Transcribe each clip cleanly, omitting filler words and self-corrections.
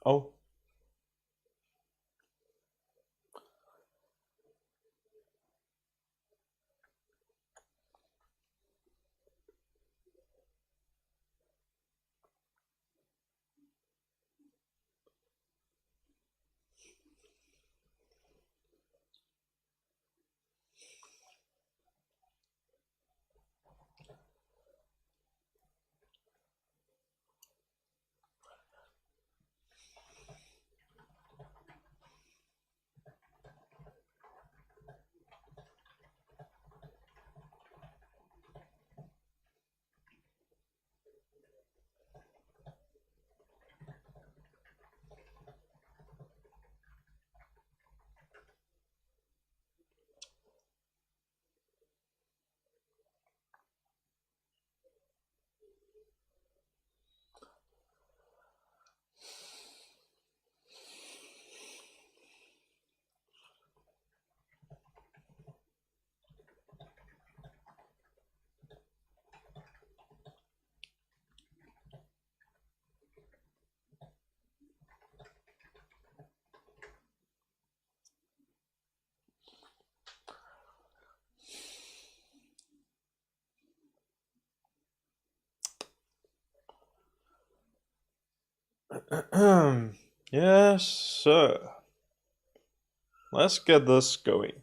Oh. Yes, sir. Let's get this going.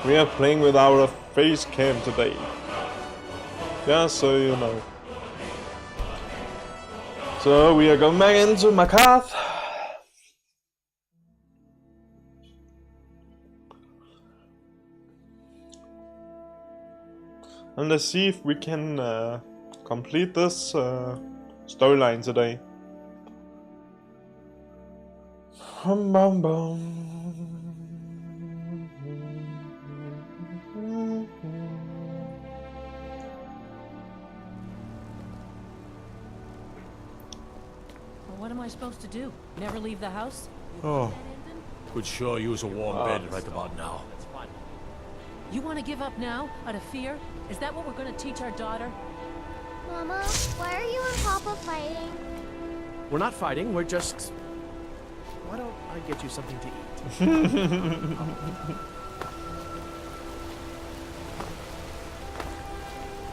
We are playing without a face cam today. Just so you know. So we are going back into Macath. And let's see if we can complete this storyline today. Bum, bum, bum. What am I supposed to do? Never leave the house? Oh. Could sure use a warm bed right about now. You want to give up now, out of fear? Is that what we're going to teach our daughter? Mama, why are you and Papa fighting? We're not fighting, we're just... Why don't I get you something to eat?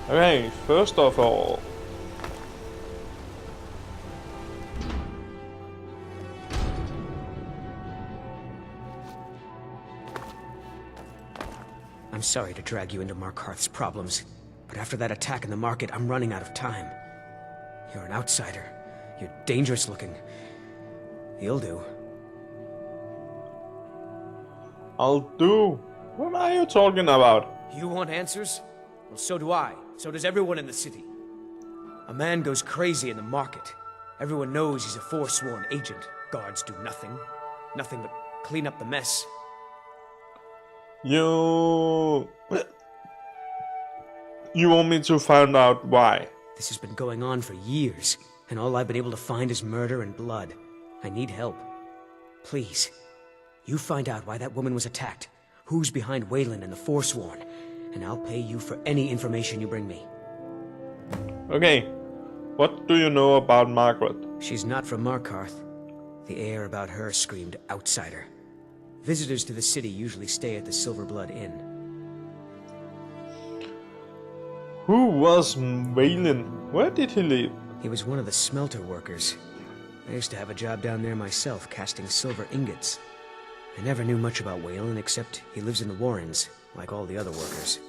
Okay, first of all... I'm sorry to drag you into Markarth's problems, but after that attack in the market, I'm running out of time. You're an outsider. You're dangerous looking. You'll do. I'll do? What are you talking about? You want answers? Well, so do I. So does everyone in the city. A man goes crazy in the market. Everyone knows he's a forsworn agent. Guards do nothing. Nothing but clean up the mess. You want me to find out why? This has been going on for years, and all I've been able to find is murder and blood. I need help. Please, you find out why that woman was attacked, who's behind Wayland and the Forsworn, and I'll pay you for any information you bring me. Okay. What do you know about Margaret? She's not from Markarth. The air about her screamed outsider. Visitors to the city usually stay at the Silver Blood Inn. Who was Wayland? Where did he live? He was one of the smelter workers. I used to have a job down there myself, casting silver ingots. I never knew much about Wayland, except he lives in the Warrens, like all the other workers.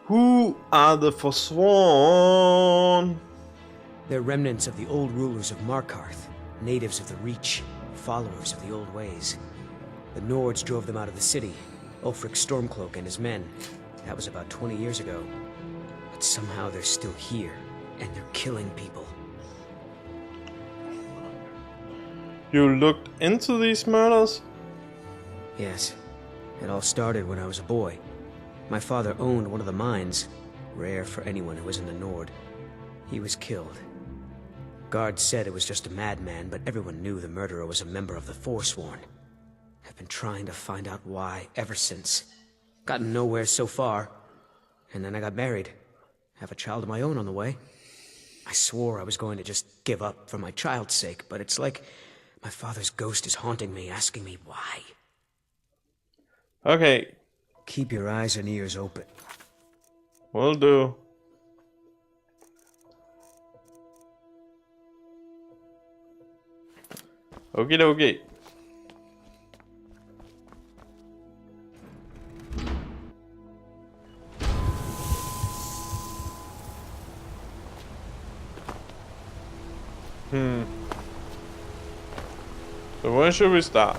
Who are the Forsworn? They're remnants of the old rulers of Markarth, natives of the Reach, followers of the old ways. The Nords drove them out of the city, Ulfric Stormcloak and his men. That was about 20 years ago. But somehow they're still here, and they're killing people. You looked into these murders? Yes. It all started when I was a boy. My father owned one of the mines, rare for anyone who isn't a Nord. He was killed. Guards said it was just a madman, but everyone knew the murderer was a member of the Forsworn. I've been trying to find out why ever since. Gotten nowhere so far. And then I got married. Have a child of my own on the way. I swore I was going to just give up for my child's sake, but it's like my father's ghost is haunting me, asking me why. Okay. Keep your eyes and ears open. Will do. Okie dokie. So where should we start?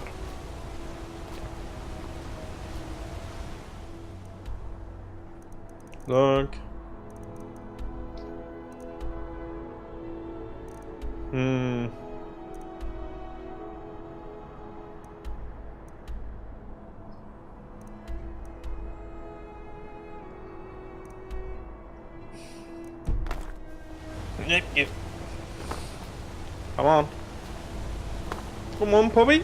Look. Yep. Come on. Come on, puppy.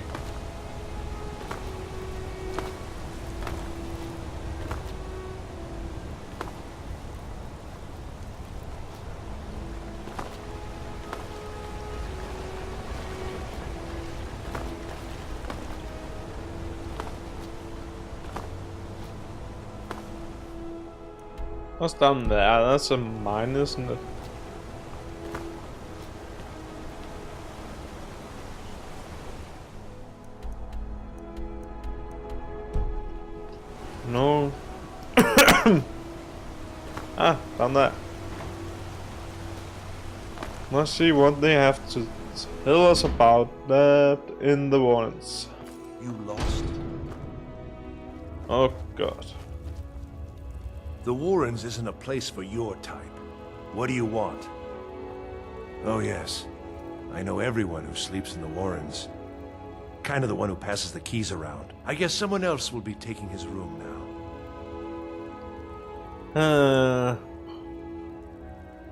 What's down there? That's a mine, isn't it? No. Down there. Let's see what they have to tell us about that in the Warrens. You lost? Oh god. The Warrens isn't a place for your type. What do you want? Oh yes. I know everyone who sleeps in the Warrens. Kind of the one who passes the keys around. I guess someone else will be taking his room now.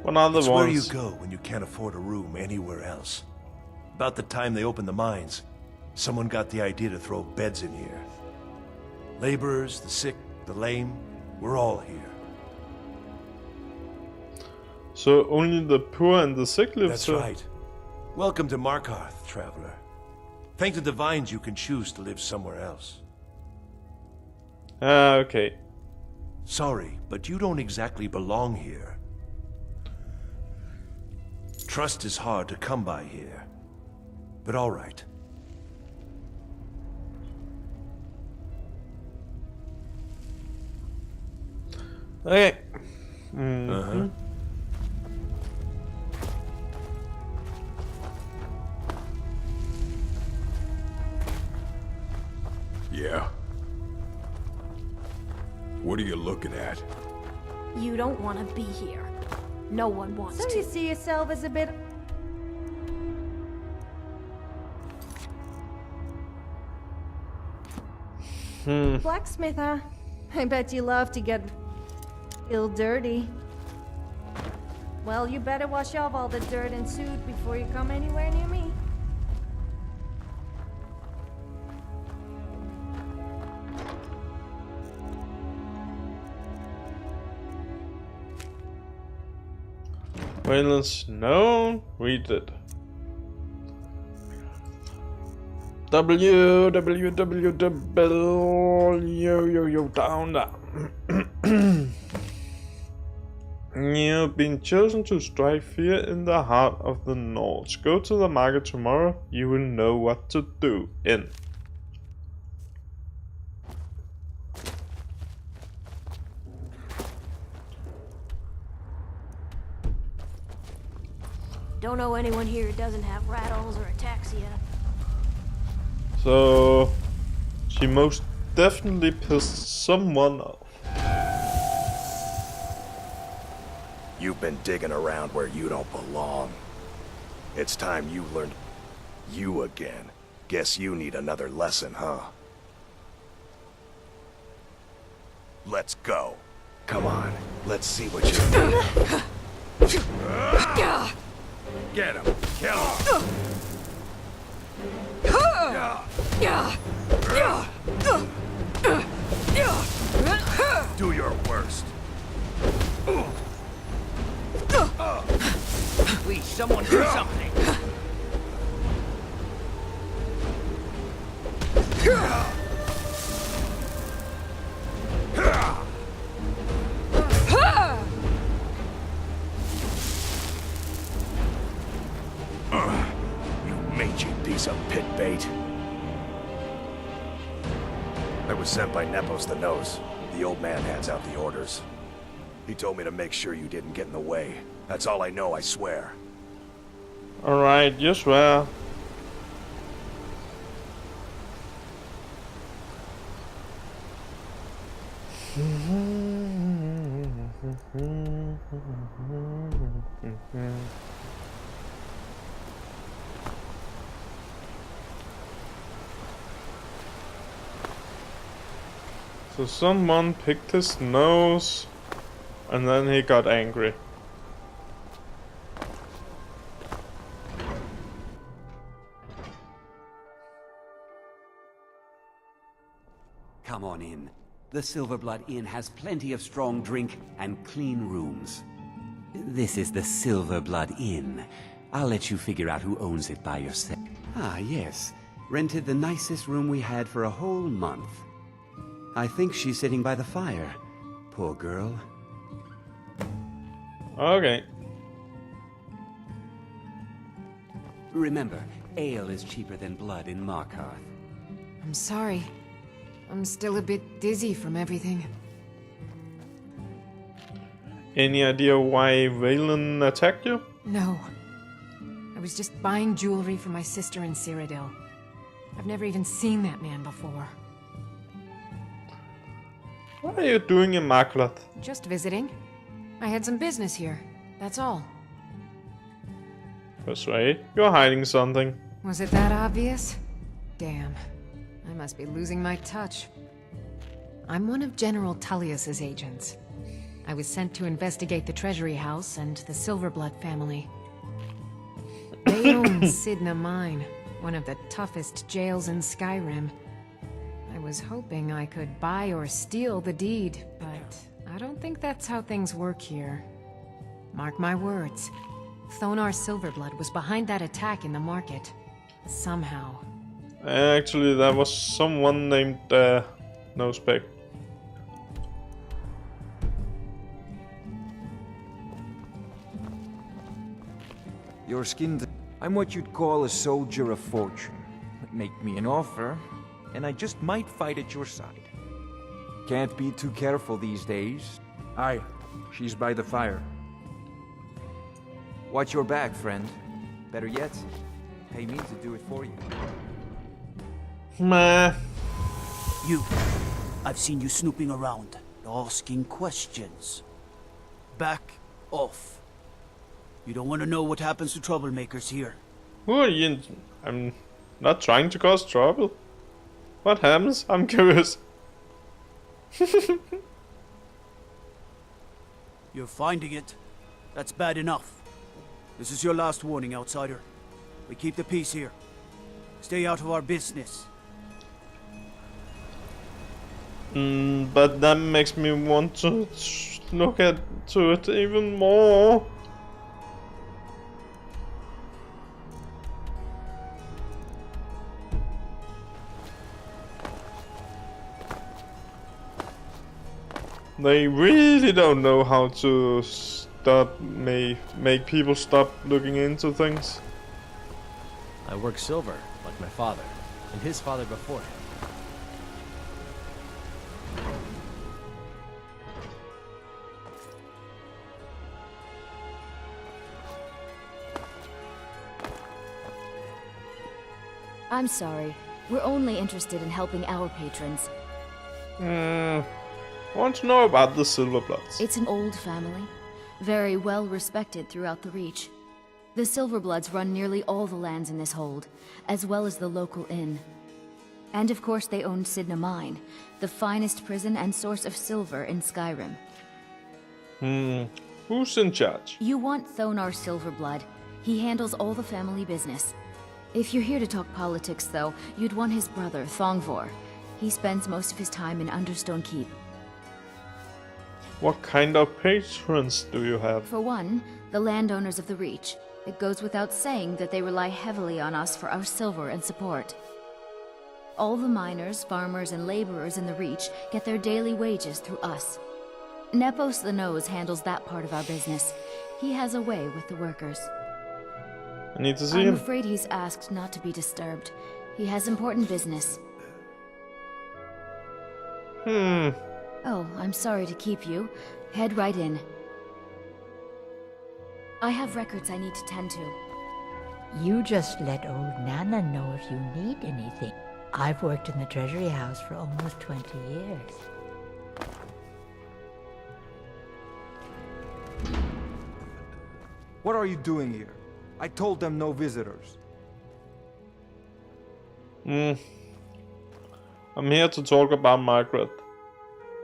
What are the It's ones? where you go when you can't afford a room anywhere else. About the time they opened the mines, someone got the idea to throw beds in here. Laborers, the sick, the lame, we're all here. So only the poor and the sick live That's here? right. Welcome to Markarth, traveler. Thank the divines you can choose to live somewhere else. Okay. Sorry, but you don't exactly belong here. Trust is hard to come by here. But all right. Okay. Yeah. What are you looking at? You don't want to be here. No one wants So to. you see yourself as a bit... Blacksmith, huh? I bet you love to get ill dirty. Well, you better wash off all the dirt and soot before you come anywhere near me. Wayland's no, we did. W down. You've been chosen to strike fear in the heart of the North. Go to the market tomorrow. You will know what to do. In. Don't know anyone here who doesn't have rattles or ataxia. So she most definitely pissed someone off. You've been digging around where you don't belong. It's time you learned you again. Guess you need another lesson, huh? Let's go. Come on, let's see what you do. Get him! Kill him! Do your worst. Please, someone do something. You mangy piece of pit bait. I was sent by Nepos the Nose. The old man hands out the orders. He told me to make sure you didn't get in the way. That's all I know, I swear. Alright, you swear. So someone picked his nose and then he got angry. Come on in. The Silverblood Inn has plenty of strong drink and clean rooms. This is the Silverblood Inn. I'll let you figure out who owns it by yourself. Ah, yes. Rented the nicest room we had for a whole month. I think she's sitting by the fire. Poor girl. Okay. Remember, ale is cheaper than blood in Markarth. I'm sorry. I'm still a bit dizzy from everything. Any idea why Valen attacked you? No. I was just buying jewelry for my sister in Cyrodiil. I've never even seen that man before. What are you doing in Markarth? Just visiting. I had some business here. That's all. Persuade, you're hiding something. Was it that obvious? Damn. I must be losing my touch. I'm one of General Tullius's agents. I was sent to investigate the Treasury House and the Silverblood family. They own Sidna Mine, one of the toughest jails in Skyrim. I was hoping I could buy or steal the deed, but I don't think that's how things work here. Mark my words. Thonar Silverblood was behind that attack in the market. Somehow. Actually, that was someone named Nosepeg. Your skin... I'm what you'd call a soldier of fortune. Make me an offer, and I just might fight at your side. Can't be too careful these days. Aye, she's by the fire. Watch your back, friend. Better yet, pay me to do it for you. Meh. You. I've seen you snooping around, asking questions. Back off. You don't want to know what happens to troublemakers here. Who are you? I'm not trying to cause trouble. What happens? I'm curious. You're finding it. That's bad enough. This is your last warning, outsider. We keep the peace here. Stay out of our business. But that makes me want to look at it even more. They really don't know how to stop make people stop looking into things. I work silver, like my father, and his father before him. I'm sorry. We're only interested in helping our patrons. Want to know about the Silverbloods? It's an old family, very well respected throughout the Reach. The Silverbloods run nearly all the lands in this hold, as well as the local inn. And of course they own Sidna Mine, the finest prison and source of silver in Skyrim. Who's in charge? You want Thonar Silverblood. He handles all the family business. If you're here to talk politics, though, you'd want his brother, Thongvor. He spends most of his time in Understone Keep. What kind of patrons do you have? For one, the landowners of the Reach. It goes without saying that they rely heavily on us for our silver and support. All the miners, farmers, and laborers in the Reach get their daily wages through us. Nepos the Nose handles that part of our business. He has a way with the workers. I need to see I'm him. afraid he's asked not to be disturbed. He has important business. Oh, I'm sorry to keep you. Head right in. I have records I need to tend to. You just let old Nana know if you need anything. I've worked in the Treasury House for almost 20 years. What are you doing here? I told them no visitors. I'm here to talk about Margaret.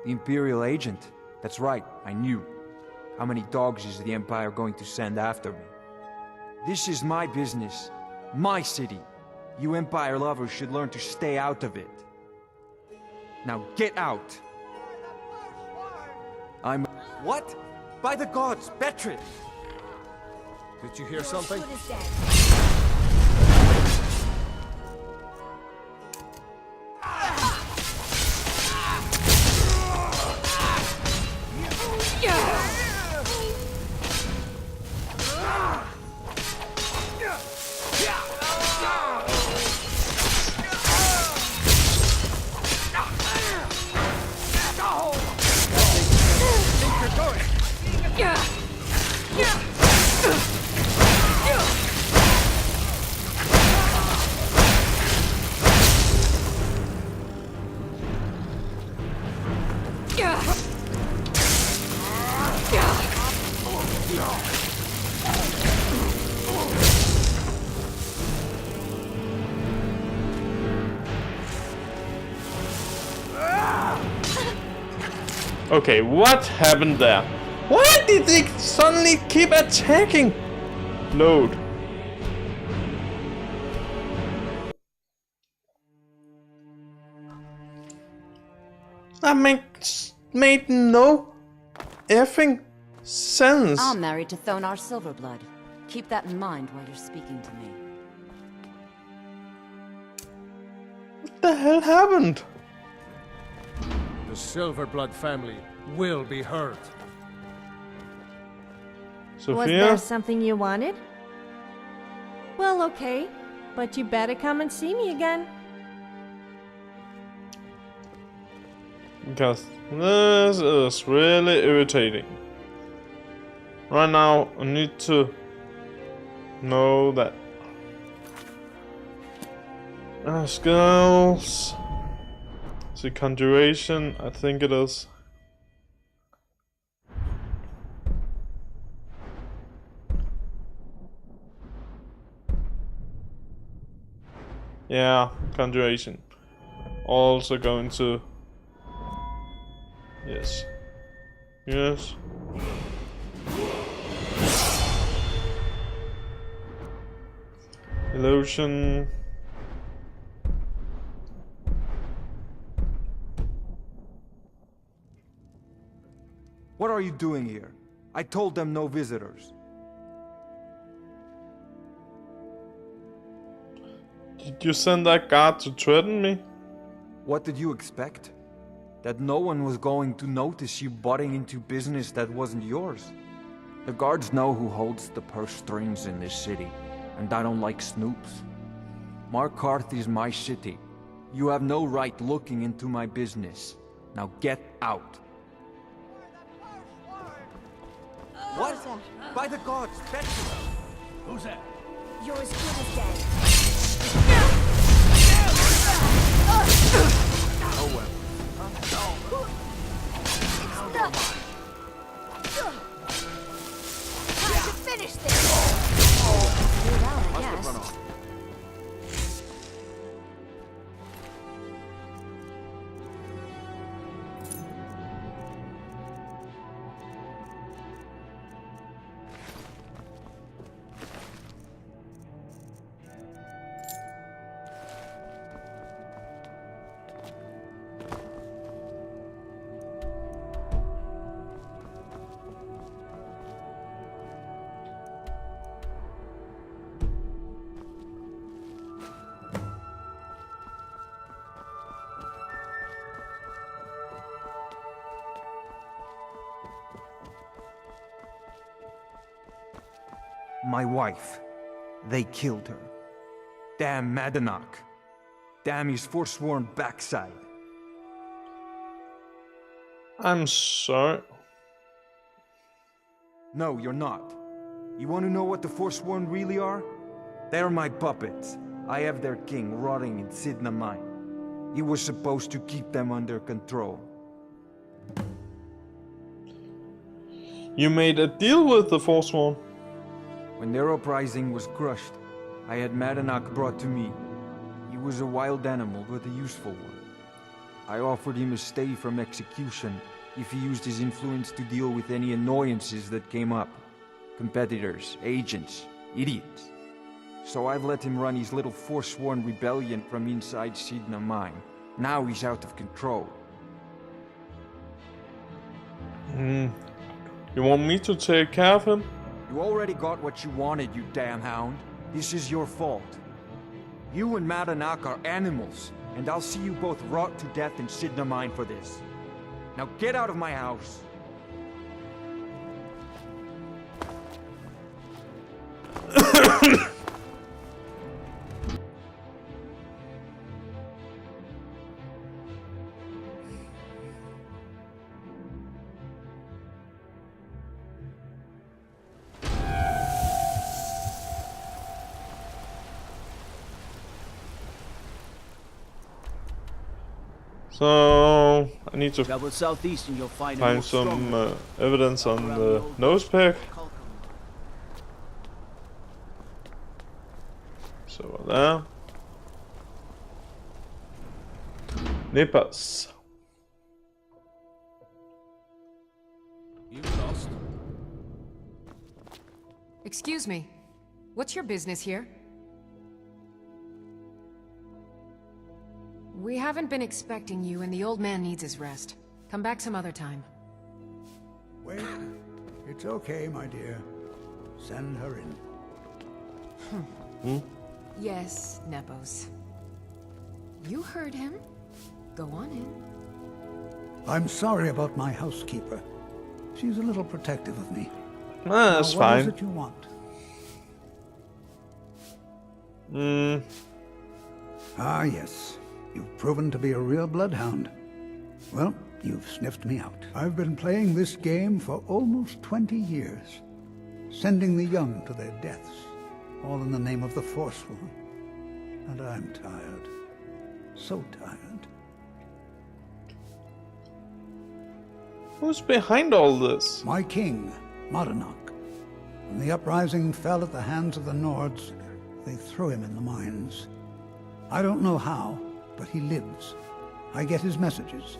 The Imperial agent? That's right, I knew. How many dogs is the Empire going to send after me? This is my business. My city. You Empire lovers should learn to stay out of it. Now get out! I'm... What? By the gods, Betrid! Did you hear something? Okay, what happened there? Why did they suddenly keep attacking? Load. That made no effing sense. I'm married to Thonar Silverblood. Keep that in mind while you're speaking to me. What the hell happened? The Silverblood family will be hurt. Sophia? Was there something you wanted? Well, okay, but you better come and see me again. Because this is really irritating. Right now, I need to know that. Skills. The conjuration, I think it is. Yeah, conjuration. Also going to... Yes. Yes. Illusion. What are you doing here? I told them no visitors. Did you send that guard to threaten me? What did you expect? That no one was going to notice you butting into business that wasn't yours. The guards know who holds the purse strings in this city, and I don't like snoops. Markarth is my city. You have no right looking into my business. Now get out. What? By the gods, Betsy! Who's that? You're as good as dead. Oh well. Time to finish this! Get out, I guess. My wife. They killed her. Damn Madanach. Damn his forsworn backside. I'm sorry. No, you're not. You want to know what the Forsworn really are? They're my puppets. I have their king rotting in Sidna Mine. He was supposed to keep them under control. You made a deal with the Forsworn? When their uprising was crushed, I had Madanach brought to me. He was a wild animal, but a useful one. I offered him a stay from execution if he used his influence to deal with any annoyances that came up. Competitors, agents, idiots. So I've let him run his little Forsworn rebellion from inside Sidna Mine. Now he's out of control. You want me to take care of him? You already got what you wanted, you damn hound. This is your fault. You and Madanach are animals, and I'll see you both rot to death in Sidna Mine for this. Now get out of my house. So I need to travel southeast and you'll find some evidence on the nose pack. So there. Nippers. You lost. Excuse me. What's your business here? We haven't been expecting you, and the old man needs his rest. Come back some other time. Wait. It's okay, my dear. Send her in. Yes, Nepos. You heard him. Go on in. I'm sorry about my housekeeper. She's a little protective of me. That's now, fine. What is it you want? Ah, yes. You've proven to be a real bloodhound. Well, you've sniffed me out. I've been playing this game for almost 20 years, sending the young to their deaths, all in the name of the Forsworn. And I'm tired. So tired. Who's behind all this? My king, Madanach. When the uprising fell at the hands of the Nords, they threw him in the mines. I don't know how, but he lives. I get his messages,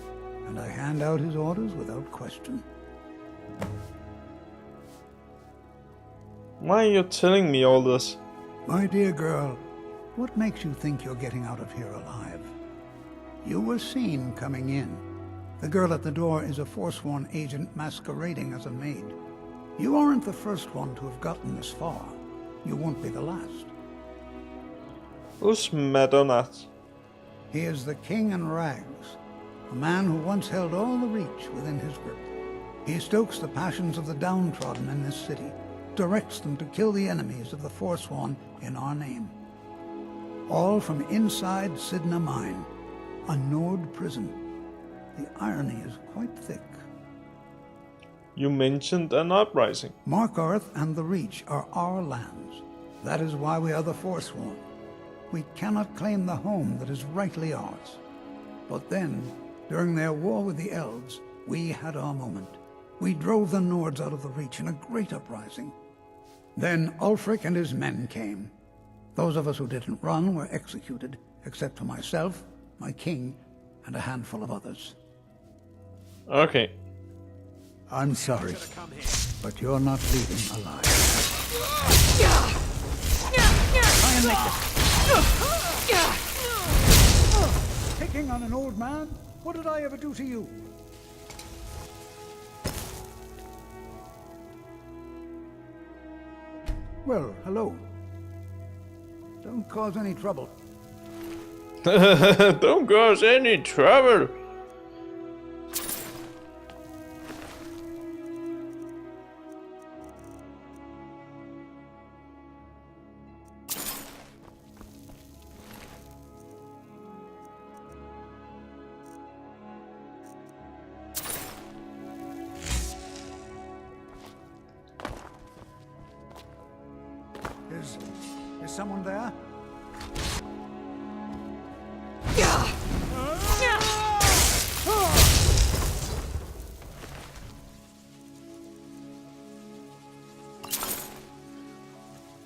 and I hand out his orders without question. Why are you telling me all this? My dear girl, what makes you think you're getting out of here alive? You were seen coming in. The girl at the door is a Forsworn agent masquerading as a maid. You aren't the first one to have gotten this far. You won't be the last. Who's Madanach? He is the king in rags, a man who once held all the Reach within his grip. He stokes the passions of the downtrodden in this city, directs them to kill the enemies of the Forsworn in our name. All from inside Sidna Mine, a Nord prison. The irony is quite thick. You mentioned an uprising. Markarth and the Reach are our lands. That is why we are the Forsworn. We cannot claim the home that is rightly ours. But then, during their war with the Elves, we had our moment. We drove the Nords out of the Reach in a great uprising. Then Ulfric and his men came. Those of us who didn't run were executed, except for myself, my king, and a handful of others. Okay. I'm sorry, but you're not leaving alive. Try and make this. Picking on an old man? What did I ever do to you? Well, hello. Don't cause any trouble. Don't cause any trouble. Is someone there?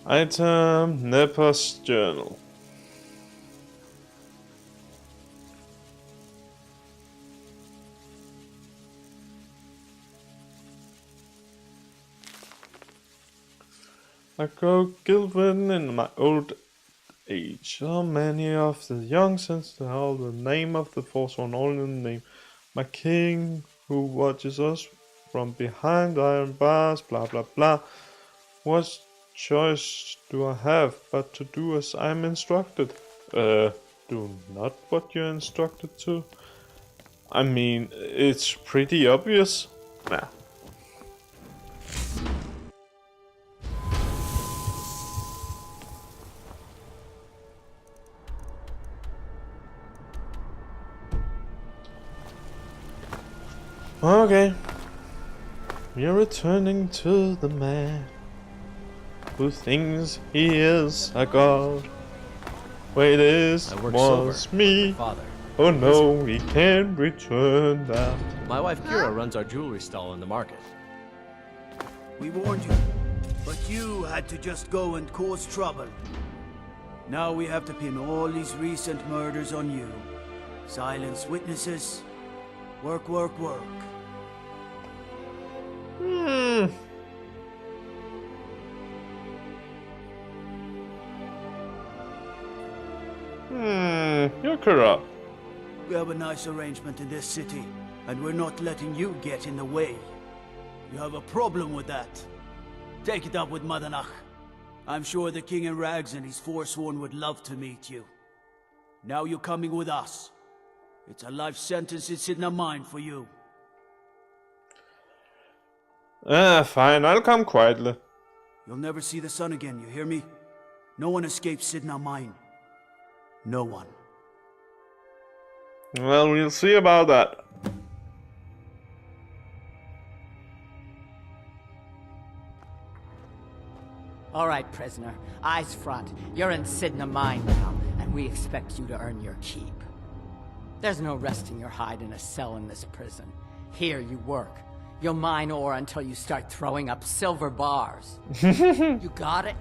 Item Nepos journal. I grow Gilvin in my old age. So many of the young sons to hold the name of the Forsworn, all in the name. My king who watches us from behind iron bars, blah blah blah. What choice do I have but to do as I'm instructed? Do not what you're instructed to? I mean, it's pretty obvious. Nah. Okay. We are returning to the man who thinks he is a god. Wait, this was me. Father. Oh no, we can't return that. My wife Kira runs our jewelry stall in the market. We warned you, but you had to just go and cause trouble. Now we have to pin all these recent murders on you. Silence witnesses. Work, work, work. You're corrupt. We have a nice arrangement in this city, and we're not letting you get in the way. You have a problem with that. Take it up with Madanach. I'm sure the King in Rags and his Forsworn would love to meet you. Now you're coming with us. It's a life sentence in Sidna Mine for you. Fine, I'll come quietly. You'll never see the sun again, you hear me? No one escapes Sidna Mine. No one. Well, we'll see about that. All right, prisoner. Eyes front. You're in Sidna Mine now, and we expect you to earn your keep. There's no resting your hide in a cell in this prison. Here you work. You'll mine ore until you start throwing up silver bars. You got it?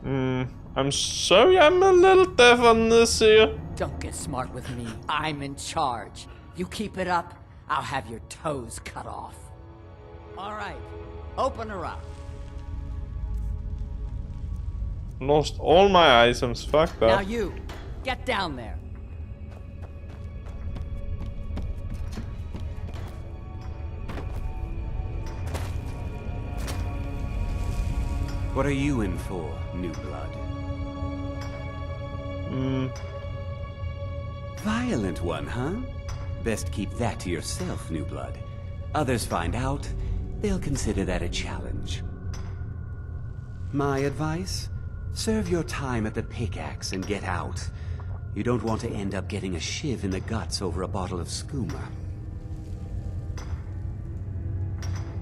I'm sorry, I'm a little deaf on this here. Don't get smart with me. I'm in charge. You keep it up, I'll have your toes cut off. All right, open her up. Lost all my items, fuck that. Now you, get down there. What are you in for, new blood? Violent one, huh? Best keep that to yourself, new blood. Others find out, they'll consider that a challenge. My advice? Serve your time at the pickaxe and get out. You don't want to end up getting a shiv in the guts over a bottle of skooma.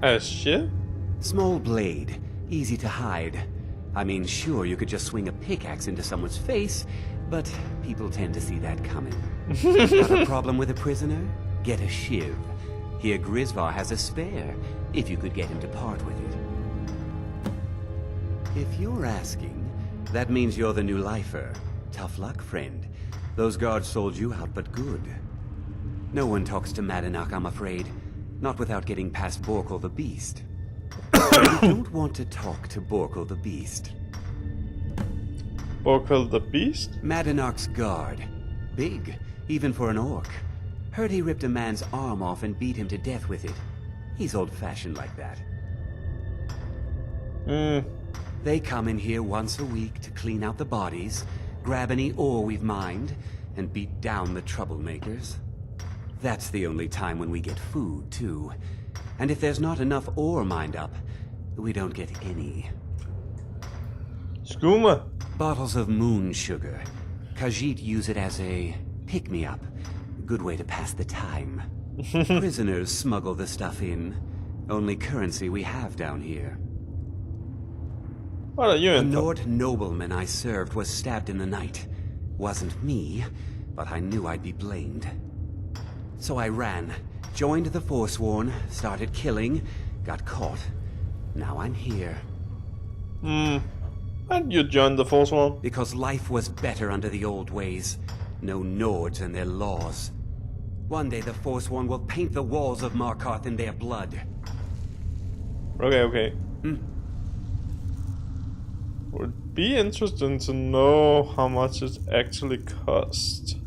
A shiv? Small blade, easy to hide. I mean, sure, you could just swing a pickaxe into someone's face, but people tend to see that coming. Got a problem with a prisoner? Get a shiv. Here Grisvar has a spare, if you could get him to part with it. If you're asking, that means you're the new lifer. Tough luck, friend. Those guards sold you out, but good. No one talks to Madanach, I'm afraid. Not without getting past Borkul the Beast. You don't want to talk to Borkul the Beast. Borkul the Beast? Madanach's guard. Big, even for an orc. Heard he ripped a man's arm off and beat him to death with it. He's old-fashioned like that. They come in here once a week to clean out the bodies, grab any ore we've mined, and beat down the troublemakers. That's the only time when we get food, too. And if there's not enough ore mined up, we don't get any. Skooma. Bottles of moon sugar. Khajiit use it as a pick-me-up. Good way to pass the time. Prisoners smuggle the stuff in. Only currency we have down here. What are you in? The Nord nobleman I served was stabbed in the night. Wasn't me, but I knew I'd be blamed. So I ran, joined the Forsworn, started killing, got caught. Now I'm here. Why'd you join the Forsworn? Because life was better under the old ways. No Nords and their laws. One day the Forsworn will paint the walls of Markarth in their blood. Okay. Would be interesting to know how much it actually cost.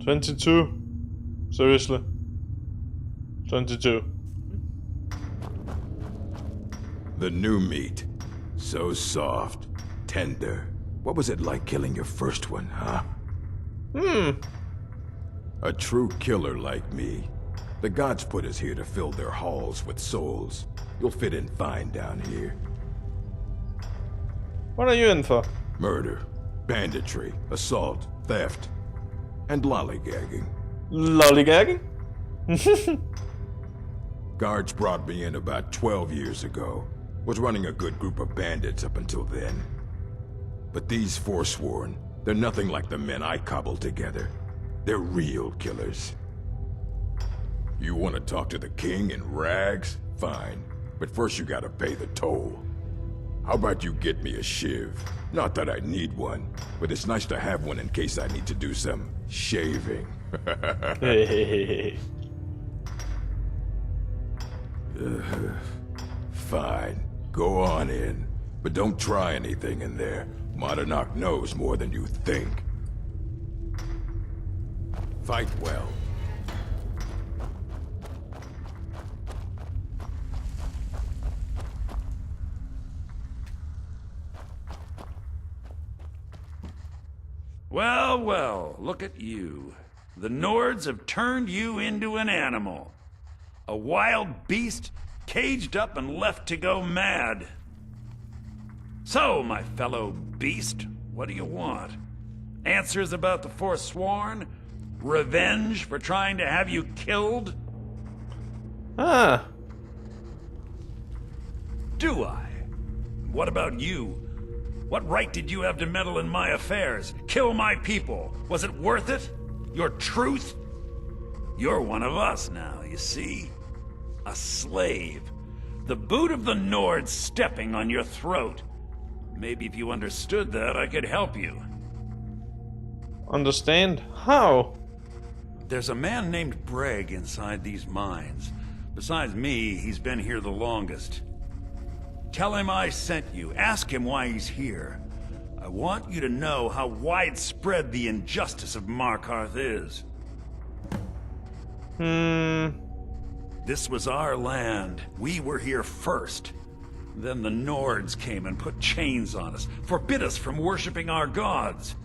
22. Seriously. 22. The new meat. So soft. Tender. What was it like killing your first one, huh? A true killer like me. The gods put us here to fill their halls with souls. You'll fit in fine down here. What are you in for? Murder, banditry, assault, theft, and lollygagging. Lollygagging? Guards brought me in about 12 years ago. Was running a good group of bandits up until then. But these Forsworn, they're nothing like the men I cobbled together. They're real killers. You want to talk to the king in rags? Fine. But first you gotta pay the toll. How about you get me a shiv? Not that I need one, but it's nice to have one in case I need to do some shaving. Fine. Go on in. But don't try anything in there. Madanach knows more than you think. Fight well. Well, well, look at you. The Nords have turned you into an animal. A wild beast caged up and left to go mad. So, my fellow beast, what do you want? Answers about the Forsworn? Revenge for trying to have you killed? Do I? What about you? What right did you have to meddle in my affairs? Kill my people? Was it worth it? Your truth? You're one of us now, you see? A slave. The boot of the Nords stepping on your throat. Maybe if you understood that, I could help you. Understand? How? There's a man named Breg inside these mines. Besides me, he's been here the longest. Tell him I sent you. Ask him why he's here. I want you to know how widespread the injustice of Markarth is. This was our land. We were here first. Then the Nords came and put chains on us, forbid us from worshipping our gods.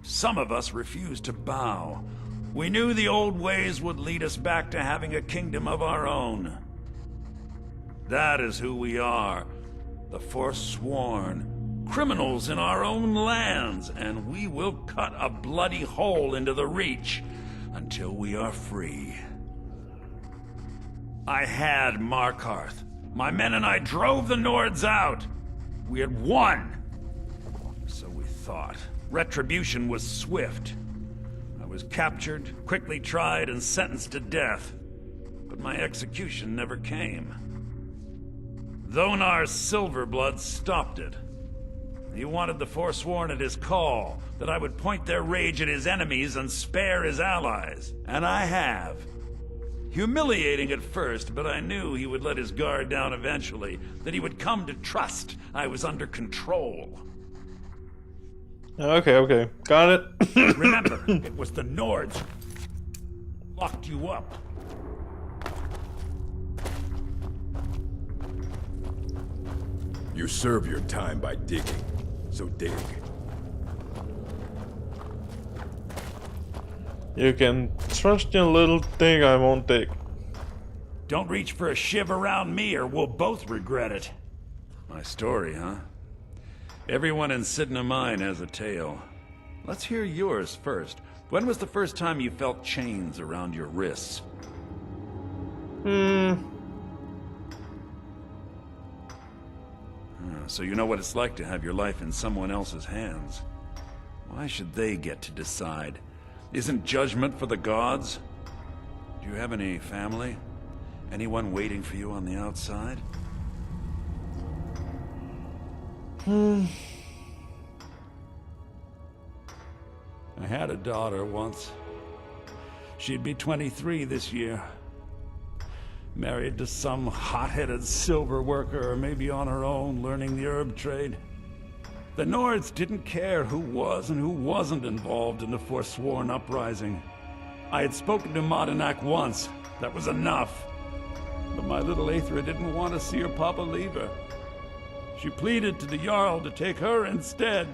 Some of us refused to bow. We knew the old ways would lead us back to having a kingdom of our own. That is who we are, the Forsworn, criminals in our own lands, and we will cut a bloody hole into the Reach until we are free. I had Markarth. My men and I drove the Nords out. We had won. So we thought. Retribution was swift. I was captured, quickly tried, and sentenced to death. But my execution never came. Dhonar's Silverblood stopped it. He wanted the Forsworn at his call, that I would point their rage at his enemies and spare his allies. And I have. Humiliating at first, but I knew he would let his guard down eventually, that he would come to trust I was under control. Okay, got it. Remember, it was the Nords who locked you up. You serve your time by digging, so dig. You can trust your little thing, I won't dig. Don't reach for a shiv around me or we'll both regret it. My story, huh? Everyone in Sidna Mine has a tale. Let's hear yours first. When was the first time you felt chains around your wrists? So you know what it's like to have your life in someone else's hands. Why should they get to decide? Isn't judgment for the gods? Do you have any family? Anyone waiting for you on the outside? I had a daughter once. She'd be 23 this year. Married to some hot-headed silver worker, or maybe on her own, learning the herb trade. The Nords didn't care who was and who wasn't involved in the Forsworn uprising. I had spoken to Madanak once. That was enough. But my little Aethra didn't want to see her papa leave her. She pleaded to the Jarl to take her instead.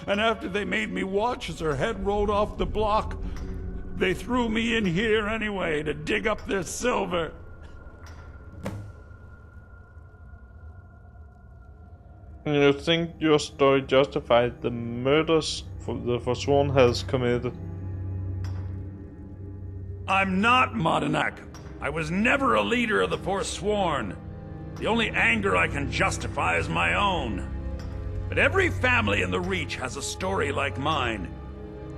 And after they made me watch as her head rolled off the block, they threw me in here anyway to dig up their silver. You think your story justified the murders the Forsworn has committed? I'm not Madanak. I was never a leader of the Forsworn. The only anger I can justify is my own. But every family in the Reach has a story like mine.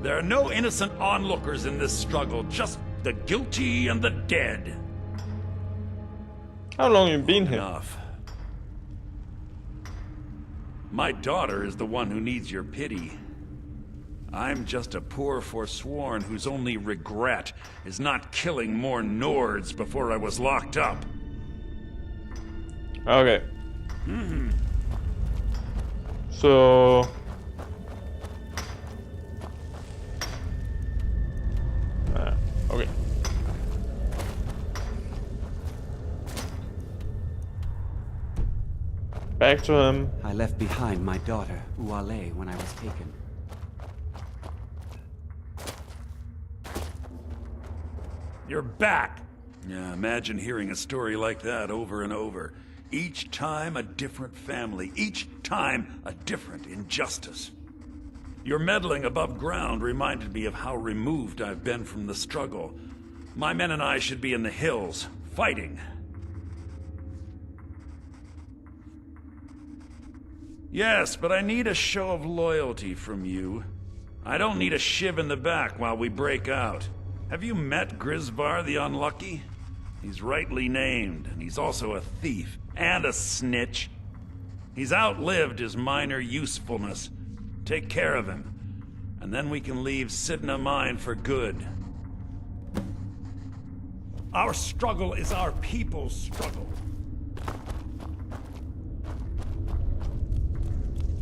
There are no innocent onlookers in this struggle, just the guilty and the dead. How long have you been here? Enough. My daughter is the one who needs your pity. I'm just a poor Forsworn whose only regret is not killing more Nords before I was locked up. Okay. So... okay. Back to him. I left behind my daughter, Uale, when I was taken. You're back! Yeah, imagine hearing a story like that over and over. Each time a different family, each time a different injustice. Your meddling above ground reminded me of how removed I've been from the struggle. My men and I should be in the hills, fighting. Yes, but I need a show of loyalty from you. I don't need a shiv in the back while we break out. Have you met Grisvar the Unlucky? He's rightly named, and he's also a thief and a snitch. He's outlived his minor usefulness. Take care of him, and then we can leave Sidna Mine for good. Our struggle is our people's struggle.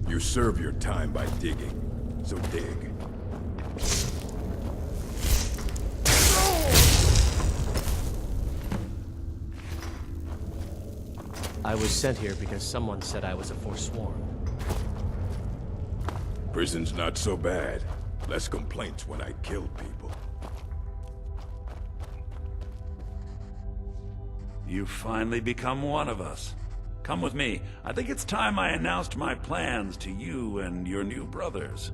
You serve your time by digging, so dig. I was sent here because someone said I was a Forsworn. Prison's not so bad. Less complaints when I kill people. You've finally become one of us. Come with me. I think it's time I announced my plans to you and your new brothers.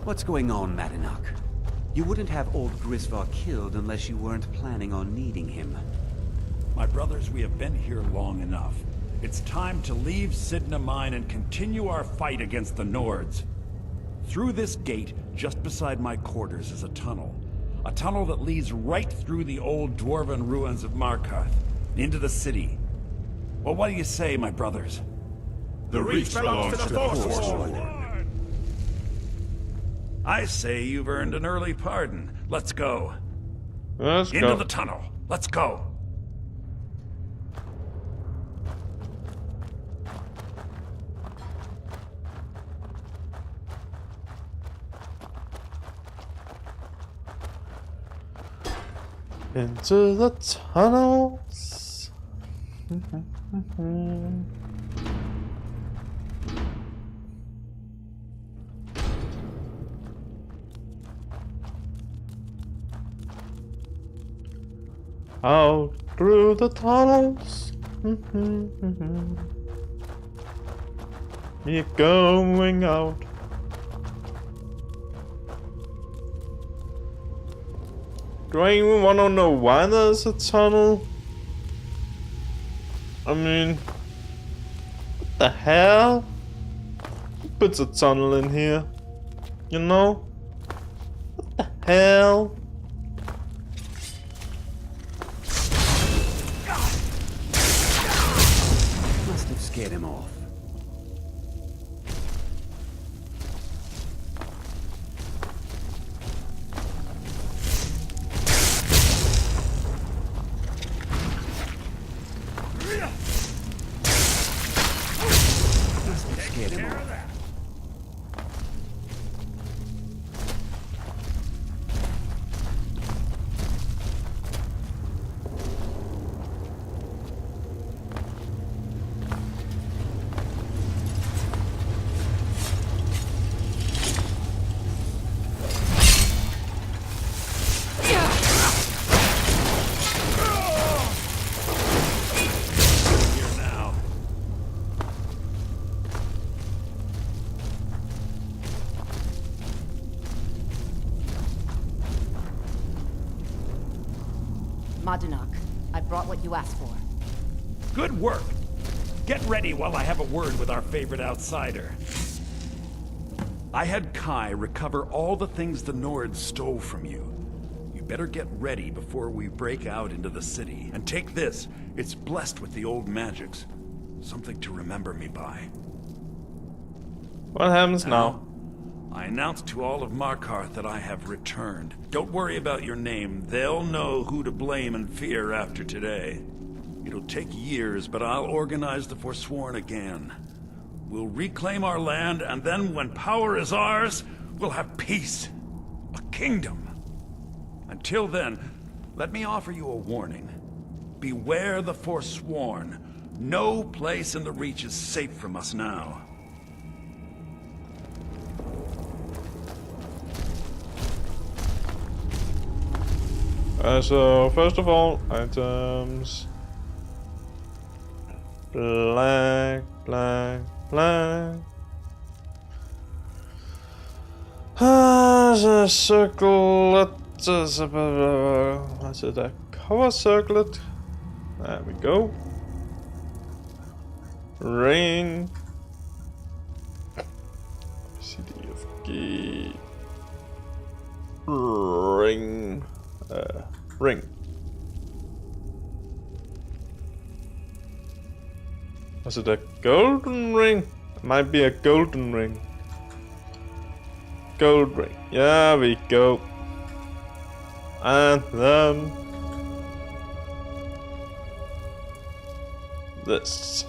What's going on, Madanach? You wouldn't have old Grisvar killed unless you weren't planning on needing him. My brothers, we have been here long enough. It's time to leave Sidna Mine and continue our fight against the Nords. Through this gate, just beside my quarters, is a tunnel. A tunnel that leads right through the old dwarven ruins of Markarth, into the city. Well, what do you say, my brothers? The Reach belongs to the Forsworn. I say you've earned an early pardon. Let's go. Let's Into go. the tunnel. Let's go. Into the tunnels. Out through the tunnels. We're going out. Do I even want to know why there's a tunnel? I mean, what the hell? Who puts a tunnel in here? You know? What the hell? Must have scared him off. Madanach, I brought what you asked for. Good work. Get ready while I have a word with our favorite outsider. I had Kai recover all the things the Nords stole from you. You better get ready before we break out into the city. And take this. It's blessed with the old magics. Something to remember me by. What happens now? I announced to all of Markarth that I have returned. Don't worry about your name. They'll know who to blame and fear after today. It'll take years, but I'll organize the Forsworn again. We'll reclaim our land, and then when power is ours, we'll have peace. A kingdom. Until then, let me offer you a warning. Beware the Forsworn. No place in the Reach is safe from us now. So first of all, items. Black. The circlet. Is it a cover circlet? There we go. Ring. CDFG. Ring. Ring. Was it a golden ring? It might be a golden ring. Gold ring. Yeah, we go. And then this.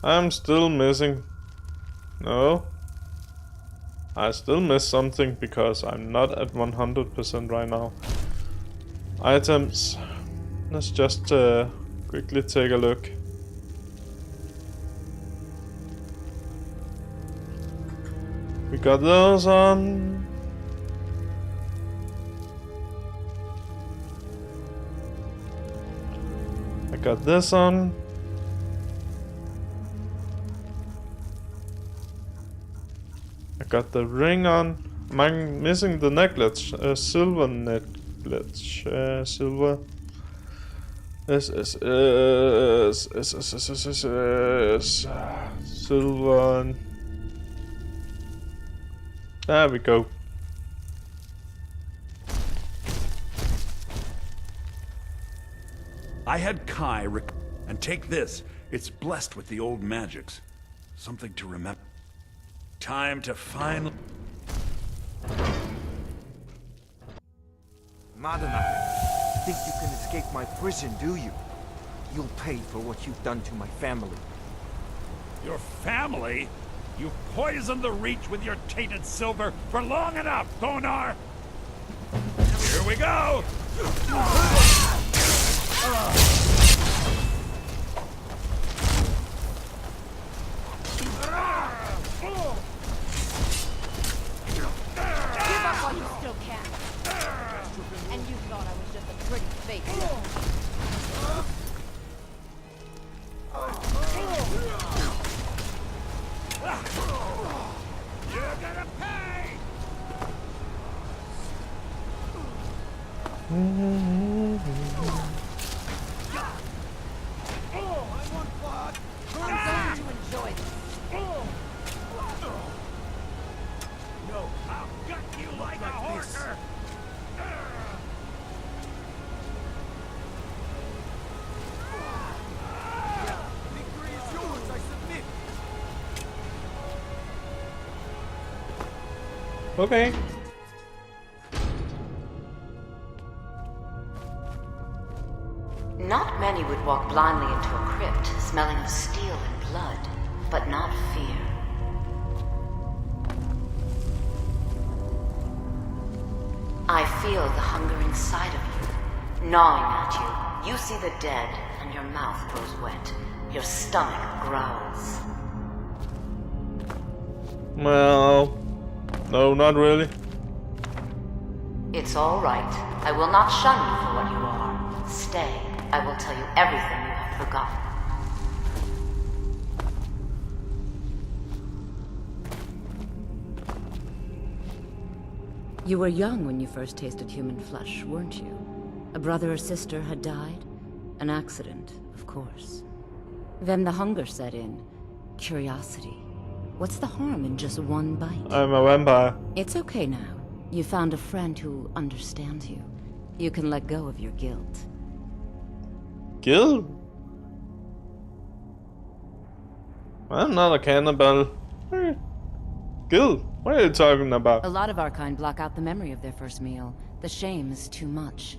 I'm still missing. No. I still miss something because I'm not at 100% right now. Items. Let's just quickly take a look. We got those on. I got this on. I got the ring on. I'm missing the necklace. Silver necklace. Silver. Silver. There we go. I had Kai and take this. It's blessed with the old magics. Something to remember. Time to finally... Madonna, think you can escape my prison, do you? You'll pay for what you've done to my family. Your family? You poisoned the Reach with your tainted silver for long enough, Thonar! Here we go! Give up while you still can. And you thought I was just a pretty face. You're gonna pay! I'm going to enjoy this. No, I'll gut you like a horser! Victory is yours, I submit. Okay. Not many would walk blindly into a crypt, smelling of steel and blood, but not fear. I feel the hunger inside of you, gnawing at you. You see the dead, and your mouth grows wet. Your stomach growls. Well, no, not really. It's all right. I will not shun you for what you are. Stay. I will tell you everything you have forgotten. You were young when you first tasted human flesh, weren't you? A brother or sister had died? An accident, of course. Then the hunger set in. Curiosity. What's the harm in just one bite? I'm a vampire. It's okay now. You found a friend who understands you. You can let go of your guilt. Guild? I'm not a cannibal. Guild? What are you talking about? A lot of our kind block out the memory of their first meal. The shame is too much.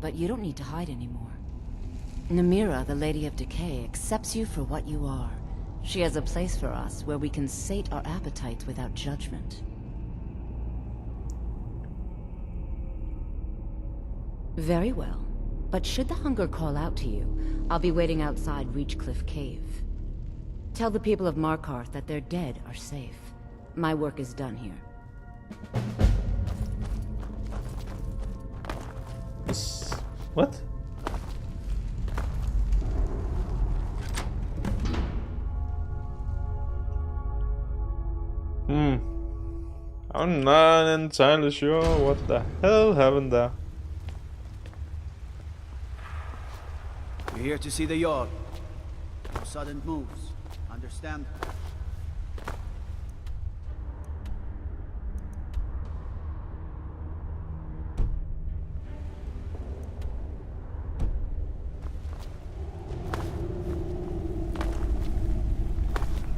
But you don't need to hide anymore. Namira, the Lady of Decay, accepts you for what you are. She has a place for us where we can sate our appetites without judgment. Very well. But should the hunger call out to you, I'll be waiting outside Reachcliff Cave. Tell the people of Markarth that their dead are safe. My work is done here. What? I'm not entirely sure what the hell happened there. We're here to see the yard. No sudden moves. Understand?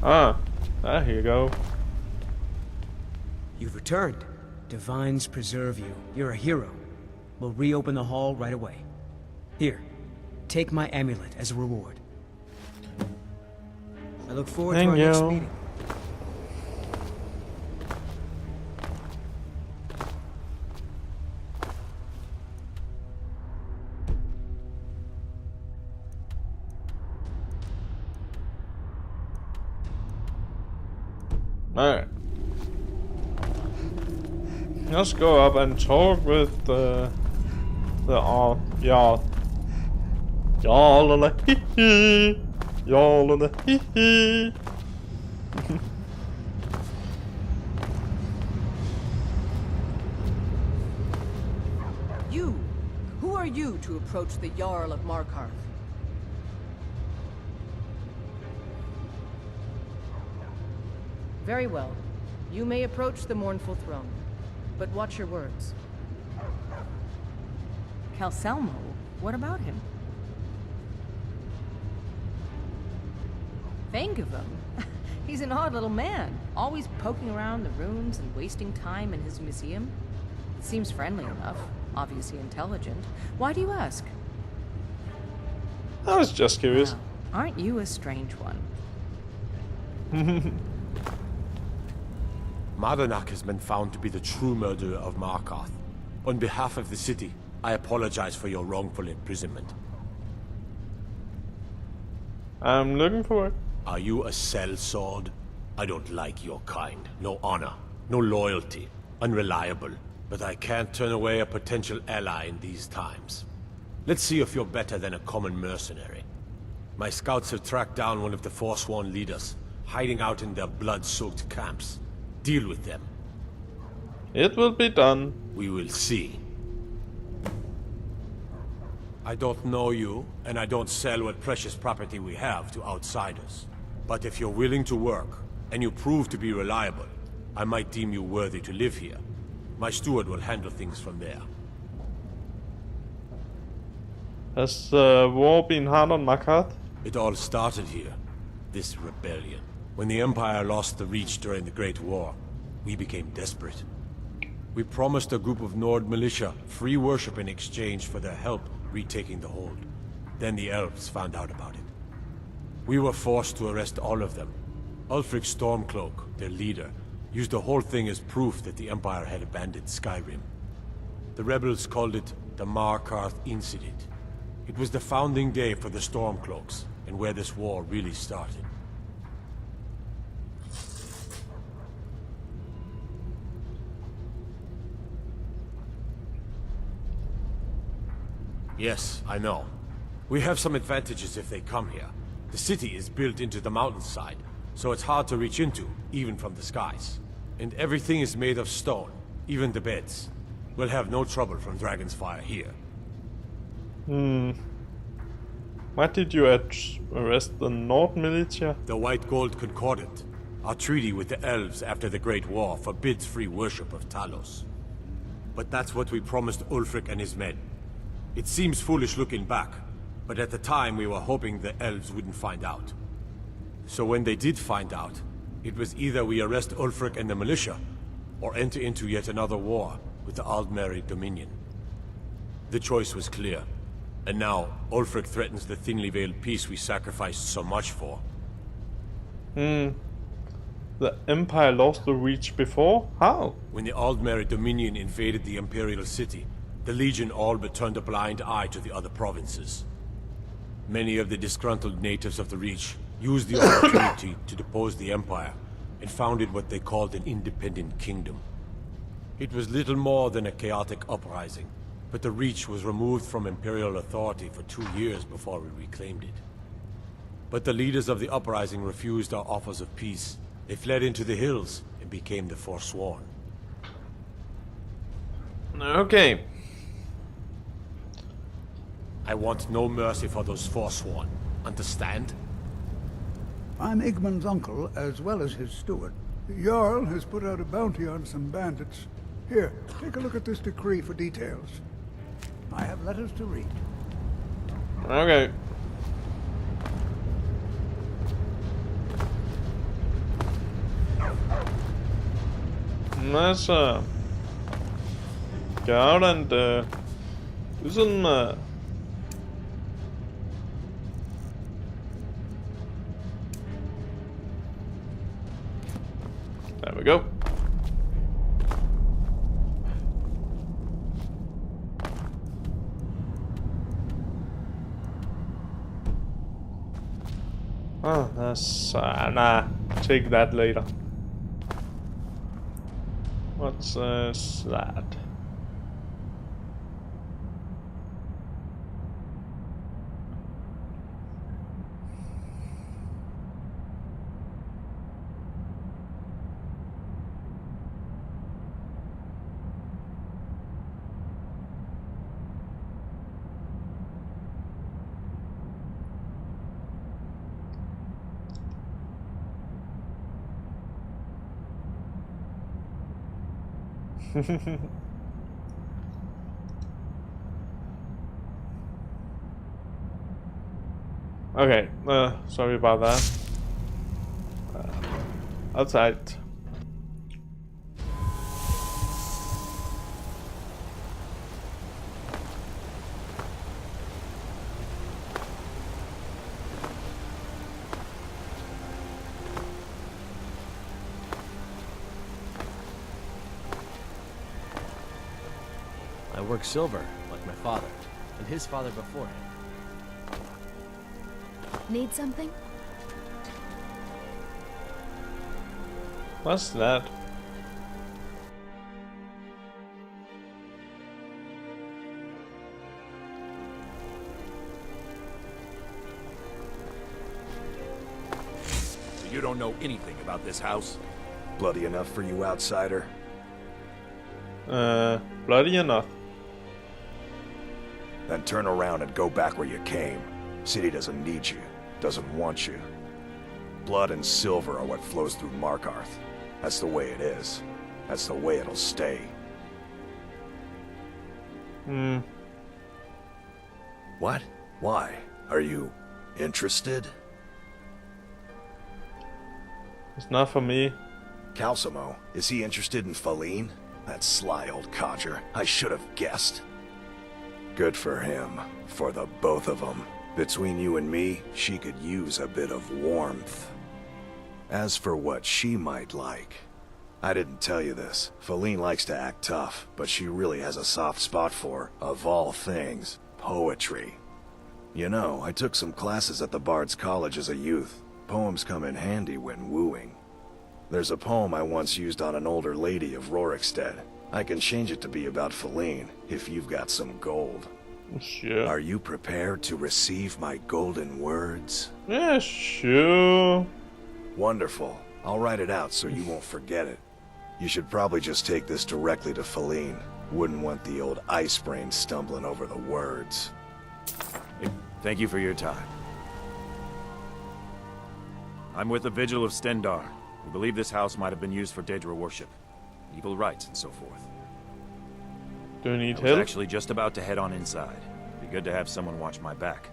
Ah, there you go. You've returned. Divines preserve you. You're a hero. We'll reopen the hall right away. Here, take my amulet as a reward. I look forward to Thank our next you. meeting. Alright. Let's go up and talk with the Jarl. Jarl on the hee hee. Jarl on the hee hee. You! Who are you to approach the Jarl of Markarth? Very well. You may approach the mournful throne, but watch your words. Calselmo? What about him? Think of him. He's an odd little man, always poking around the ruins and wasting time in his museum. Seems friendly enough, obviously intelligent. Why do you ask? I was just curious. Well, aren't you a strange one? Madanach has been found to be the true murderer of Markarth. On behalf of the city, I apologize for your wrongful imprisonment. I'm looking for it. Are you a sellsword? I don't like your kind. No honor, no loyalty, unreliable. But I can't turn away a potential ally in these times. Let's see if you're better than a common mercenary. My scouts have tracked down one of the Forsworn leaders, hiding out in their blood-soaked camps. Deal with them. It will be done. We will see. I don't know you, and I don't sell what precious property we have to outsiders. But if you're willing to work, and you prove to be reliable, I might deem you worthy to live here. My steward will handle things from there. Has the war been hard on Markarth? It all started here. This rebellion. When the Empire lost the Reach during the Great War, we became desperate. We promised a group of Nord militia free worship in exchange for their help retaking the hold. Then the elves found out about it. We were forced to arrest all of them. Ulfric Stormcloak, their leader, used the whole thing as proof that the Empire had abandoned Skyrim. The rebels called it the Markarth Incident. It was the founding day for the Stormcloaks, and where this war really started. Yes, I know. We have some advantages if they come here. The city is built into the mountainside, so it's hard to reach into, even from the skies. And everything is made of stone, even the beds. We'll have no trouble from Dragon's Fire here. Why did you arrest the Nord militia? The White Gold Concordat. Our treaty with the elves after the Great War forbids free worship of Talos. But that's what we promised Ulfric and his men. It seems foolish looking back, but at the time we were hoping the elves wouldn't find out. So when they did find out, it was either we arrest Ulfric and the militia, or enter into yet another war with the Aldmeri Dominion. The choice was clear, and now Ulfric threatens the thinly veiled peace we sacrificed so much for. The Empire lost the Reach before? How? When the Aldmeri Dominion invaded the Imperial City, the Legion all but turned a blind eye to the other provinces. Many of the disgruntled natives of the Reach used the opportunity to depose the Empire and founded what they called an independent kingdom. It was little more than a chaotic uprising, but the Reach was removed from Imperial authority for 2 years before we reclaimed it. But the leaders of the uprising refused our offers of peace. They fled into the hills and became the Forsworn. Okay. I want no mercy for those Forsworn. Understand? I'm Igmund's uncle, as well as his steward. The Jarl has put out a bounty on some bandits. Here, take a look at this decree for details. I have letters to read. Okay. Let's go out and do some we go. Oh, that's nah. Take that later. What's that? Okay, sorry about that. Outside. I work silver, like my father, and his father before him. Need something? What's that? So you don't know anything about this house? Bloody enough for you, outsider? Bloody enough. Then turn around and go back where you came. City doesn't need you, doesn't want you. Blood and silver are what flows through Markarth. That's the way it is. That's the way it'll stay. What? Why? Are you interested? It's not for me. Calcimo, is he interested in Faline? That sly old codger. I should have guessed. Good for him. For the both of them. Between you and me, she could use a bit of warmth. As for what she might like, I didn't tell you this. Faline likes to act tough, but she really has a soft spot for, of all things, poetry. You know, I took some classes at the Bard's College as a youth. Poems come in handy when wooing. There's a poem I once used on an older lady of Rorikstead. I can change it to be about Faline, if you've got some gold. Sure. Are you prepared to receive my golden words? Yeah, sure. Wonderful. I'll write it out so you won't forget it. You should probably just take this directly to Faline. Wouldn't want the old ice brain stumbling over the words. Thank you for your time. I'm with the Vigil of Stendar. We believe this house might have been used for Daedra worship, evil rites, and so forth. Do you need I was help? actually just about to head on inside. Be good to have someone watch my back.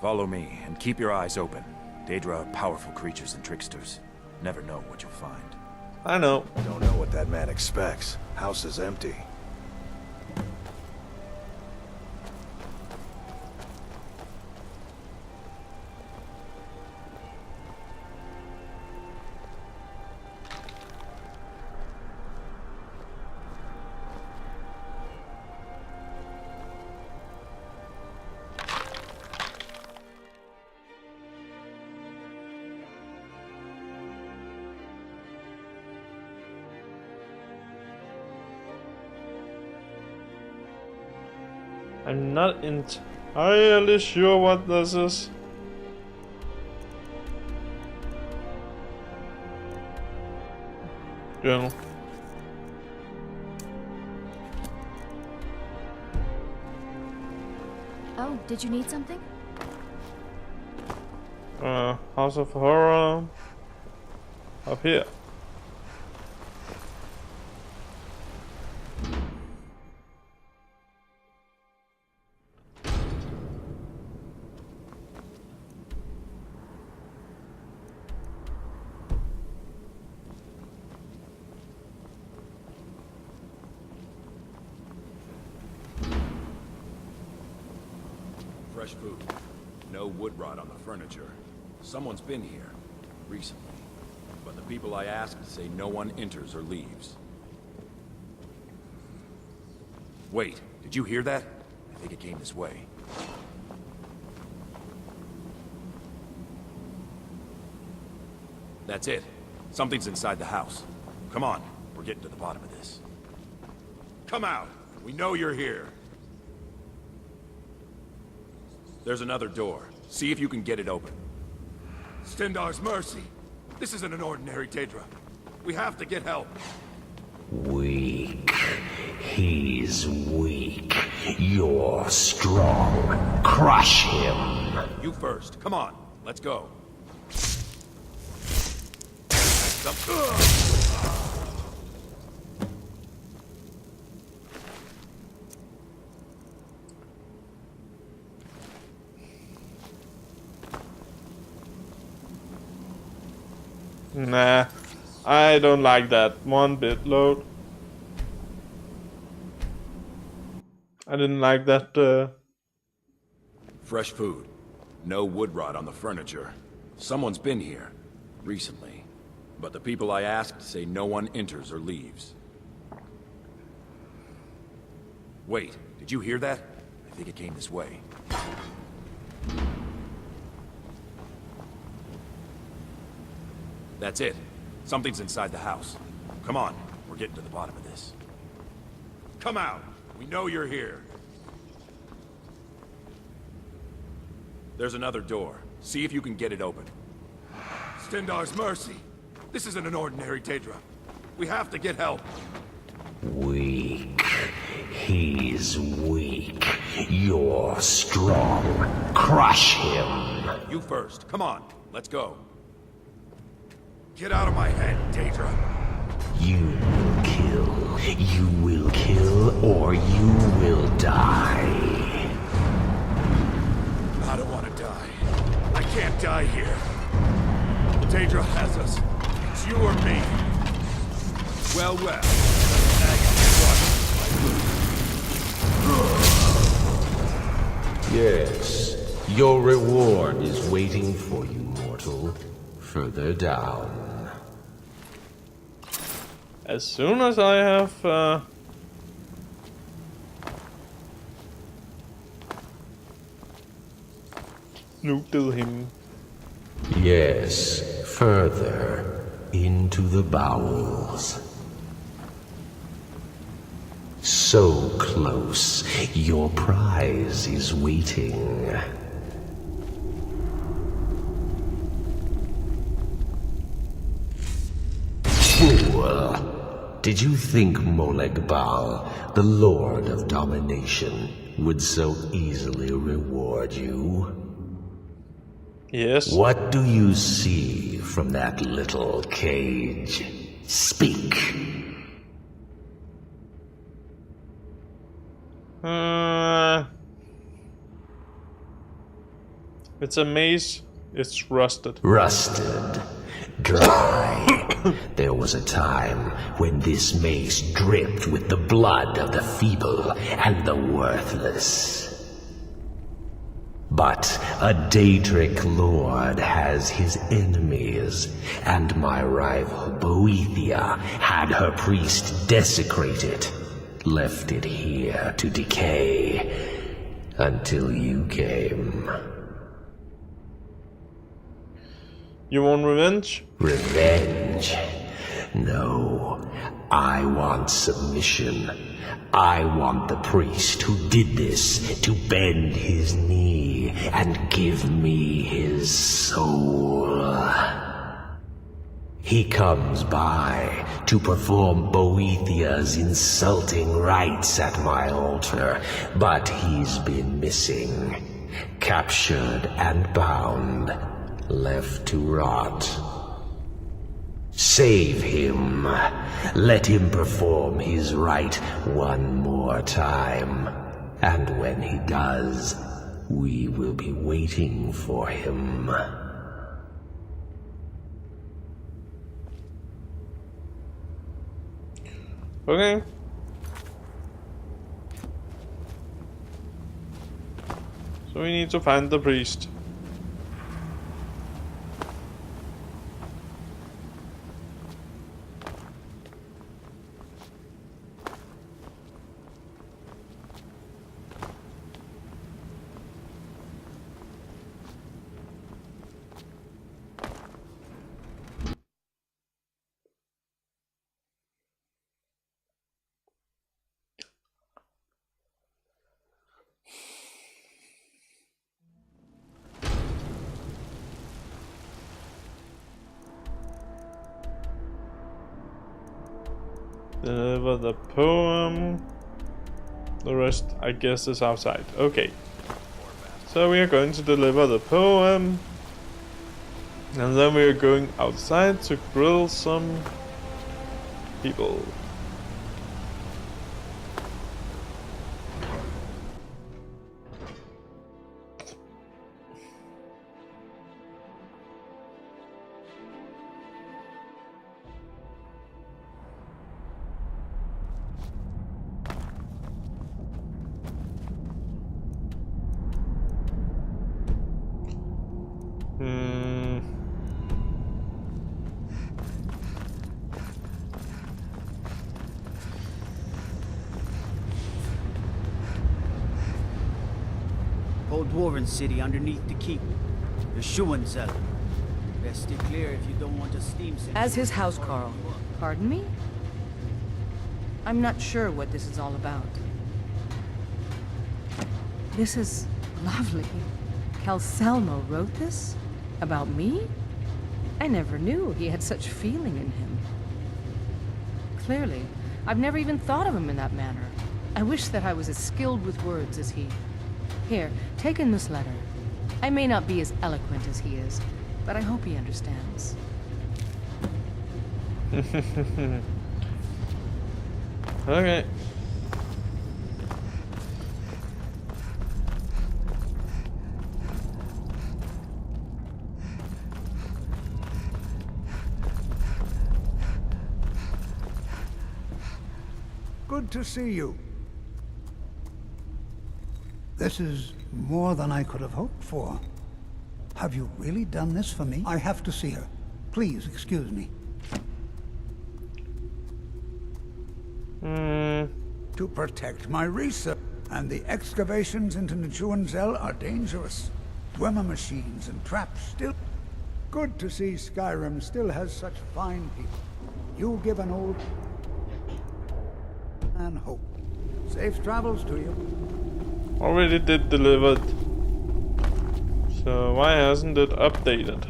Follow me, and keep your eyes open. Daedra are powerful creatures and tricksters. Never know what you'll find. I know. Don't know what that man expects. House is empty. I'm not entirely sure what this is. Journal. Oh, did you need something? House of Horror. Up here. Fresh food. No wood rot on the furniture. Someone's been here. Recently. But the people I asked say no one enters or leaves. Wait, did you hear that? I think it came this way. That's it. Something's inside the house. Come on, we're getting to the bottom of this. Come out! We know you're here. There's another door. See if you can get it open. Stendar's mercy! This isn't an ordinary Daedra. We have to get help. Weak. He's weak. You're strong. Crush him. You first. Come on. Let's go. Nah, I don't like that one bit. Load. I didn't like that. Fresh food. No wood rot on the furniture. Someone's been here. Recently. But the people I asked say no one enters or leaves. Wait, did you hear that? I think it came this way. That's it. Something's inside the house. Come on, we're getting to the bottom of this. Come out! We know you're here. There's another door. See if you can get it open. Stendar's mercy! This isn't an ordinary Daedra. We have to get help. Weak. He's weak. You're strong. Crush him. You first. Come on. Let's go. Get out of my head, Daedra. You will kill. You will kill, or you will die. I don't want to die. I can't die here. The Daedra has us. It's you or me. Well, well. Yes, your reward is waiting for you, mortal. Further down. As soon as I have nuked him. Yes, further into the bowels. So close, your prize is waiting. Fool! Did you think Moleg Bal, the Lord of Domination, would so easily reward you? Yes. What do you see from that little cage? Speak. It's a maze. It's rusted. Rusted. Dry. There was a time when this maze dripped with the blood of the feeble and the worthless. But a Daedric lord has his enemies, and my rival Boethia had her priest desecrated, left it here to decay, until you came. You want revenge? Revenge? No, I want submission. I want the priest who did this to bend his knee and give me his soul. He comes by to perform Boethia's insulting rites at my altar, but he's been missing, captured and bound, left to rot. Save him. Let him perform his rite one more time. And when he does, we will be waiting for him. Okay. So we need to find the priest. Deliver the poem. The rest, I guess, is outside. Okay. So we are going to deliver the poem. And then we are going outside to grill some people. Old Dwarven city underneath the keep. The Schuenzell. Best stay clear if you don't want a steam sensor. As his housecarl. Pardon me? I'm not sure what this is all about. This is lovely. Calcelmo wrote this? About me? I never knew he had such feeling in him. Clearly, I've never even thought of him in that manner. I wish that I was as skilled with words as he. Here, take in this letter. I may not be as eloquent as he is, but I hope he understands. Okay. Good to see you. This is more than I could have hoped for. Have you really done this for me? I have to see her. Please excuse me. To protect my research. And the excavations into Schuenzell are dangerous. Dwemer machines and traps still... Good to see Skyrim still has such fine people. You give an old... and hope. Safe travels to you. Already did delivered. So why hasn't it updated?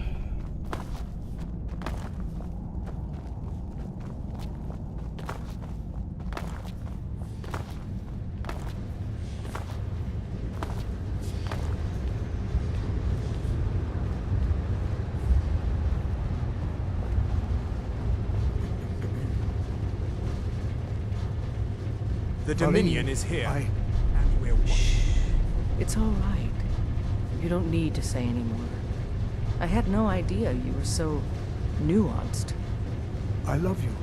The Dominion is here. And we're... Shh. It's all right. You don't need to say any more. I had no idea you were so nuanced. I love you.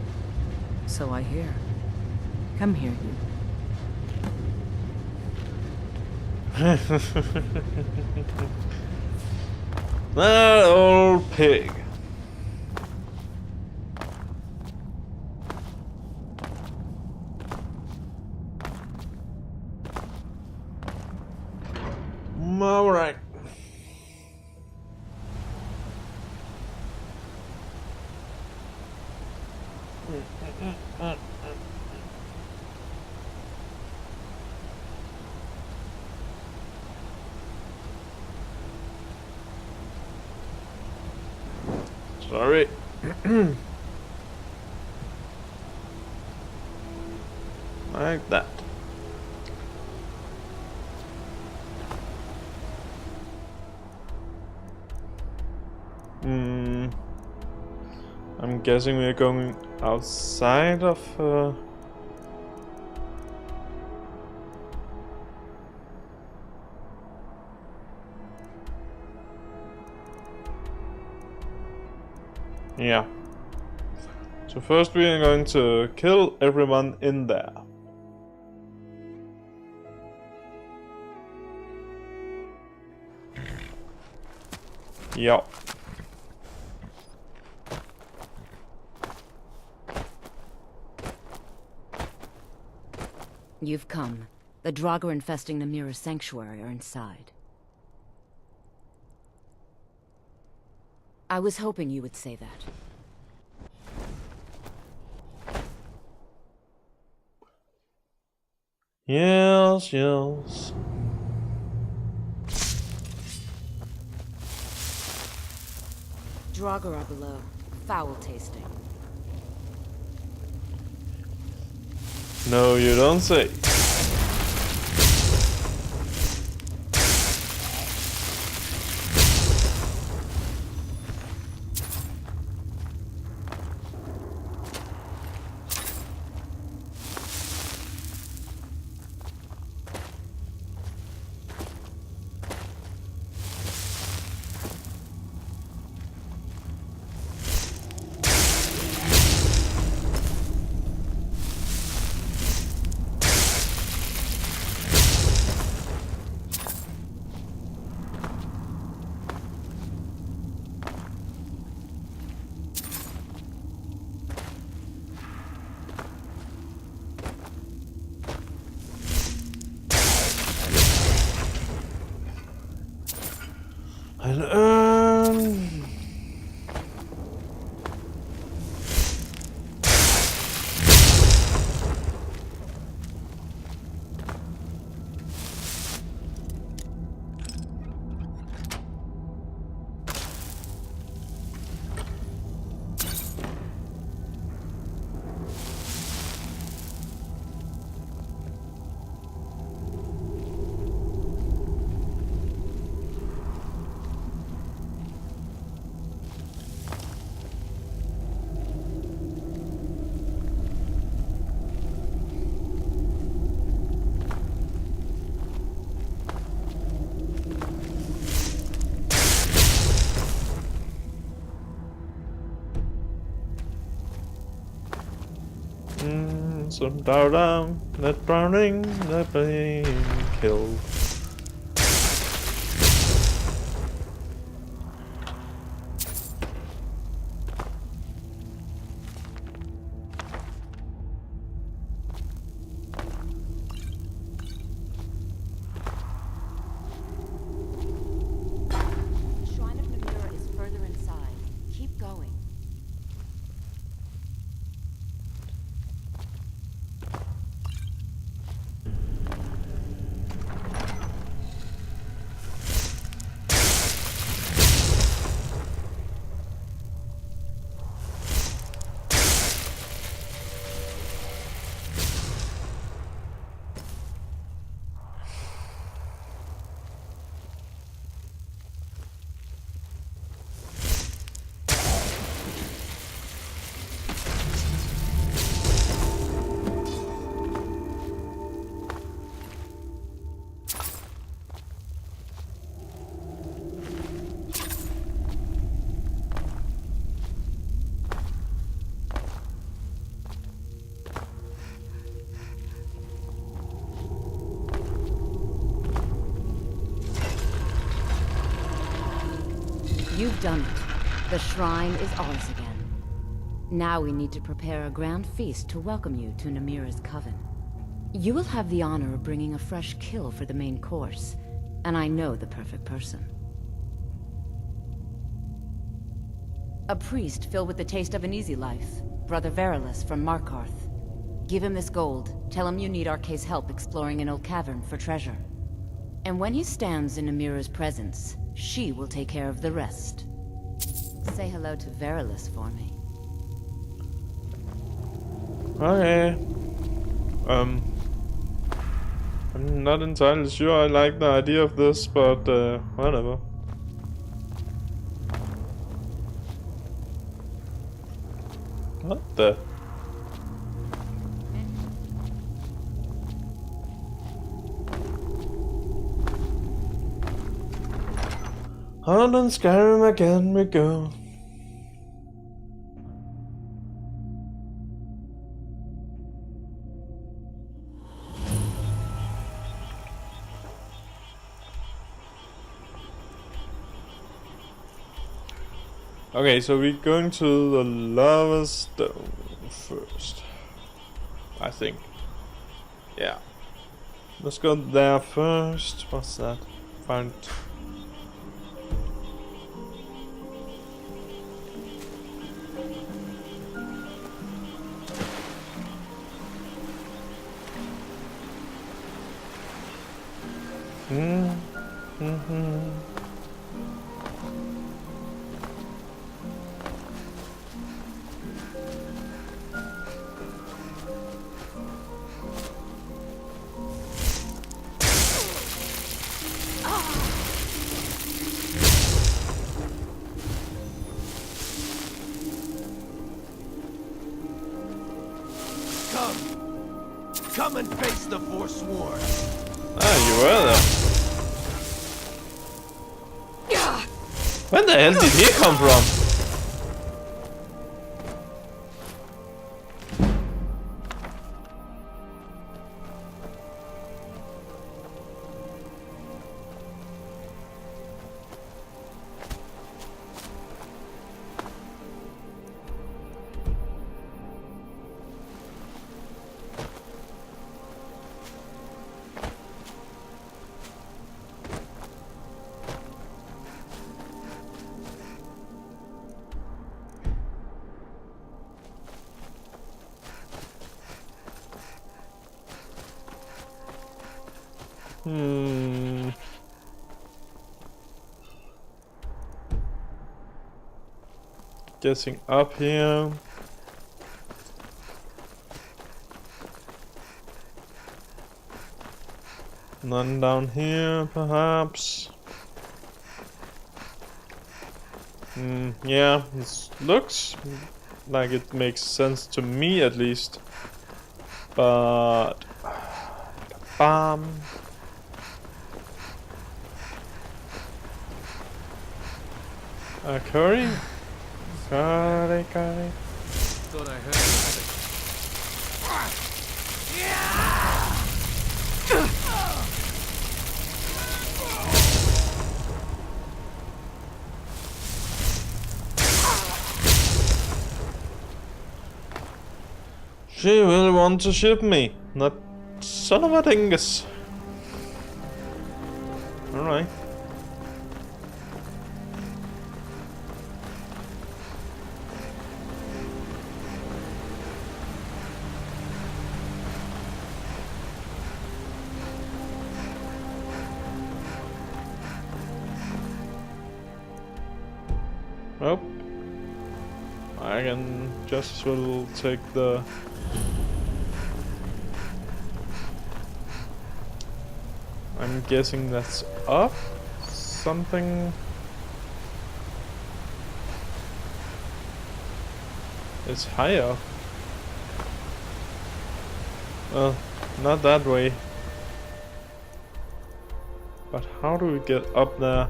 So I hear. Come here, you. That old pig. All right. Sorry. Like that. I'm guessing we're going outside of yeah. So first we are going to kill everyone in there. Yeah. You've come. The Draugr infesting Namira's sanctuary are inside. I was hoping you would say that. Yes, yes. Draugr are below. Foul tasting. No, you don't say. And some down, not drowning, not being killed. The Shrine of Namira is further inside. Keep going. You've done it. The shrine is ours again. Now we need to prepare a grand feast to welcome you to Namira's coven. You will have the honor of bringing a fresh kill for the main course, and I know the perfect person. A priest filled with the taste of an easy life, Brother Verilus from Markarth. Give him this gold, tell him you need Arcae's help exploring an old cavern for treasure. And when he stands in Namira's presence, she will take care of the rest. Say hello to Verilus for me. Okay. I'm not entirely sure I like the idea of this, but whatever. What the? On and Skyrim again we go. Okay, so we're going to the lava stone first, I think. Yeah. Let's go there first. What's that? Find. Come and face the Forsworn. Ah, you were there. Where the hell did he come from? Guessing up here. None down here, perhaps. Yeah, it looks like it makes sense to me at least. But curry? Curry. Thought I heard something. She will want to ship me. Not son of a dingus. Alright. Nope. I can just as well take the... I'm guessing that's up? Something... It's higher. Well, not that way. But how do we get up there?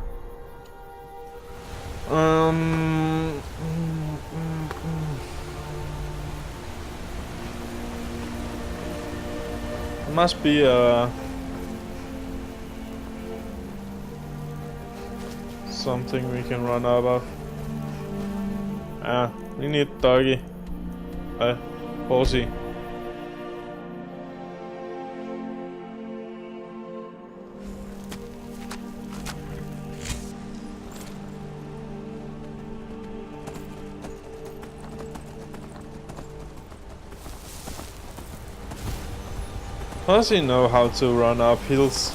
Must be something we can run up of. Ah, we need doggy. Horsey. Does he know how to run up hills?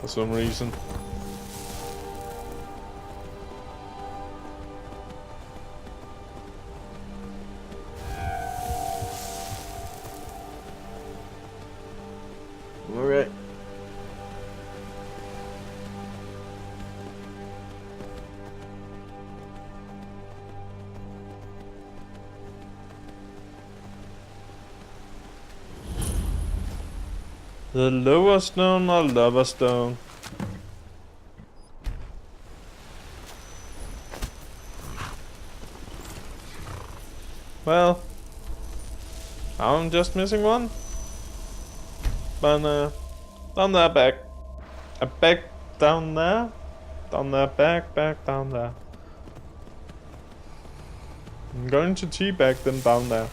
For some reason. Alright. The lower stone or lava stone? Well, I'm just missing one. But down there, back. Back down there. Down there, back down there. I'm going to teabag them down there.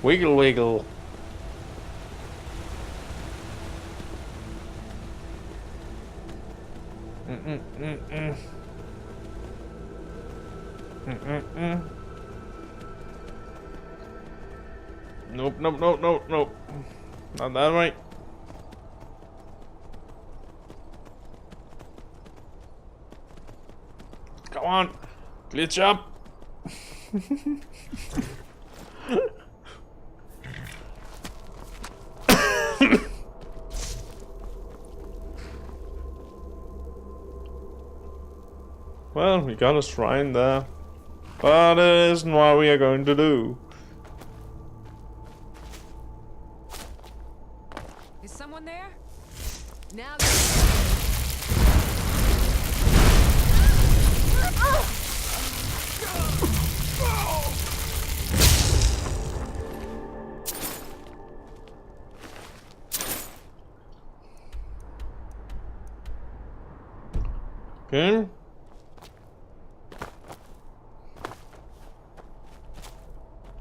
Wiggle wiggle. Nope. Not that way. Come on. Glitch up. Well, we got a shrine there. But it isn't what we are going to do. Is someone there? Now. Okay.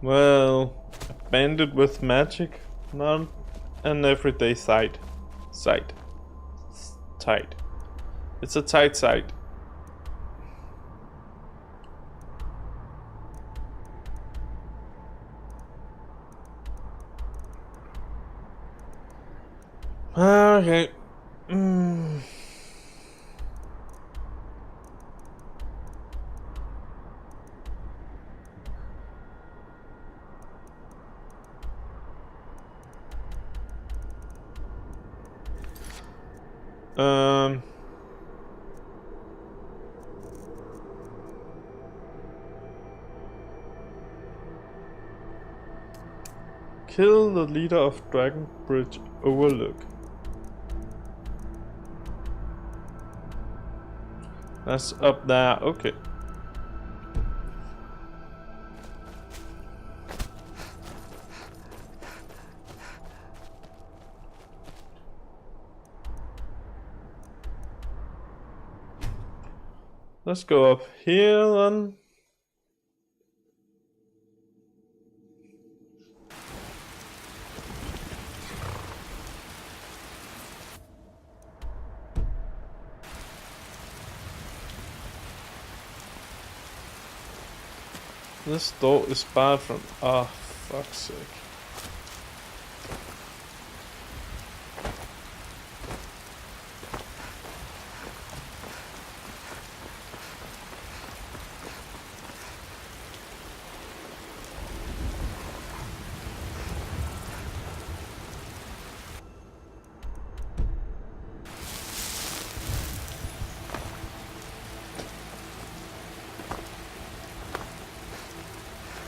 Well, a bandit with magic, not an everyday sight. Tight. It's a tight sight. Okay. Kill the leader of Dragon Bridge Overlook. That's up there, okay. Let's go up here then. This door is bad from. Ah, fuck's sake.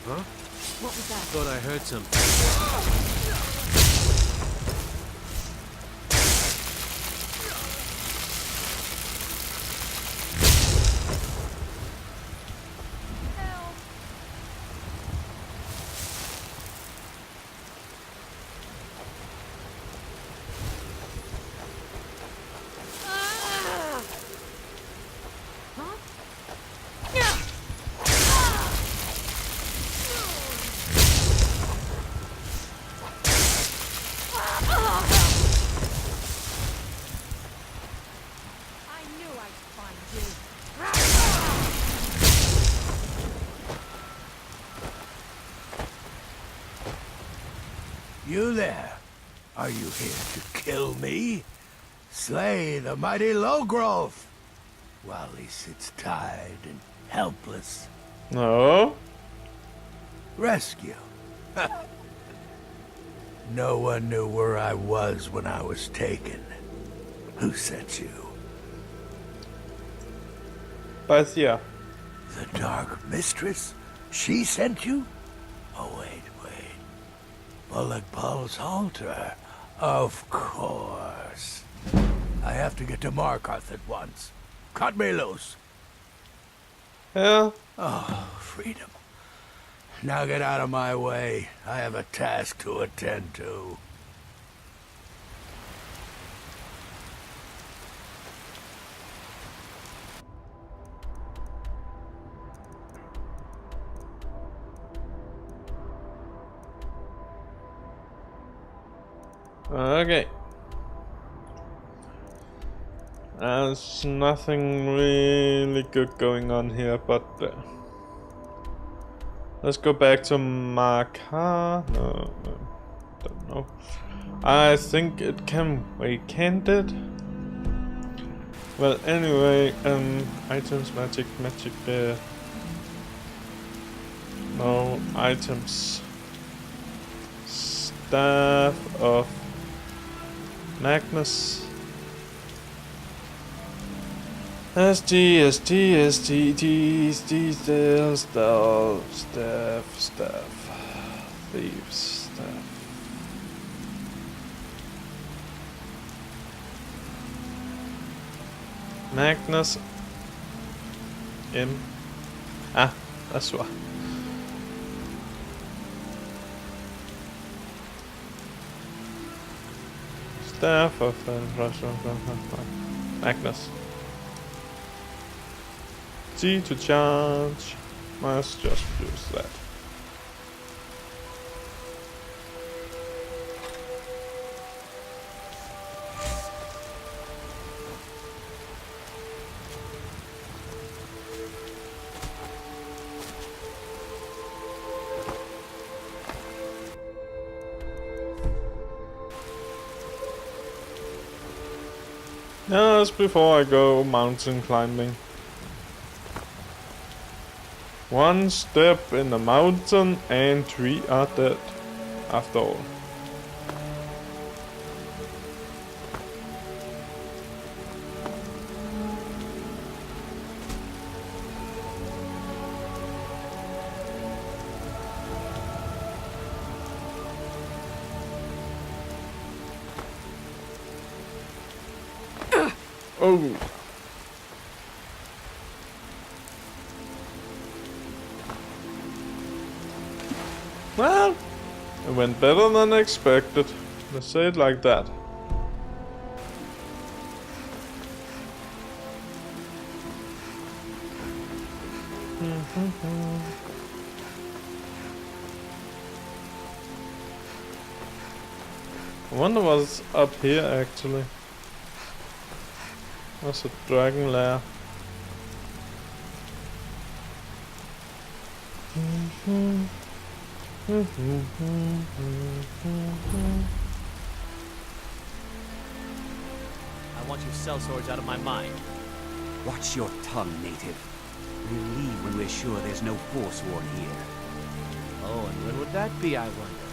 Huh? What was that? Thought I heard something. You there? Are you here to kill me? Slay the mighty Logrove while he sits tied and helpless. No. Rescue. No one knew where I was when I was taken. Who sent you? Basia. The Dark Mistress? She sent you? Oh, wait. Bullock Paul's altar. Of course. I have to get to Markarth at once. Cut me loose. Yeah. Oh, freedom. Now get out of my way. I have a task to attend to. Okay. There's nothing really good going on here, but let's go back to Marka. No, don't know. I think it can wait, can't it? Well, anyway, items, magic. No items. Staff of Magnus. ST, staff. Thieves, staff. Magnus M. Ah, that's what. Staff of Magnus. G to charge. Must just use that. Just before I go mountain climbing. One step in the mountain and 3 are dead. After all. Oh. Well, it went better than expected. Let's say it like that. I wonder what's up here actually. That's a dragon lair. I want your sellswords out of my mind. Watch your tongue, native. We'll leave when we're sure there's no Forsworn here. Oh, and when would that be, I wonder?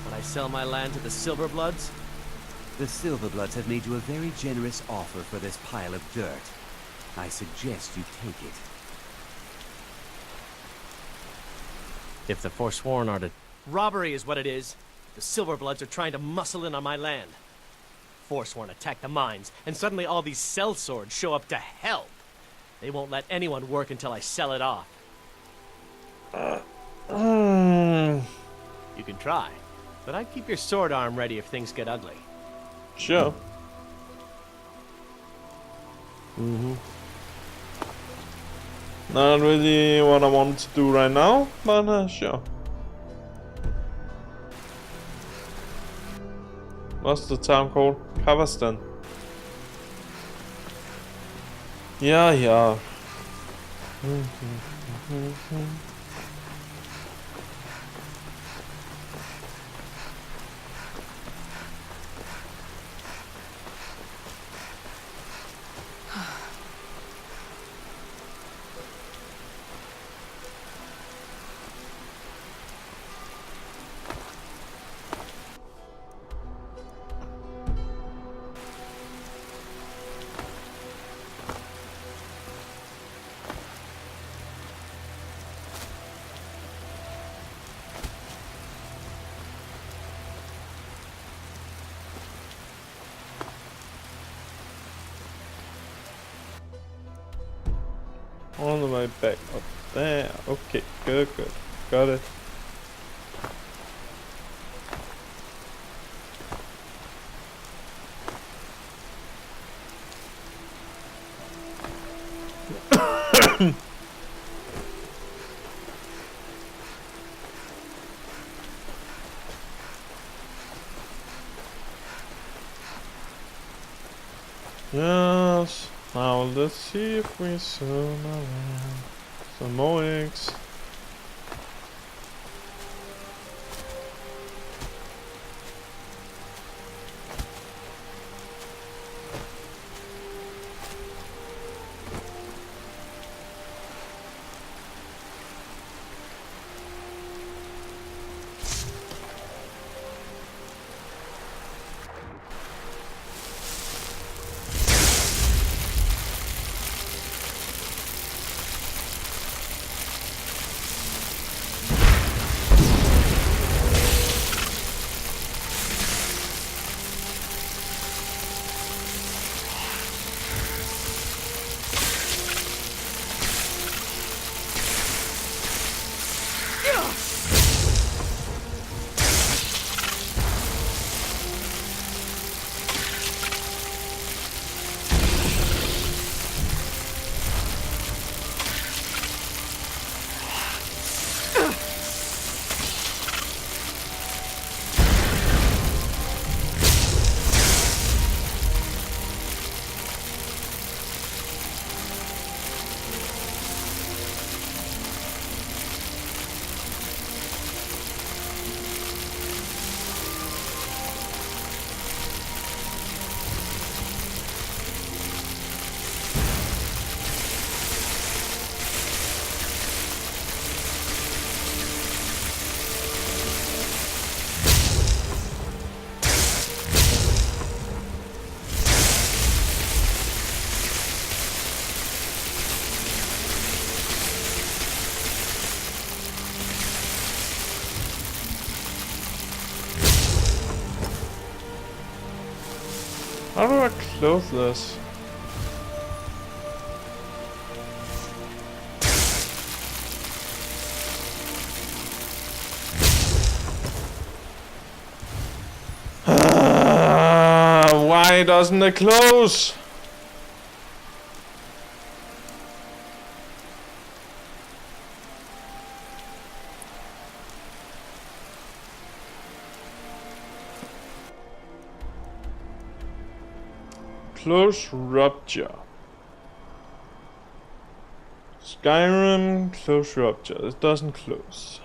When I sell my land to the Silverbloods? The Silverbloods have made you a very generous offer for this pile of dirt. I suggest you take it. If the Forsworn are to... Robbery is what it is. The Silverbloods are trying to muscle in on my land. Forsworn attack the mines, and suddenly all these sellswords show up to help. They won't let anyone work until I sell it off. You can try, but I'd keep your sword arm ready if things get ugly. Sure. Not really what I want to do right now, but sure. What's the town called? Kavastan. Yeah. On the way back up there. Okay, good. Got it. Yes. Now let's see if we sell some more eggs. How do I close this? Why doesn't it close? Close rupture. Skyrim, close rupture. It doesn't close.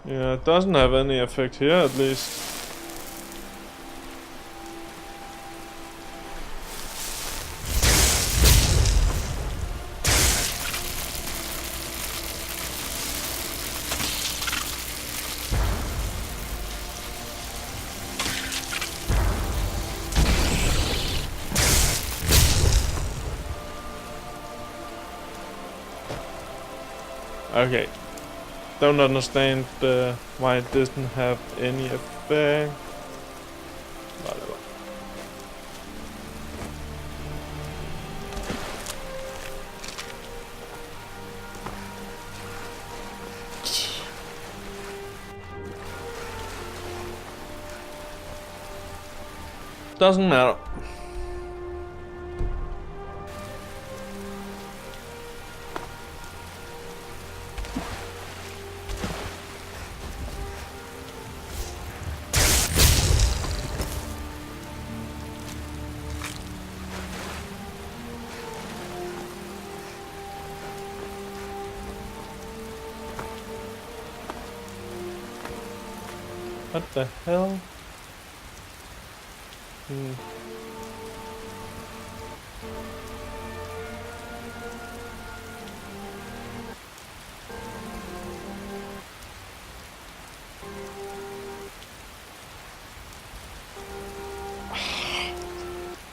Yeah, it doesn't have any effect here at least. Okay. Don't understand why it doesn't have any effect. Whatever. Doesn't matter. What the hell?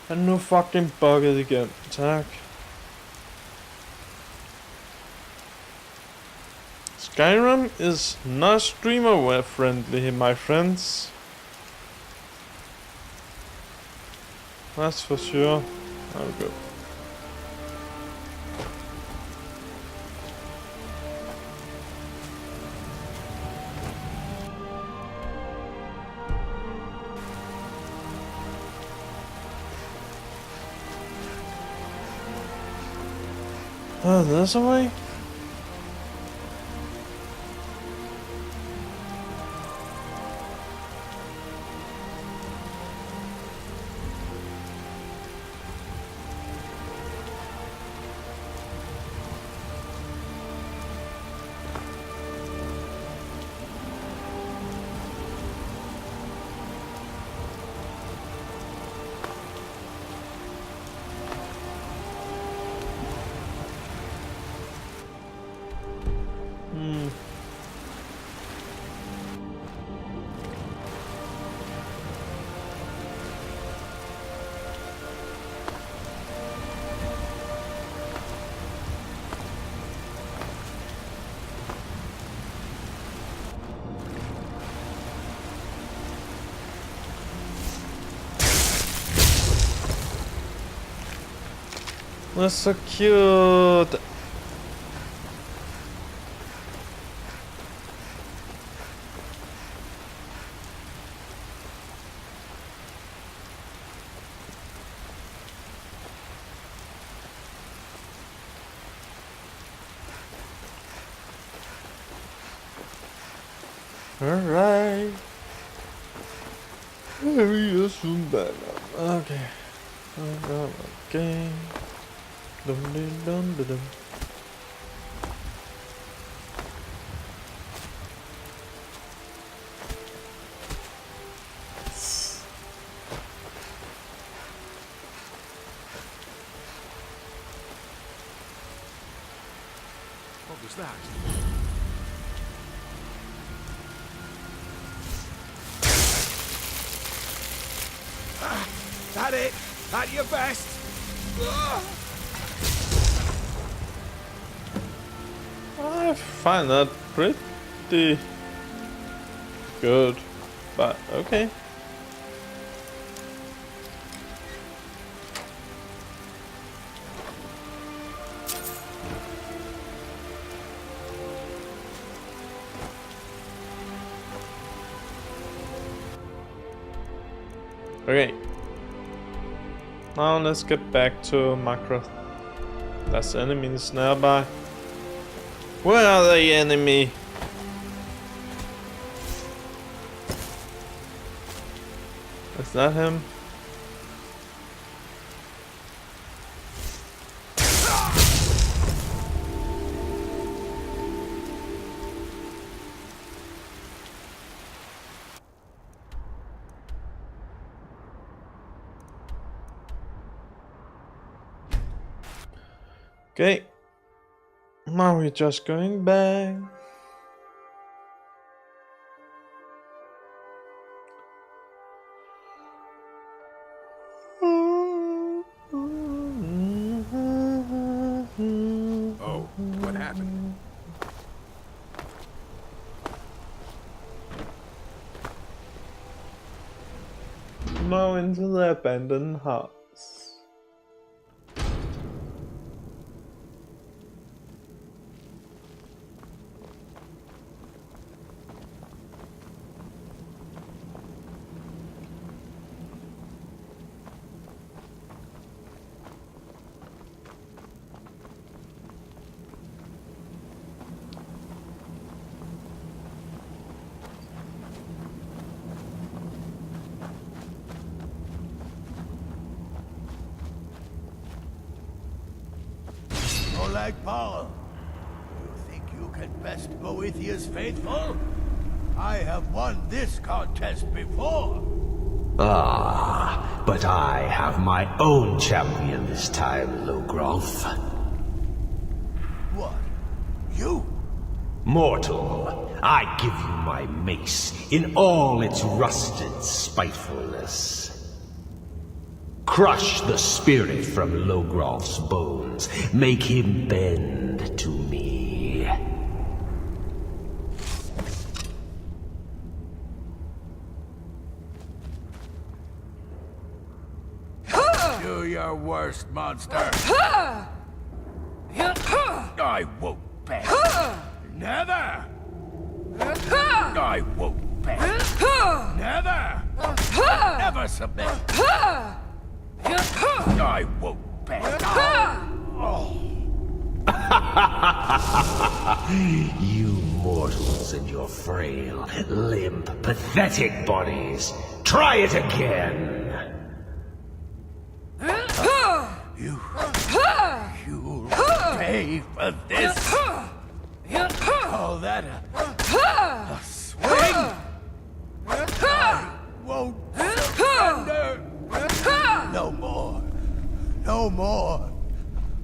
And nu fucking bugget igen. Tak. Skyrim is not streamer friendly, my friends. That's for sure. Oh, good. Oh, there's a way? That's so cute. Alright. Maybe a soon better. Okay. Okay. Dum dum dum dum dum. What was that? That it? At your best? I find that pretty good, but okay. Okay. Now let's get back to Macroth. There's enemies nearby. Where are the enemy? Is that him? Okay. Now we're just going back. Oh, what happened? Now into the abandoned house. Oleg Paul, you think you can best Boethiah's faithful? I have won this contest before. Ah, but I have my own champion this time, Logroth. What? You? Mortal, I give you my mace in all its rusted spitefulness. Crush the spirit from Logroth's bones. Make him bend to me. Do your worst, monster. I won't bend. Never. I won't bend. Never. Never submit. I won't bend. You mortals and your frail, limp, pathetic bodies. Try it again. You'll pay for this. Call that a swing? I won't surrender. No more. No more.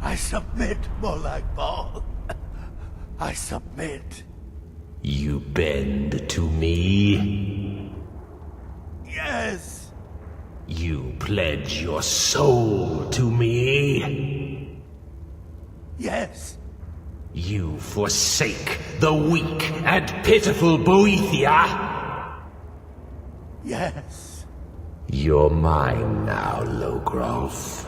I submit, Molag Bal. I submit. You bend to me? Yes. You pledge your soul to me? Yes. You forsake the weak and pitiful Boethia? Yes. You're mine now, Logroth.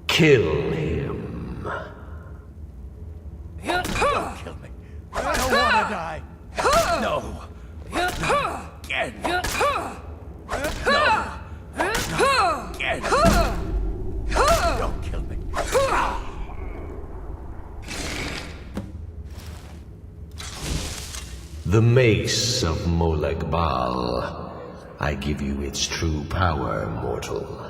Kill him. Don't kill me. I don't want to die. No. Again. No. Again. Don't kill me. The mace of Molag Bal. I give you its true power, mortal.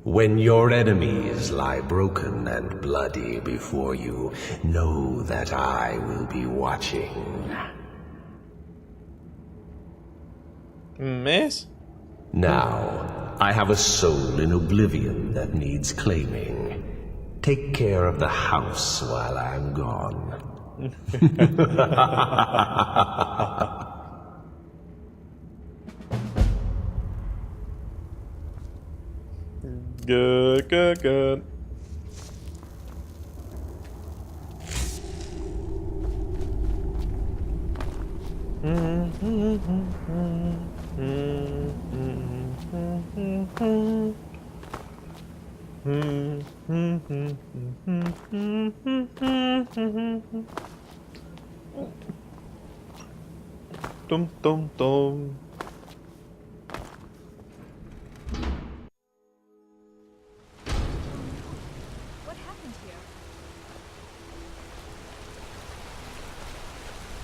When your enemies lie broken and bloody before you, know that I will be watching. Miss? Now, I have a soul in oblivion that needs claiming. Take care of the house while I'm gone. Good, good, good. Dum dum dum. What happened here?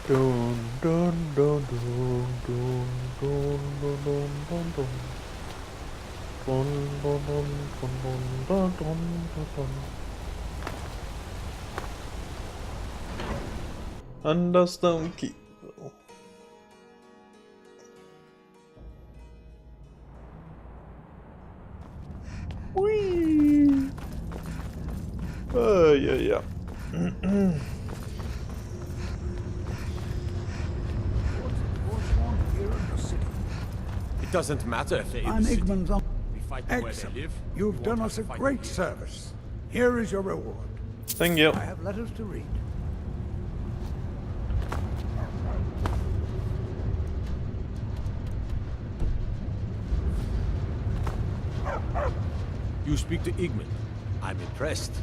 Dun dun dun dun dun dun dun dun dun dun. Dun dun dun dun dun dun dun dun. Understone key. Whee! Yeah. It doesn't matter if they're in I'm the city. Igman's uncle. We fight them where they Excellent. live. You've done us a great service. Here is your reward. Thank you. I have letters to read. You speak to Igman. I'm impressed.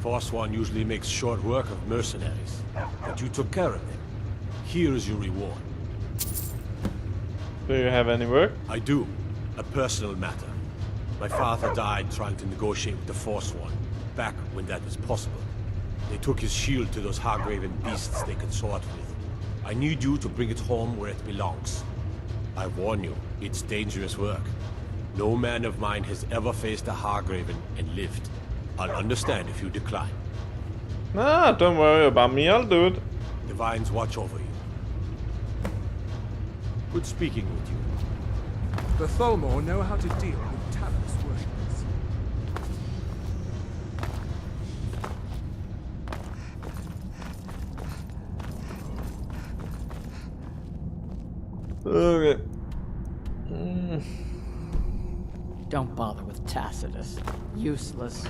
Forsworn usually makes short work of mercenaries, but you took care of them. Here is your reward. Do you have any work? I do. A personal matter. My father died trying to negotiate with the Forsworn, back when that was possible. They took his shield to those Hargraven beasts they consort with. I need you to bring it home where it belongs. I warn you, it's dangerous work. No man of mine has ever faced a Hargraven and lived. I'll understand if you decline. Nah, don't worry about me, I'll do it. The vines watch over you. Good speaking with you. The Tholmor know how to deal with Talos worshippers. Okay. Don't bother with Tacitus. Useless.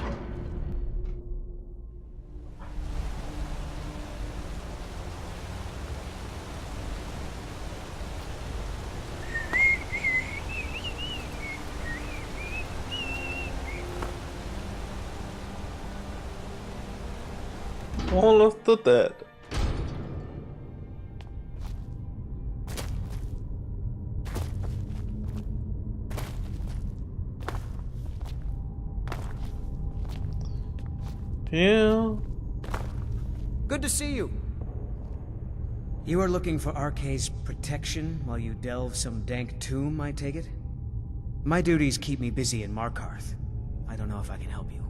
All of the dead. Yeah. Good to see you. You are looking for Arkay's protection while you delve some dank tomb, I take it? My duties keep me busy in Markarth. I don't know if I can help you.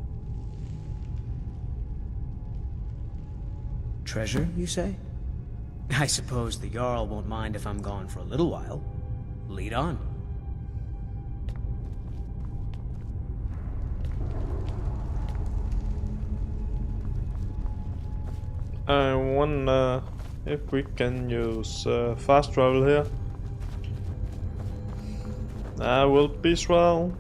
Treasure, you say? I suppose the Jarl won't mind if I'm gone for a little while. Lead on. I wonder if we can use fast travel here. That will be swell.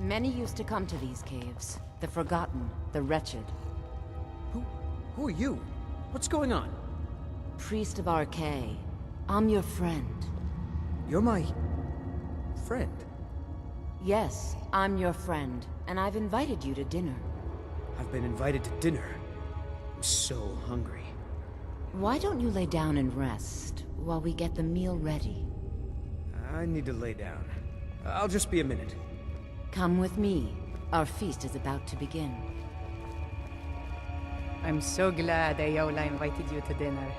Many used to come to these caves. The forgotten, the wretched. Who are you? What's going on? Priest of Arkay. I'm your friend. You're my... friend. Yes, I'm your friend, and I've invited you to dinner. I've been invited to dinner. I'm so hungry. Why don't you lay down and rest while we get the meal ready? I need to lay down. I'll just be a minute. Come with me. Our feast is about to begin. I'm so glad Ayola invited you to dinner.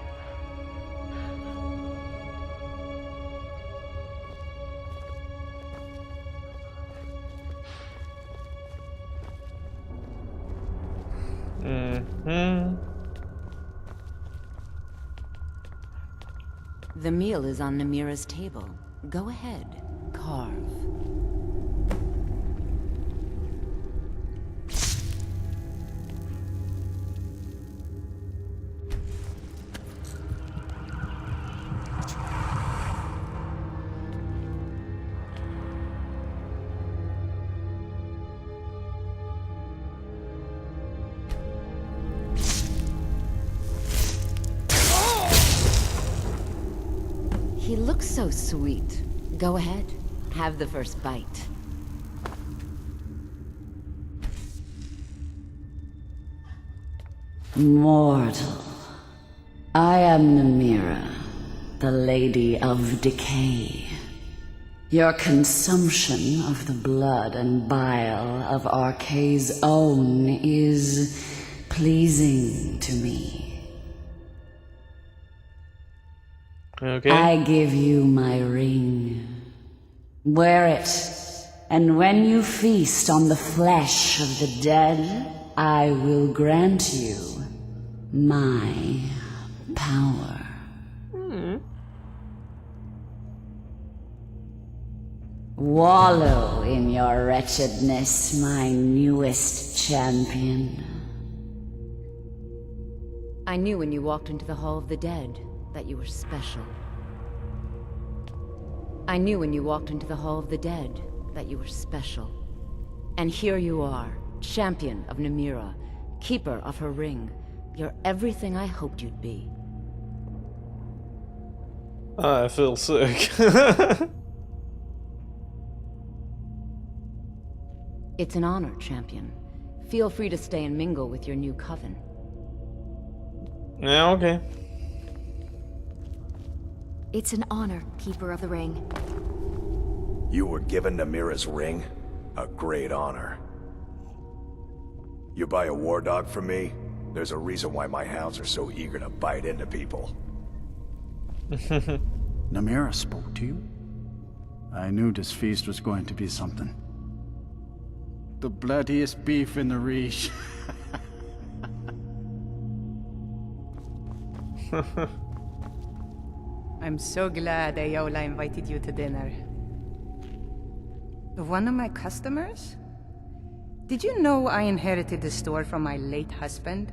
The meal is on Namira's table. Go ahead, carve. He looks so sweet. Go ahead, have the first bite. Mortal, I am Namira, the Lady of Decay. Your consumption of the blood and bile of Arkay's own is pleasing to me. Okay. I give you my ring. Wear it, and when you feast on the flesh of the dead, I will grant you my power. Wallow in your wretchedness, my newest champion. I knew when you walked into the Hall of the Dead that you were special. I knew when you walked into the Hall of the Dead that you were special. And here you are, champion of Namira, keeper of her ring. You're everything I hoped you'd be. I feel sick. It's an honor, champion. Feel free to stay and mingle with your new coven. Yeah, okay. It's an honor, Keeper of the Ring. You were given Namira's ring? A great honor. You buy a war dog from me? There's a reason why my hounds are so eager to bite into people. Namira spoke to you? I knew this feast was going to be something. The bloodiest beef in the Reach. I'm so glad Ayola invited you to dinner. One of my customers? Did you know I inherited the store from my late husband?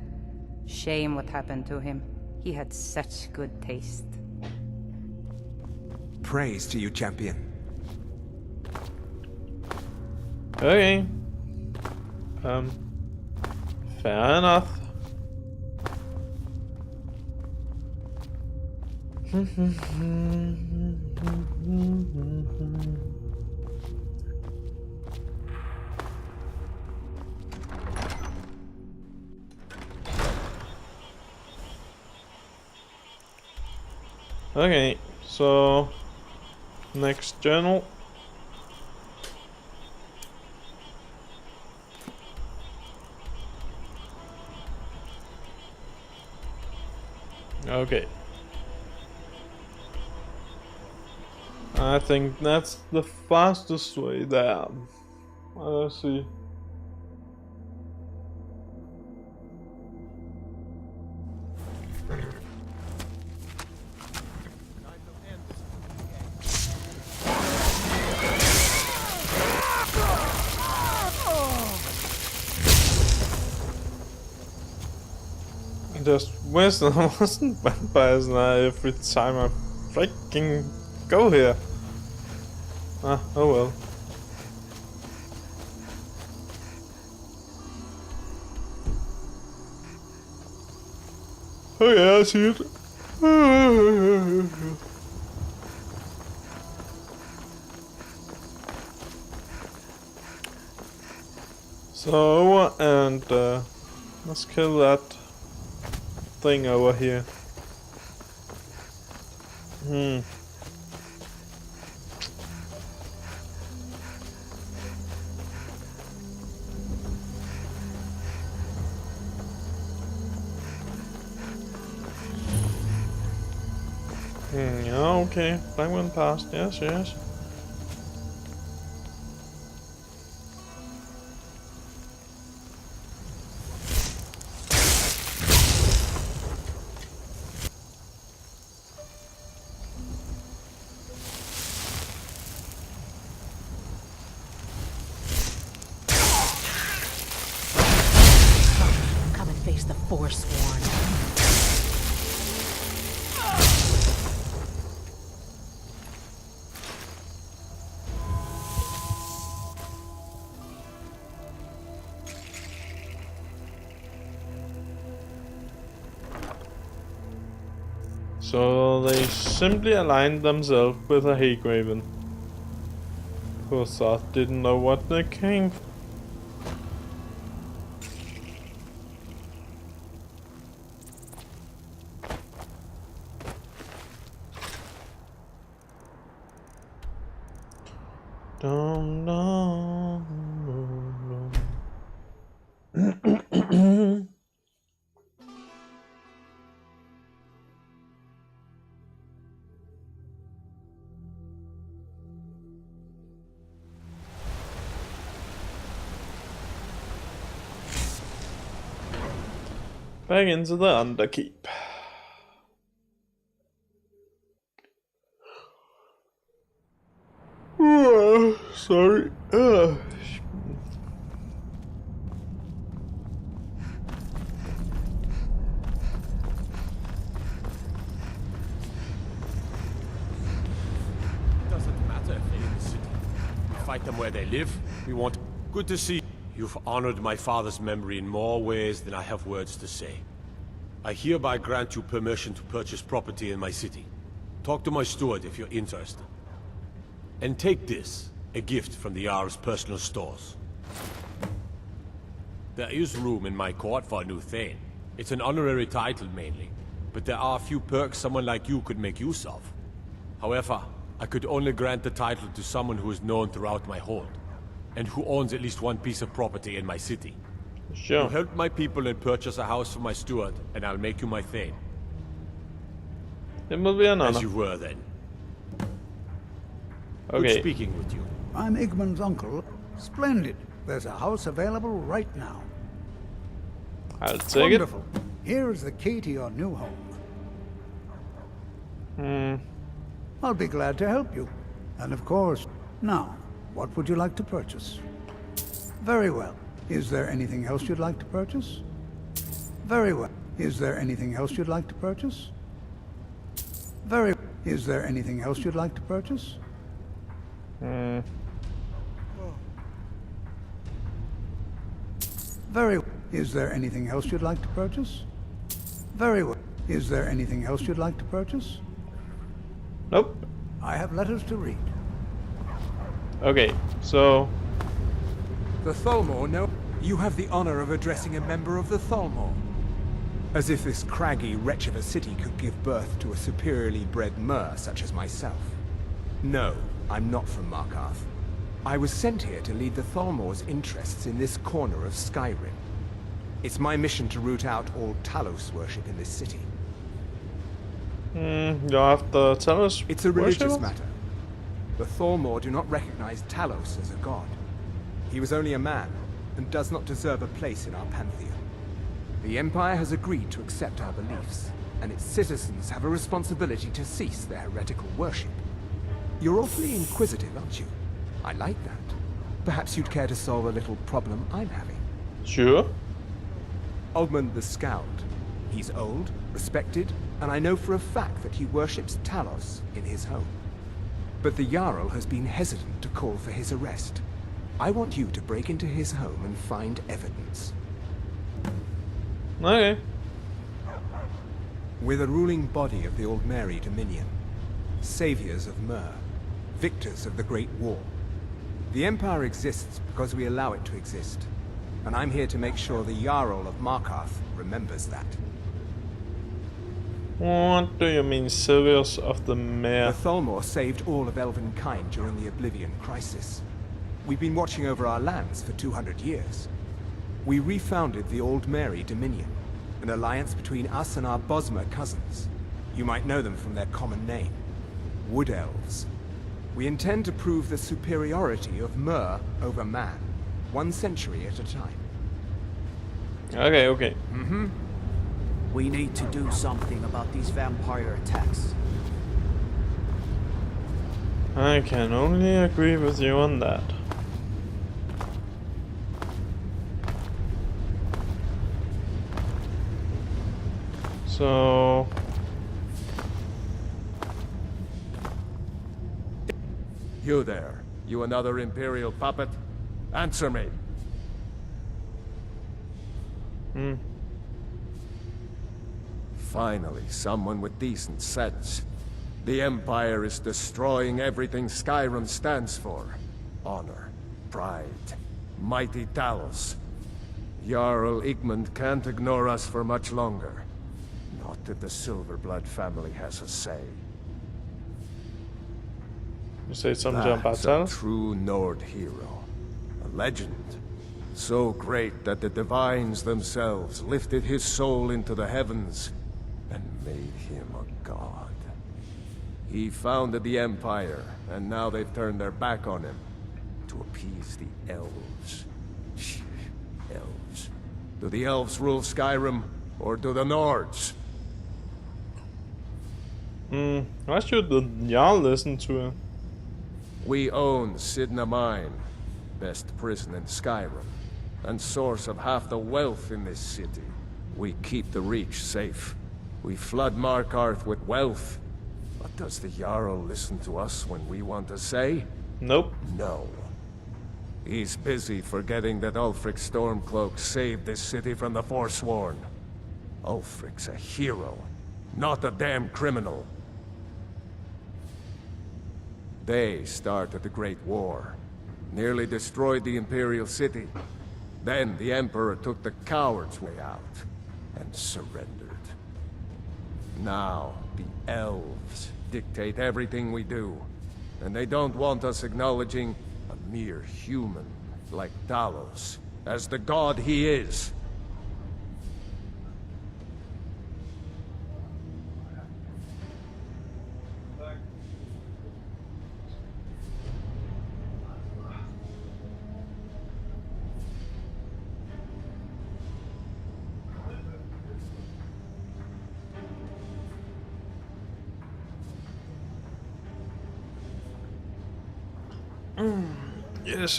Shame what happened to him. He had such good taste. Praise to you, champion. Okay. Fair enough. Okay, so next journal. Okay. I think that's the fastest way there. Let's see. Just wisdom wasn't vampires now every time I freaking go here. Ah, oh well. Oh yeah, I see it. So, and let's kill that thing over here. Yeah, okay. That went past. Yes, yes. Come and face the Forsworn. So they simply aligned themselves with a Haygraven, who thought didn't know what they came for. Dum, dum, dum, dum. Back into the Underkeep. Sorry. Doesn't matter if they're in the city. We fight them where they live. We want... Good to see. You've honored my father's memory in more ways than I have words to say. I hereby grant you permission to purchase property in my city. Talk to my steward if you're interested. And take this, a gift from the Jarl's personal stores. There is room in my court for a new Thane. It's an honorary title mainly, but there are a few perks someone like you could make use of. However, I could only grant the title to someone who is known throughout my hold, and who owns at least one piece of property in my city. Sure. You help my people and purchase a house for my steward, and I'll make you my Thane. It will be an honor. As you were then. Okay. Good speaking with you. I'm Igmund's uncle. Splendid. There's a house available right now. I'll take Wonderful. Here is the key to your new home. I'll be glad to help you. And of course, now, what would you like to purchase? Very well. Is there anything else you'd like to purchase? Very well. Is there anything else you'd like to purchase? Very well. Is there anything else you'd like to purchase? Very well. Is there anything else you'd like to purchase? Very well. Is there anything else you'd like to purchase? Nope. I have letters to read. Okay, so... The Thalmor, no? You have the honor of addressing a member of the Thalmor. As if this craggy wretch of a city could give birth to a superiorly bred mer such as myself. No, I'm not from Markarth. I was sent here to lead the Thalmor's interests in this corner of Skyrim. It's my mission to root out all Talos worship in this city. You'll have to tell us. It's a religious matter. The Thalmor do not recognize Talos as a god. He was only a man, and does not deserve a place in our pantheon. The Empire has agreed to accept our beliefs, and its citizens have a responsibility to cease their heretical worship. You're awfully inquisitive, aren't you? I like that. Perhaps you'd care to solve a little problem I'm having. Sure. Ogmund the Scowled. He's old, respected, and I know for a fact that he worships Talos in his home. But the Jarl has been hesitant to call for his arrest. I want you to break into his home and find evidence. Okay. We're the ruling body of the Old Mary Dominion. Saviors of Myr. Victors of the Great War. The Empire exists because we allow it to exist. and I'm here to make sure the Jarl of Markarth remembers that. What do you mean, Sirius of the Mare? The Thalmor saved all of Elvenkind during the Oblivion Crisis. We've been watching over our lands for 200 years. We refounded the Old Mary Dominion, an alliance between us and our Bosmer cousins. You might know them from their common name, Wood Elves. We intend to prove the superiority of Mer over man, 1 century at a time. Okay. Mm-hmm. We need to do something about these vampire attacks. I can only agree with you on that. So... You there. You another Imperial puppet? Answer me. Finally, someone with decent sense. The Empire is destroying everything Skyrim stands for. Honor, pride, mighty Talos. Jarl Igmund can't ignore us for much longer. Not if the Silverblood family has a say. You say something about That's a Talos? true Nord hero. A legend. So great that the Divines themselves lifted his soul into the heavens and made him a god. He founded the Empire, and now they've turned their back on him to appease the elves. Elves. Do the elves rule Skyrim, or do the Nords? Why should the Jarl listen to him? We own Sidna Mine, best prison in Skyrim, and source of half the wealth in this city. We keep the Reach safe. We flood Markarth with wealth. But does the Jarl listen to us when we want to say? Nope. No. He's busy forgetting that Ulfric Stormcloak saved this city from the Forsworn. Ulfric's a hero, not a damn criminal. They started the Great War, nearly destroyed the Imperial City. Then the Emperor took the coward's way out and surrendered. Now, the elves dictate everything we do, and they don't want us acknowledging a mere human like Talos as the god he is. Yes,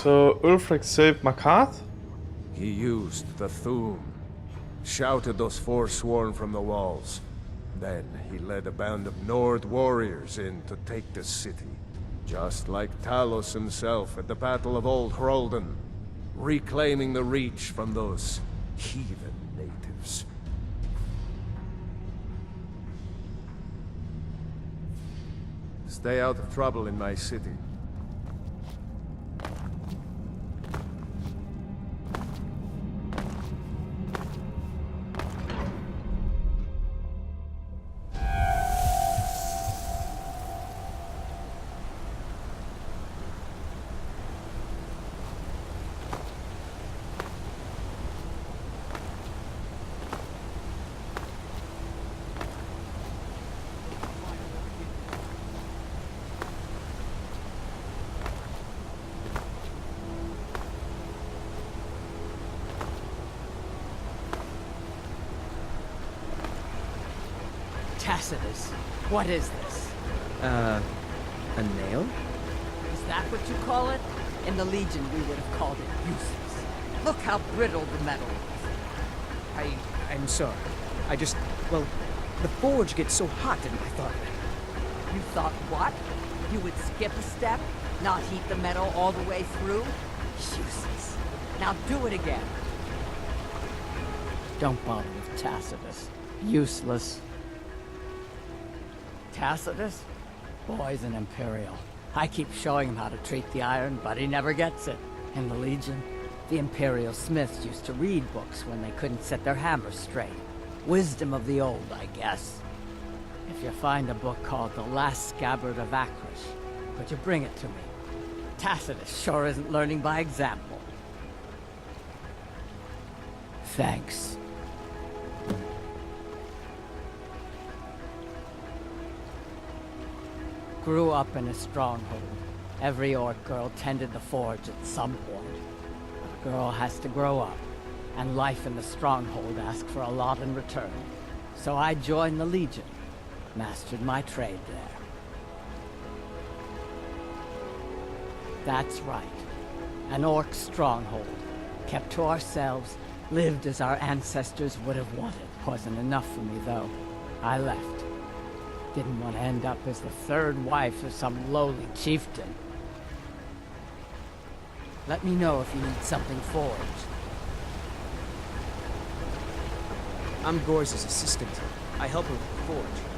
So Ulfric saved Markarth? He used the Thum, shouted those Forsworn from the walls. Then he led a band of Nord warriors in to take the city. Just like Talos himself at the Battle of Old Hroldan, reclaiming the Reach from those heathen natives. Stay out of trouble in my city. Tacitus, what is this? A nail? Is that what you call it? In the Legion, we would have called it useless. Look how brittle the metal is. I'm sorry. Well, the forge gets so hot and I thought... You thought what? You would skip a step? Not heat the metal all the way through? Useless. Now do it again. Don't bother with Tacitus. Useless. Tacitus? Boy's an Imperial. I keep showing him how to treat the iron, but he never gets it. In the Legion, the Imperial Smiths used to read books when they couldn't set their hammers straight. Wisdom of the old, I guess. If you find a book called The Last Scabbard of Akrish, could you bring it to me? Tacitus sure isn't learning by example. Thanks. Grew up in a stronghold. Every orc girl tended the forge at some point. But a girl has to grow up, and life in the stronghold asks for a lot in return. So I joined the Legion, mastered my trade there. That's right. An orc stronghold. Kept to ourselves, lived as our ancestors would have wanted. Wasn't enough for me, though. I left. Didn't want to end up as the third wife of some lowly chieftain. Let me know if you need something forged. I'm Gore's assistant. I help her with the forge.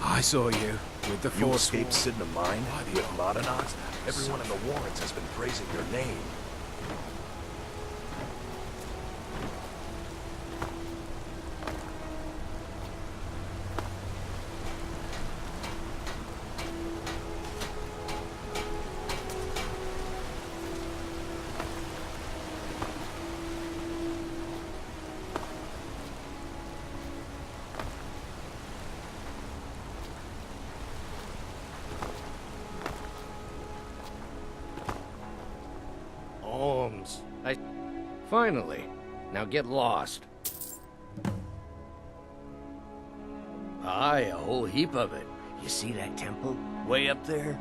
I saw you. With the You Forsworn. escaped Sidna Mine with Modenox. Everyone in the Warrens has been praising your name. Holmes. Finally. Now get lost. Aye, a whole heap of it. You see that temple? Way up there?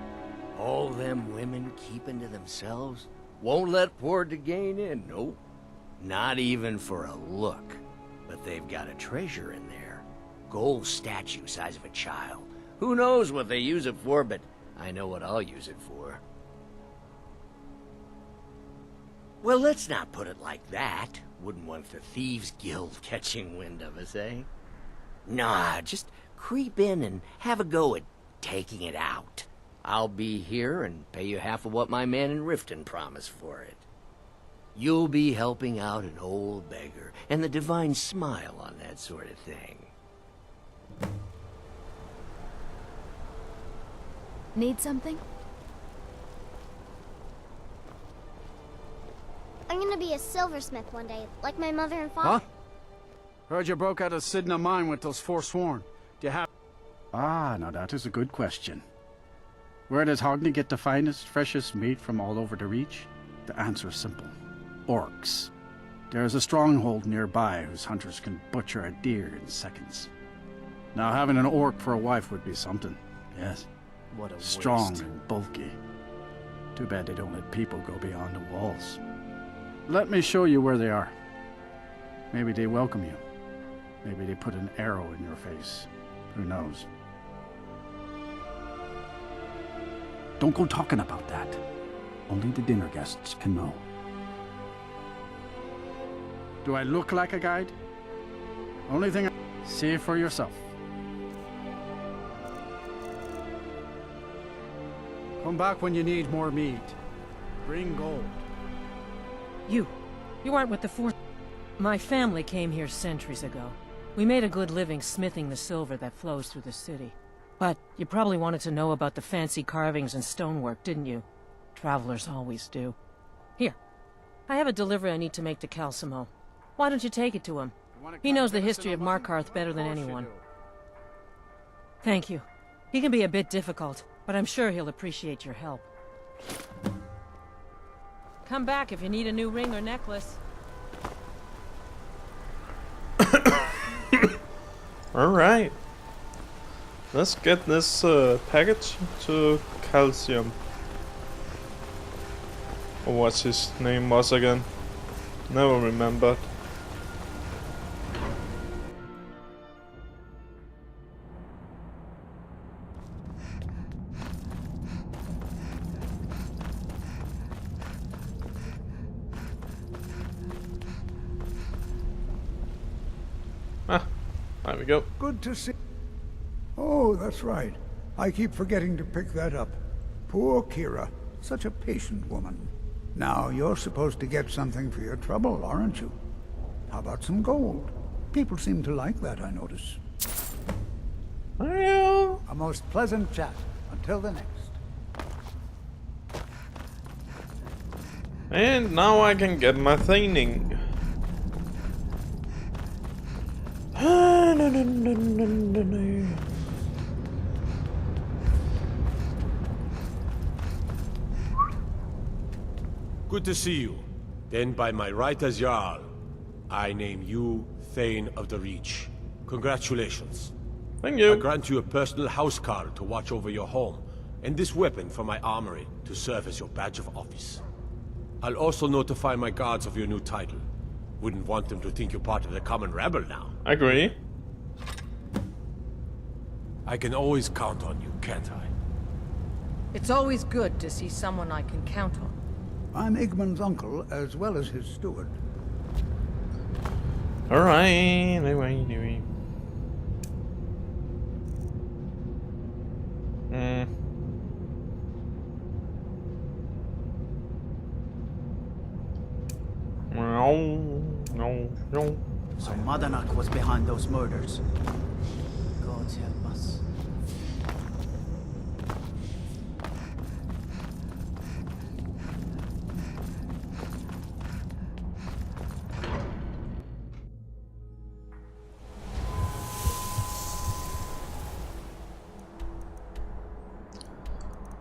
All them women keeping to themselves? Won't let poor Degain in, nope. Not even for a look. But they've got a treasure in there. Gold statue size of a child. Who knows what they use it for, but I know what I'll use it for. Well, let's not put it like that. Wouldn't want the Thieves Guild catching wind of us, eh? Nah, just creep in and have a go at taking it out. I'll be here and pay you half of what my man in Riften promised for it. You'll be helping out an old beggar, and the divine smile on that sort of thing. Need something? I'm gonna be a silversmith one day, like my mother and father. Huh? Heard you broke out of Sidna Mine with those Forsworn. Do you have... Ah, now that is a good question. Where does Hogney get the finest, freshest meat from all over the Reach? The answer is simple. Orcs. There is a stronghold nearby whose hunters can butcher a deer in seconds. Now having an orc for a wife would be something, yes. What a Strong waste. and bulky. Too bad they don't let people go beyond the walls. Let me show you where they are. Maybe they welcome you. Maybe they put an arrow in your face. Who knows? Don't go talking about that. Only the dinner guests can know. Do I look like a guide? Only thing see for yourself. Come back when you need more meat. Bring gold. You aren't with the Fourth. My family came here centuries ago. We made a good living smithing the silver that flows through the city. But you probably wanted to know about the fancy carvings and stonework, didn't you? Travelers always do. Here, I have a delivery I need to make to Calcimo. Why don't you take it to him? He knows the history of Markarth better than anyone. Thank you. He can be a bit difficult, but I'm sure he'll appreciate your help. Come back if you need a new ring or necklace. Alright. Let's get this package to Calcium. Or what's his name was again? Never remembered. There we go. Good to see. Oh, that's right. I keep forgetting to pick that up. Poor Kira. Such a patient woman. Now, you're supposed to get something for your trouble, aren't you? How about some gold? People seem to like that, I notice. Well. A most pleasant chat. Until the next. And now I can get my thing. Good to see you. Then by my right as Jarl, I name you Thane of the Reach. Congratulations. Thank you. I grant you a personal housecarl to watch over your home, and this weapon from my armory to serve as your badge of office. I'll also notify my guards of your new title. Wouldn't want them to think you're part of the common rabble now. I agree. I can always count on you, can't I? It's always good to see someone I can count on. I'm Igmund's uncle, as well as his steward. Alright, anyway. No. So Madanak was behind those murders. God help us.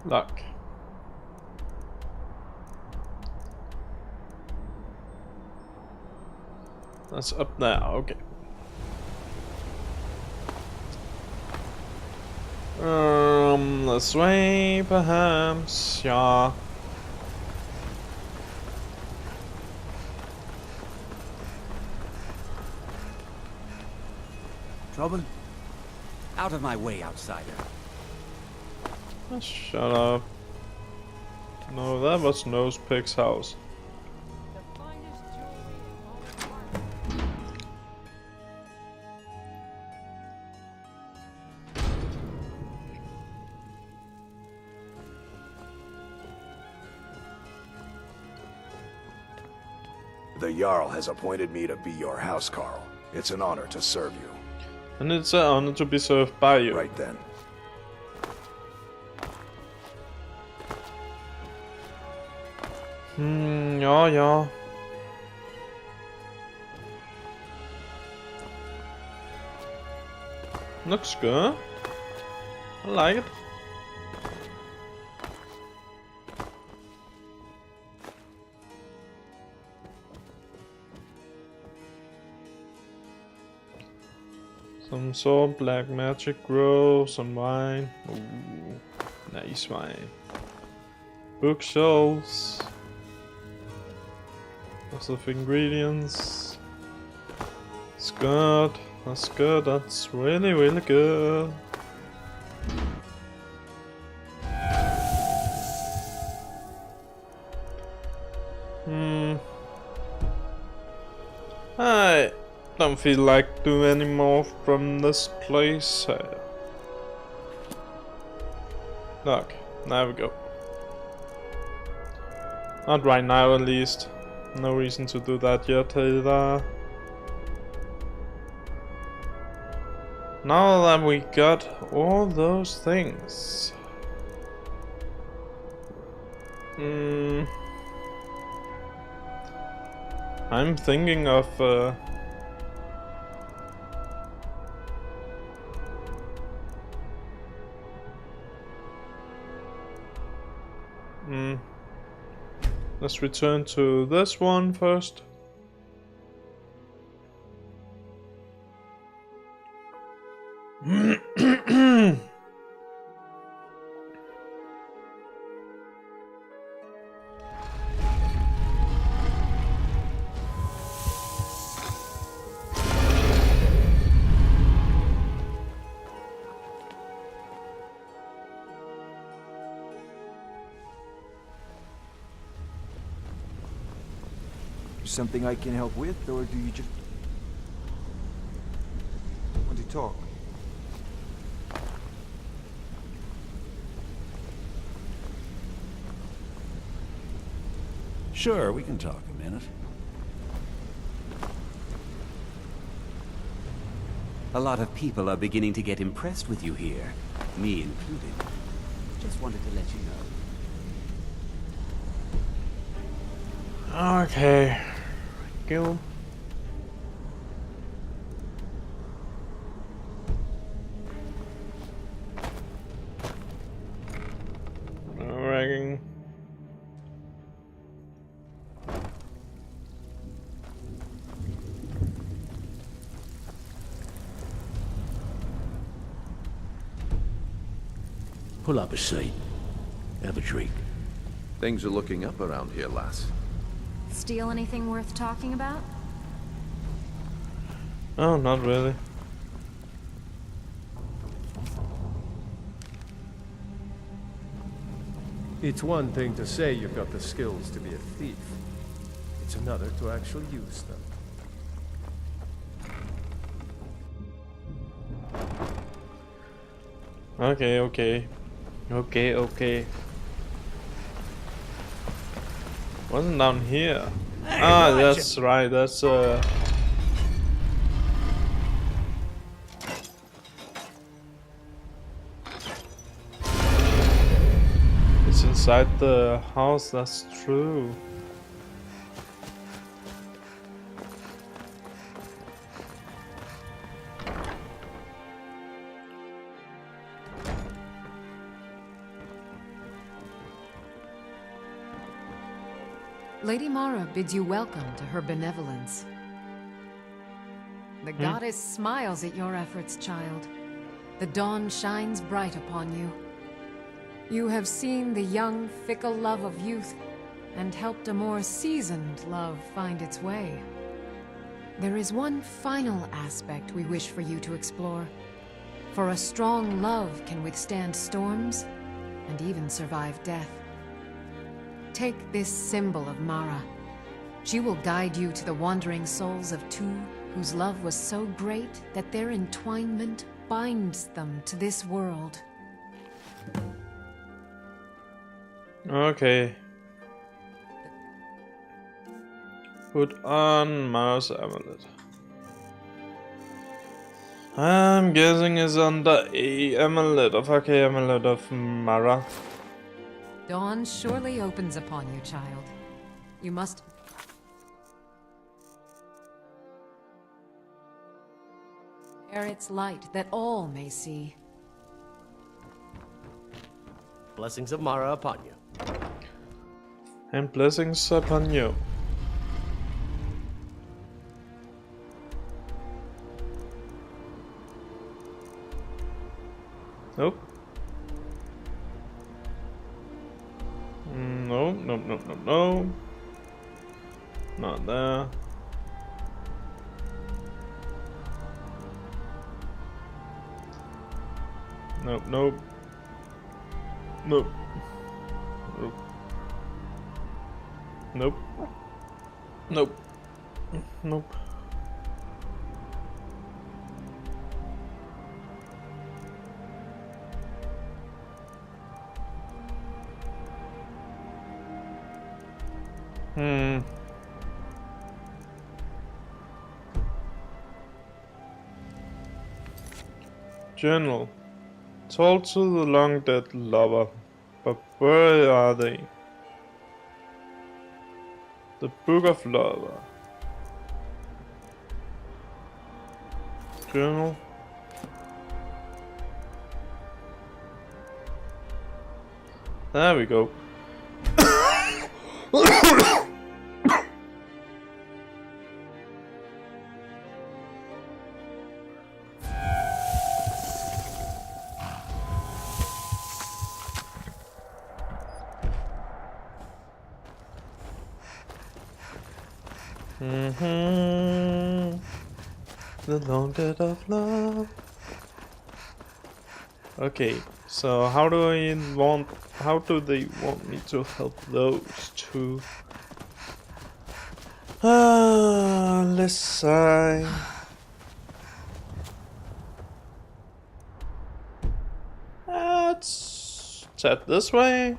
Luck. That's up there, okay. This way, perhaps, yeah. Trouble? Out of my way, outsider. Shut up. No, that was Nosepig's house. The Jarl has appointed me to be your housecarl. It's an honor to serve you. And it's an honor to be served by you. Right then. Ja. Looks good. I like it. Some salt, black magic grow, some wine. Ooh, nice wine. Bookshelves. Lots of ingredients. It's good. That's good. That's really, really good. I don't feel like doing any more from this place. Look, there we go. Not right now, at least. No reason to do that yet either. Now that we got all those things. I'm thinking of let's return to this one first. Something I can help with, or do you just want to talk. Sure, we can talk a minute. A lot of people are beginning to get impressed with you here, me included. Just wanted to let you know. Okay. Go. Ragging. Pull up a seat. Have a drink. Things are looking up around here, lass. Steal anything worth talking about? Oh, not really. It's one thing to say you've got the skills to be a thief. It's another to actually use them. Okay. Wasn't down here. Hey, Ah, watch that's right. That's it's inside the house. That's true. Lady Mara bids you welcome to her benevolence. The goddess smiles at your efforts, child. The dawn shines bright upon you. You have seen the young, fickle love of youth and helped a more seasoned love find its way. There is one final aspect we wish for you to explore. For a strong love can withstand storms and even survive death. Take this symbol of Mara. She will guide you to the wandering souls of two whose love was so great that their entwinement binds them to this world. Okay. Put on Mara's amulet. I'm guessing it's under a amulet of Mara. Dawn surely opens upon you, child. You must... share its light that all may see. Blessings of Mara upon you. And blessings upon you. Nope. No. Not there. Nope. Journal. Told to the long dead lover, but where are they? The Book of Lover. Journal. There we go. The long dead of love. Okay, so how do they want me to help those two? Let's sigh. Chat this way.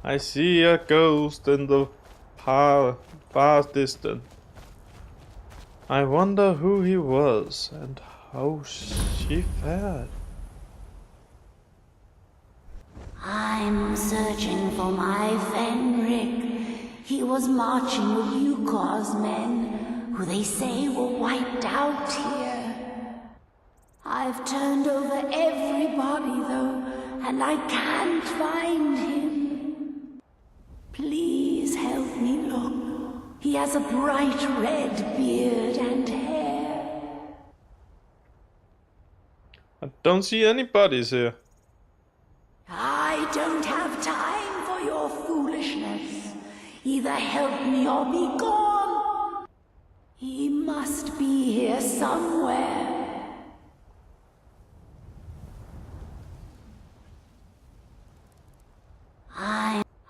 I see a ghost in the far distance. I wonder who he was and how she fared. I'm searching for my Fenric. He was marching with Yukor's men, who they say were wiped out here. I've turned over everybody, though, and I can't find him. Please help me look. He has a bright red beard and hair. I don't see any bodies here. I don't have time for your foolishness. Either help me or be gone. He must be here somewhere.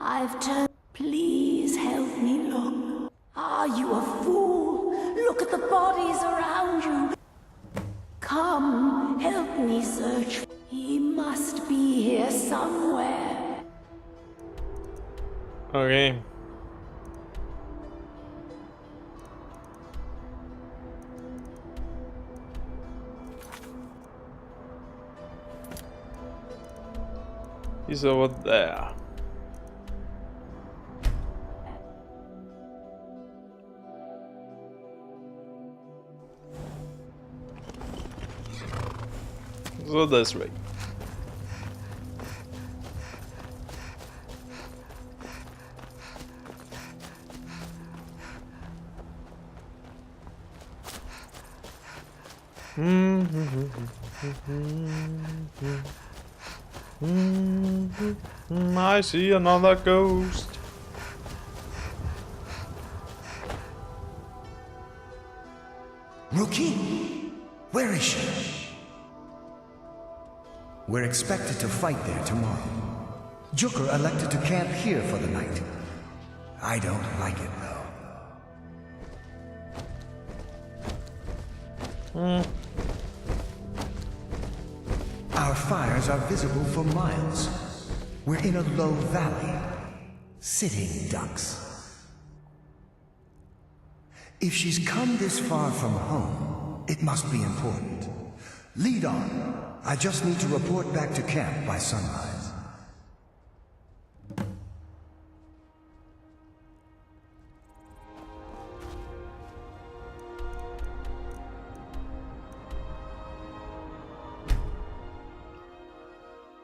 I've turned. Please help me look. Are you a fool? Look at the bodies around you. Come, help me search. He must be here somewhere. Okay. He's over there. So this way. I see another ghost. Rookie? Where is she? We're expected to fight there tomorrow. Joker elected to camp here for the night. I don't like it, though. Our fires are visible for miles. We're in a low valley. Sitting ducks. If she's come this far from home, it must be important. Lead on. I just need to report back to camp by sunrise.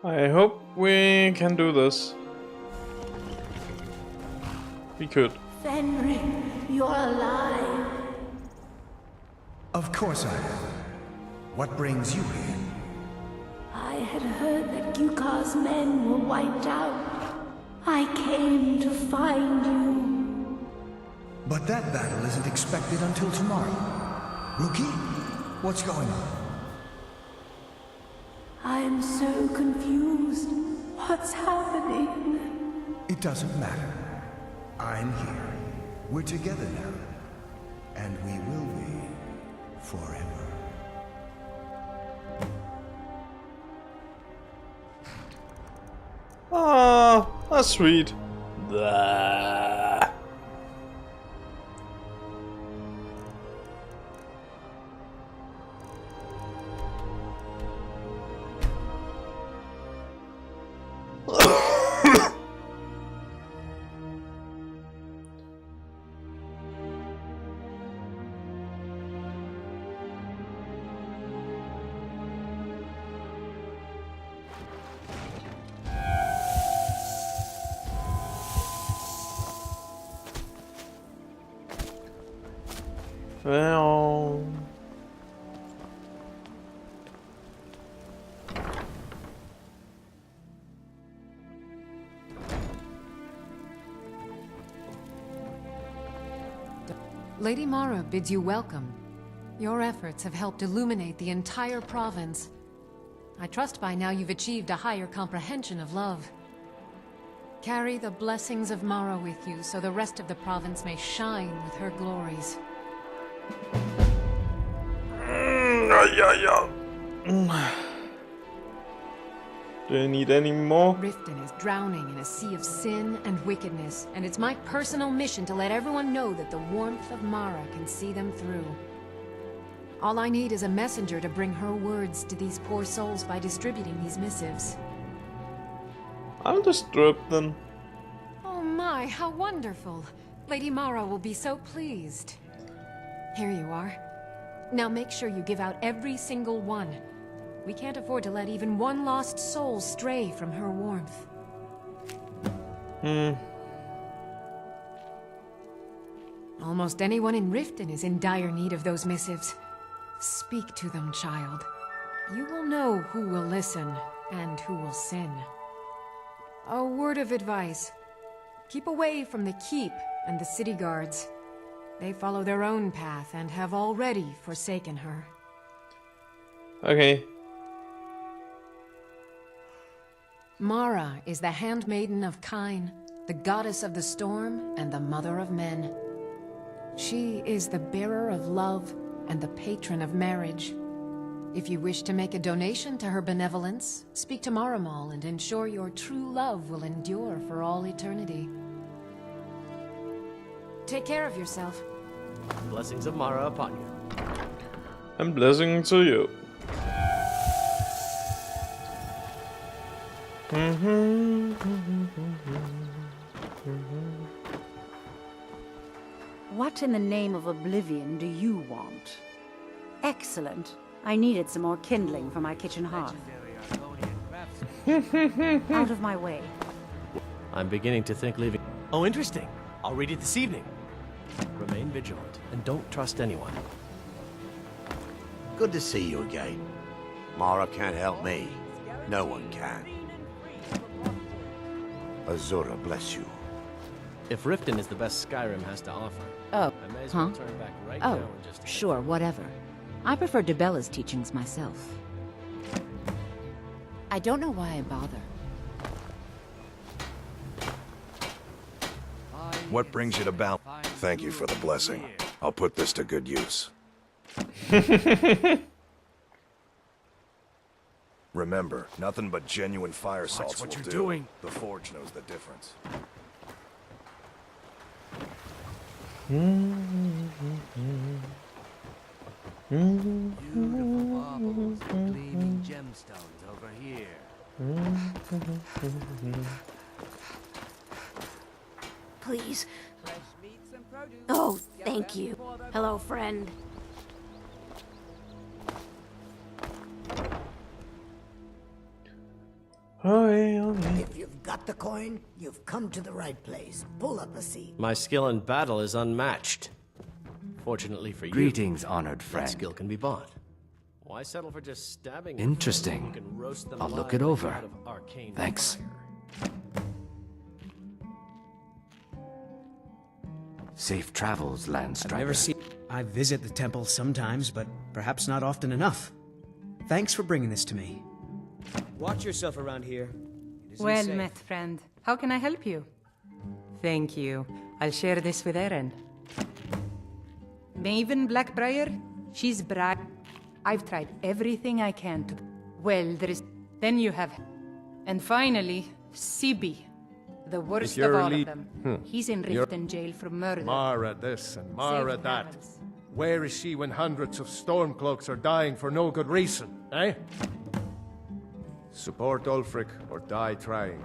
I hope we can do this. We could. Fenric, you're alive. Of course I am. What brings you here? I had heard that Yukor's men were wiped out. I came to find you. But that battle isn't expected until tomorrow. Rookie, what's going on? I'm so confused. What's happening? It doesn't matter. I'm here. We're together now. And we will be forever. Ah, that's sweet. Blah. Well, Lady Mara bids you welcome. Your efforts have helped illuminate the entire province. I trust by now you've achieved a higher comprehension of love. Carry the blessings of Mara with you, so the rest of the province may shine with her glories. Do I need any more? Riften is drowning in a sea of sin and wickedness, and it's my personal mission to let everyone know that the warmth of Mara can see them through. All I need is a messenger to bring her words to these poor souls by distributing these missives. I'll disturb them. Oh my, how wonderful! Lady Mara will be so pleased. Here you are. Now make sure you give out every single one. We can't afford to let even one lost soul stray from her warmth. Almost anyone in Riften is in dire need of those missives. Speak to them, child. You will know who will listen and who will sin. A word of advice. Keep away from the Keep and the city guards. They follow their own path and have already forsaken her. Okay. Mara is the handmaiden of Kine, the goddess of the storm and the mother of men. She is the bearer of love and the patron of marriage. If you wish to make a donation to her benevolence, speak to Maramal and ensure your true love will endure for all eternity. Take care of yourself. Blessings of Mara upon you. And blessing to you. What in the name of oblivion do you want? Excellent. I needed some more kindling for my kitchen hearth. Out of my way. I'm beginning to think leaving. Oh, interesting. I'll read it this evening. Remain vigilant and don't trust anyone. Good to see you again. Mara can't help me. No one can. Azura bless you. If Riften is the best Skyrim has to offer, Oh, I may as well turn back right now and just... sure, whatever. I prefer Debella's teachings myself. I don't know why I bother. What brings you to Bal? Thank you for the blessing. I'll put this to good use. Remember, nothing but genuine fire salts will do. doing. The Forge knows the difference. Beautiful baubles and gleaming gemstones over here. Please. Oh, thank you. Hello, friend. If you've got the coin, you've come to the right place. Pull up a seat. My skill in battle is unmatched. Fortunately for you, Greetings, honored friend. that skill can be bought. Why settle for just stabbing? Interesting. You can roast them I'll look alive it over. out of arcane Thanks. fire. Safe travels, Landstrider. I've never seen. I visit the temple sometimes, but perhaps not often enough. Thanks for bringing this to me. Watch yourself around here. It isn't Well safe. met, friend. How can I help you? Thank you. I'll share this with Erin. Maven Blackbriar? She's bright. I've tried everything I can to... Well, there is... Then you have... And finally, Sibi. The worst of all of them. He's in Riften jail for murder. Mara this and Mara Save that. heavens. Where is she when hundreds of Stormcloaks are dying for no good reason, eh? Support Ulfric or die trying.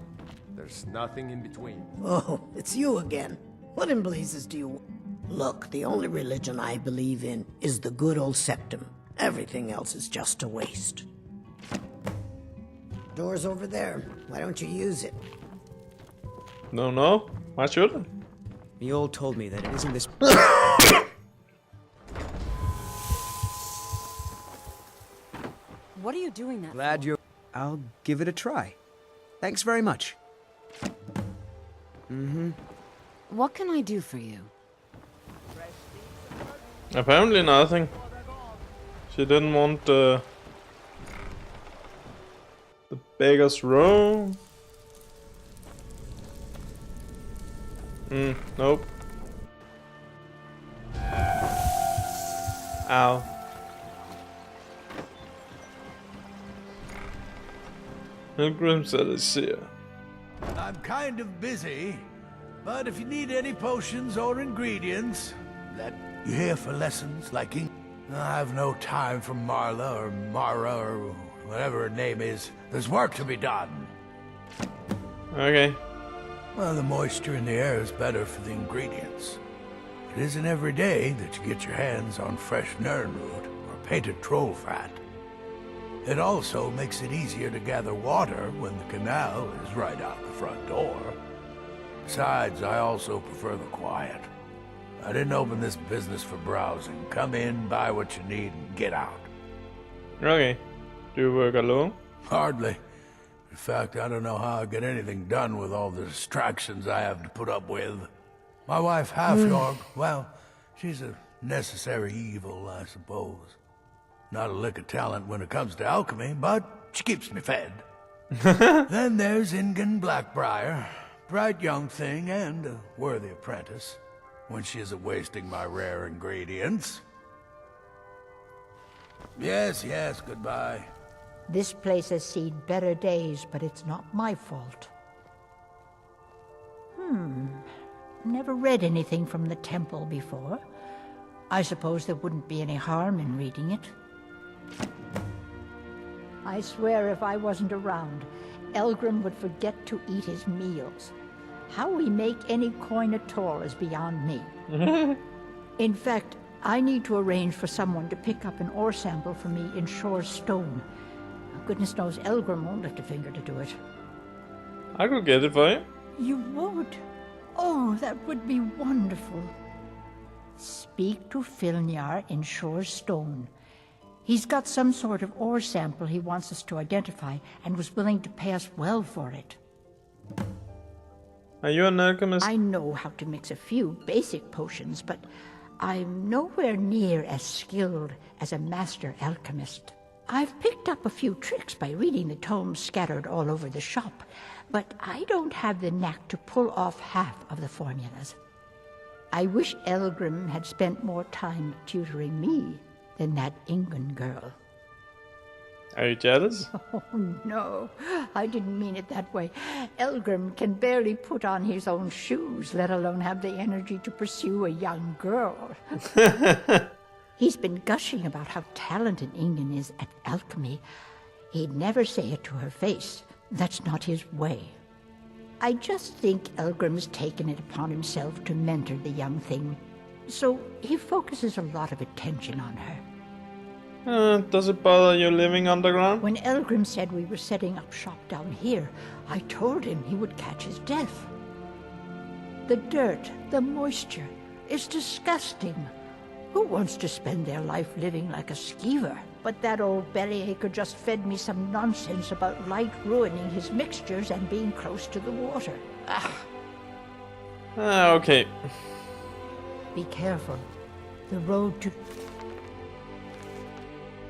There's nothing in between. Oh, it's you again. What in blazes do you... Look, the only religion I believe in is the good old septum. Everything else is just a waste. Door's over there. Why don't you use it? No. Why should I? Mjol told me that it isn't this... What are you doing that Glad you're... I'll give it a try. Thanks very much. What can I do for you? Apparently nothing. She didn't want the beggar's row. Nope. Ow. Pilgrim said it's here. I'm kind of busy, but if you need any potions or ingredients, let you here for lessons like I have no time for Marla or Mara or whatever her name is. There's work to be done. Okay. Well, the moisture in the air is better for the ingredients. It isn't every day that you get your hands on fresh nernroot or painted troll fat. It also makes it easier to gather water when the canal is right out the front door. Besides, I also prefer the quiet. I didn't open this business for browsing. Come in, buy what you need, and get out. Okay. Do you work alone? Hardly. In fact, I don't know how I get anything done with all the distractions I have to put up with. My wife, Half-York, well, she's a necessary evil, I suppose. Not a lick of talent when it comes to alchemy, but she keeps me fed. Then there's Ingen Blackbriar, bright young thing and a worthy apprentice, when she isn't wasting my rare ingredients. Yes, goodbye. This place has seen better days, but it's not my fault. Never read anything from the temple before. I suppose there wouldn't be any harm in reading it. I swear if I wasn't around, Elgrim would forget to eat his meals. How we make any coin at all is beyond me. In fact, I need to arrange for someone to pick up an ore sample for me in Shore's stone. Goodness knows Elgrim won't lift a finger to do it. I could get it for you. You would? Oh, that would be wonderful. Speak to Filnyar in Shore's stone. He's got some sort of ore sample he wants us to identify and was willing to pay us well for it. Are you an alchemist? I know how to mix a few basic potions, but I'm nowhere near as skilled as a master alchemist. I've picked up a few tricks by reading the tomes scattered all over the shop, but I don't have the knack to pull off half of the formulas. I wish Elgrim had spent more time tutoring me than that Ingen girl. Are you jealous? Oh, no. I didn't mean it that way. Elgrim can barely put on his own shoes, let alone have the energy to pursue a young girl. He's been gushing about how talented Ingen is at alchemy. He'd never say it to her face. That's not his way. I just think Elgrim's taken it upon himself to mentor the young thing, so he focuses a lot of attention on her. Does it bother you living underground? When Elgrim said we were setting up shop down here, I told him he would catch his death. The dirt, the moisture, is disgusting. Who wants to spend their life living like a skeever? But that old bellyacre just fed me some nonsense about light ruining his mixtures and being close to the water. Okay. Be careful. The road to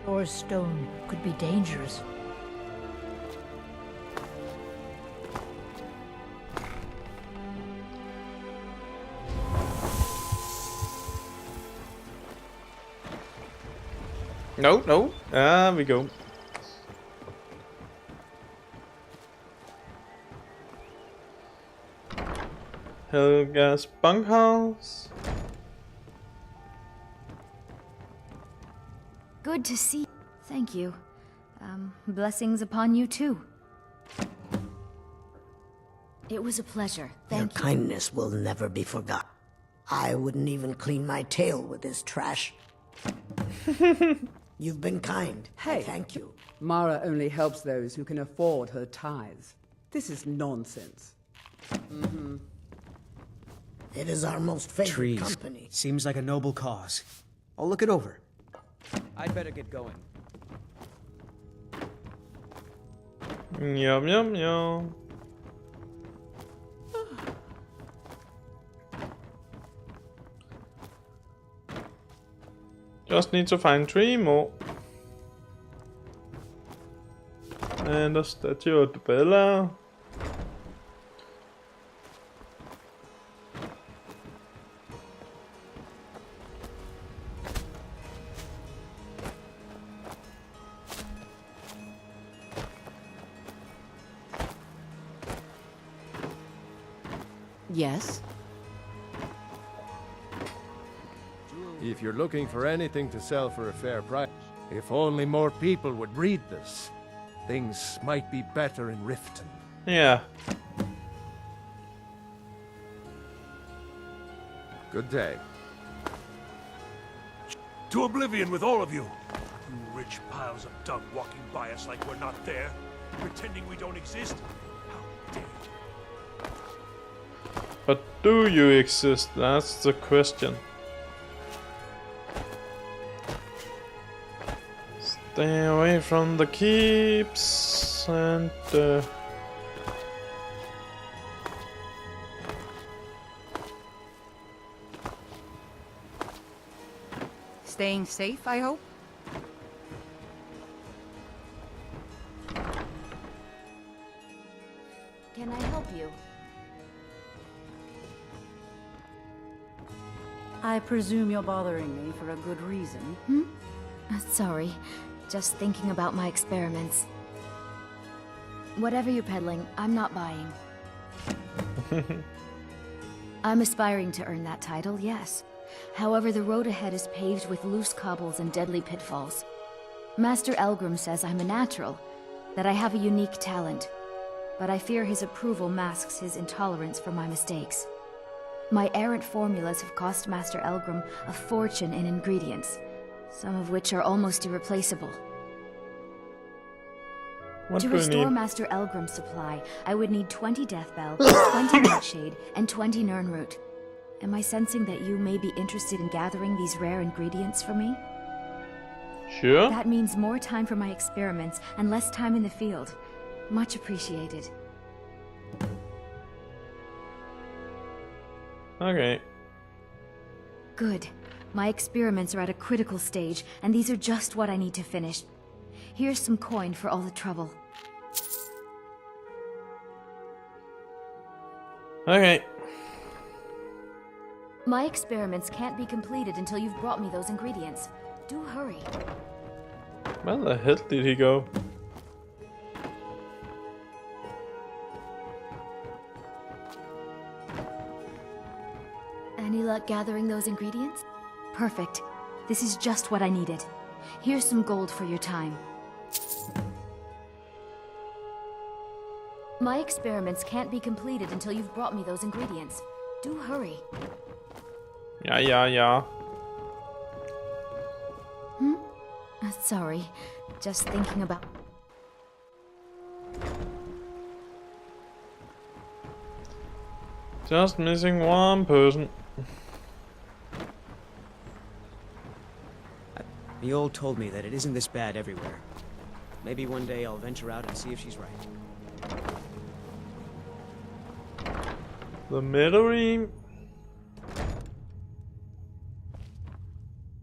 or stone could be dangerous. No. There we go. Helga's bunkhouse. Good to see. Thank you. Blessings upon you too. It was a pleasure. Your kindness will never be forgotten. I wouldn't even clean my tail with this trash. You've been kind. Hey, thank you. Mara only helps those who can afford her tithes. This is nonsense. It is our most favorite Trees. company. Seems like a noble cause. I'll look it over. I'd better get going. Yum. Just need to find 3 more. And a statue of Bella. Yes? If you're looking for anything to sell for a fair price, if only more people would read this, things might be better in Riften. Yeah. Good day. To oblivion with all of you! You rich piles of dung walking by us like we're not there, pretending we don't exist. How dare you! But do you exist? That's the question. Stay away from the keeps and Staying safe, I hope? Can I help you? I presume you're bothering me for a good reason. Sorry, just thinking about my experiments. Whatever you're peddling, I'm not buying. I'm aspiring to earn that title, yes. However, the road ahead is paved with loose cobbles and deadly pitfalls. Master Elgrim says I'm a natural, that I have a unique talent, but I fear his approval masks his intolerance for my mistakes. My errant formulas have cost Master Elgrim a fortune in ingredients, some of which are almost irreplaceable. To restore Master Elgrim's supply, I would need 20 Deathbell, 20 Nightshade, and 20 Nirnroot. Am I sensing that you may be interested in gathering these rare ingredients for me? Sure. That means more time for my experiments and less time in the field. Much appreciated. Okay. Good. My experiments are at a critical stage, and these are just what I need to finish. Here's some coin for all the trouble. Okay. My experiments can't be completed until you've brought me those ingredients. Do hurry. Where the hell did he go? Any luck gathering those ingredients? Perfect. This is just what I needed. Here's some gold for your time. My experiments can't be completed until you've brought me those ingredients. Do hurry. Yeah. Sorry. Just thinking about... Just missing one person. The old told me that it isn't this bad everywhere. Maybe one day I'll venture out and see if she's right. The Meadowy.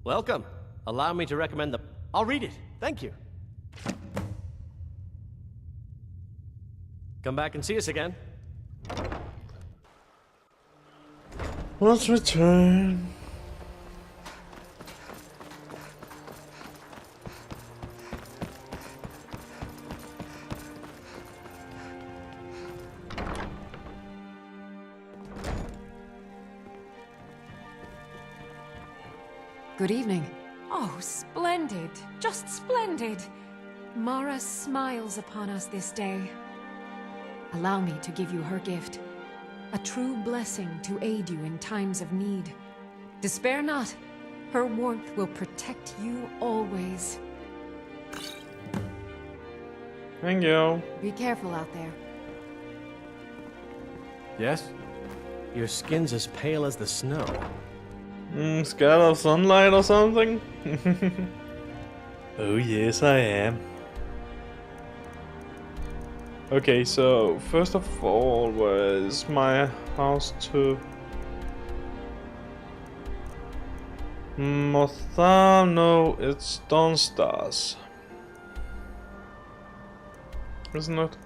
Welcome. Allow me to recommend the... I'll read it. Thank you. Come back and see us again. Let's return. Good evening. Oh, splendid. Just splendid. Mara smiles upon us this day. Allow me to give you her gift. A true blessing to aid you in times of need. Despair not. Her warmth will protect you always. Thank you. Be careful out there. Yes? Your skin's as pale as the snow. Scared of sunlight or something? Oh yes, I am. Okay, so first of all, where is my house to? Motha, no, it's Dawnstars. Isn't it?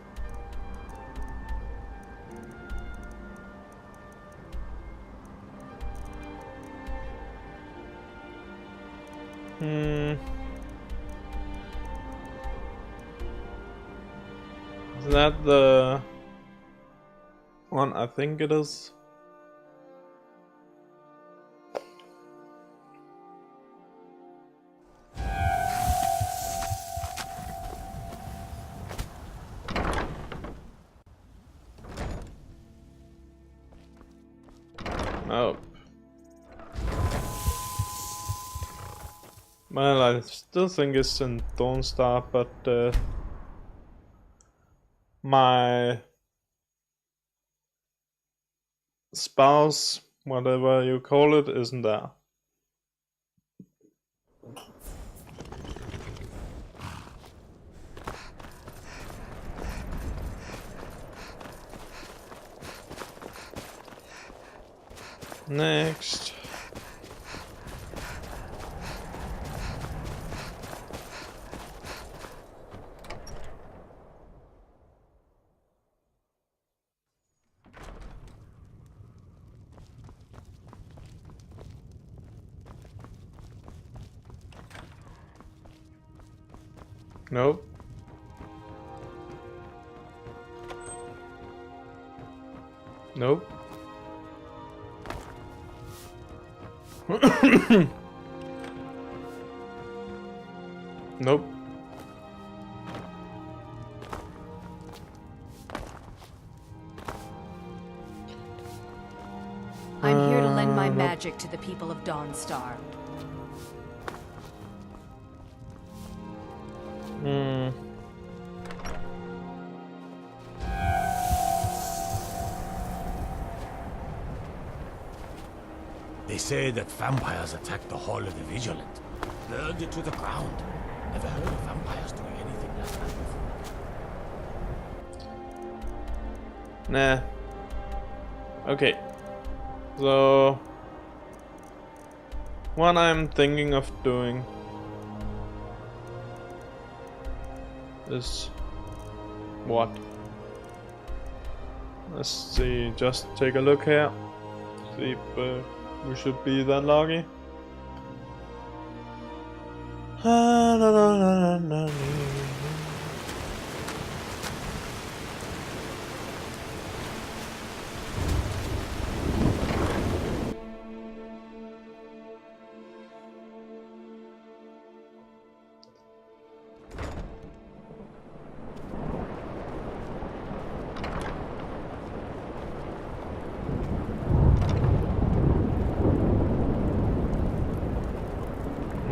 Is that the one I think it is? Oh. Well, I still think it's in Dawnstar, but my spouse, whatever you call it, isn't there. Next. Nope. Nope. Nope. I'm here to lend my magic to the people of Dawnstar. They say that vampires attacked the Hall of the Vigilant, burned it to the ground. Never heard of vampires doing anything like that before. Nah. Okay. So, what I'm thinking of doing is what? Let's see, just take a look here. See if we should be that lucky.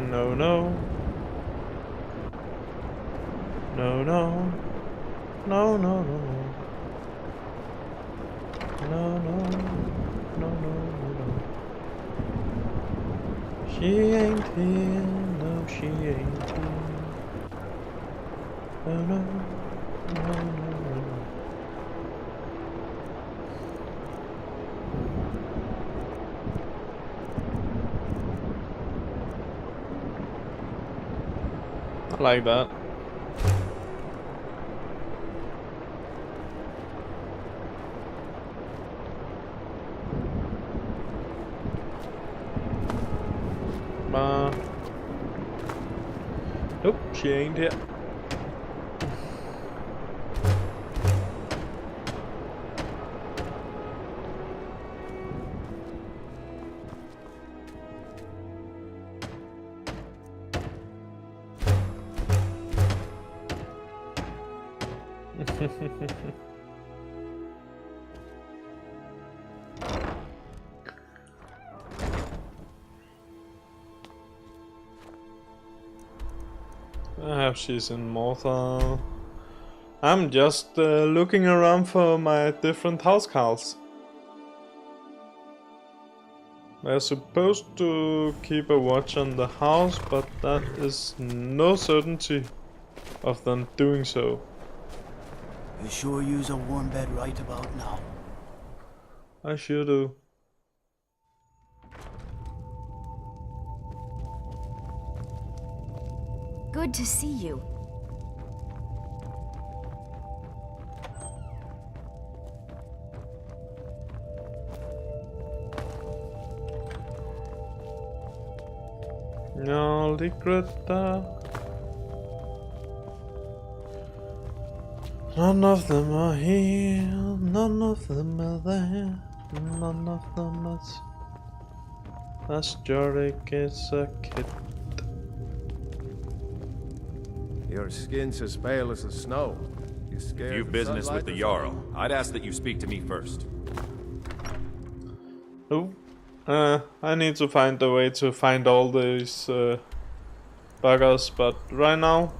No, no. No, no. No, no, no. No, no. No, no, no. She ain't here. No, she ain't here. No, no. No, no, no. I like that. Nope, she ain't here. Perhaps she's in Morthal. I'm just looking around for my different housecarls. They're supposed to keep a watch on the house, but that is no certainty of them doing so. You sure use a warm bed right about now? I sure do. Good to see you. No ligretta. None of them are here, none of them are there, none of them as Jorik is a kid. Your skin's as pale as the snow. You scared If you've of business with sunlight the or Jarl, something? I'd ask that you speak to me first. Oh, I need to find a way to find all these buggers, but right now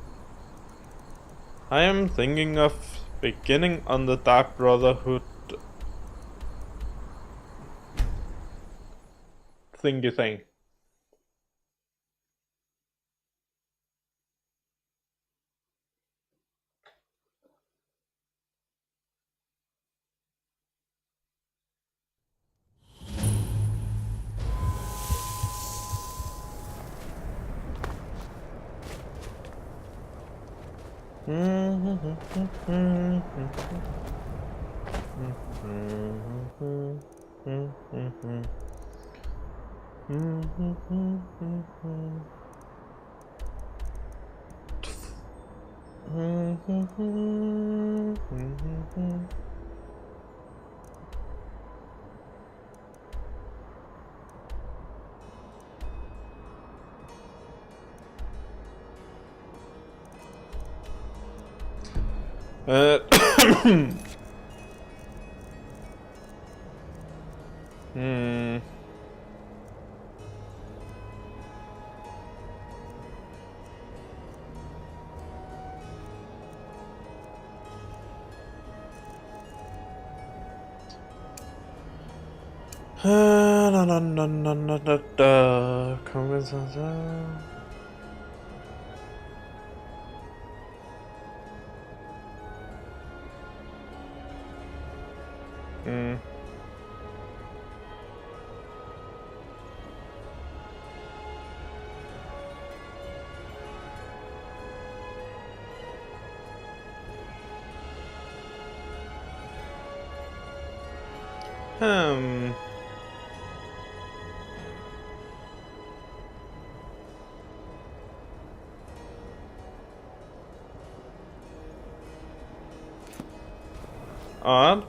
I am thinking of beginning on the Dark Brotherhood thingy thing. Odd.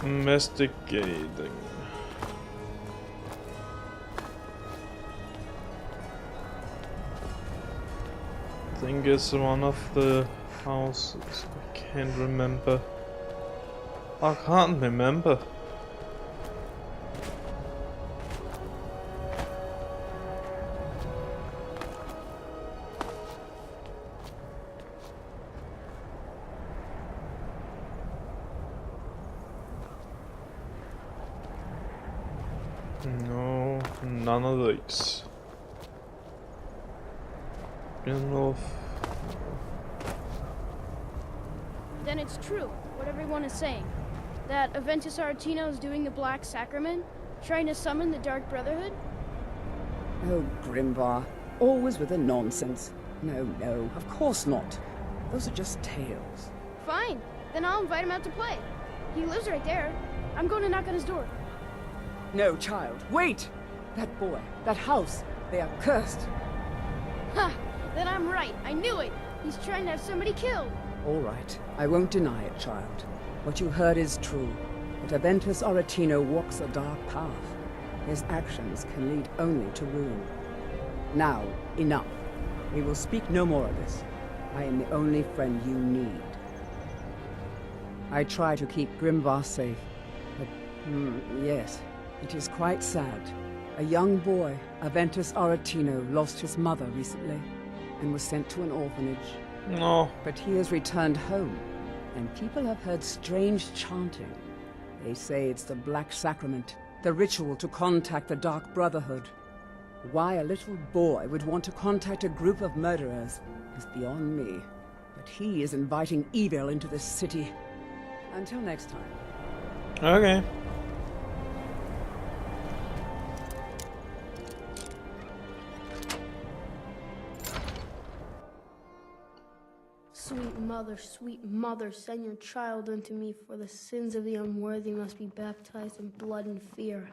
Investigating. I think it's one of the houses. I can't remember. I can't remember. No, none of these. Enough. Then it's true, what everyone is saying. That Aventus Aretino is doing the Black Sacrament, trying to summon the Dark Brotherhood? Oh, Grimvar, always with the nonsense. No, no, of course not. Those are just tales. Fine, then I'll invite him out to play. He lives right there. I'm going to knock on his door. No, child, wait! That boy, that house, they are cursed. Ha! Then I'm right, I knew it! He's trying to have somebody killed! All right, I won't deny it, child. What you heard is true. But Aventus Aretino walks a dark path. His actions can lead only to ruin. Now, enough. We will speak no more of this. I am the only friend you need. I try to keep Grimvar safe, but yes, it is quite sad. A young boy, Aventus Aretino, lost his mother recently and was sent to an orphanage. No. But he has returned home, and people have heard strange chanting. They say it's the Black Sacrament, the ritual to contact the Dark Brotherhood. Why a little boy would want to contact a group of murderers is beyond me. But he is inviting evil into this city. Until next time. Okay. Sweet mother, send your child unto me, for the sins of the unworthy must be baptized in blood and fear.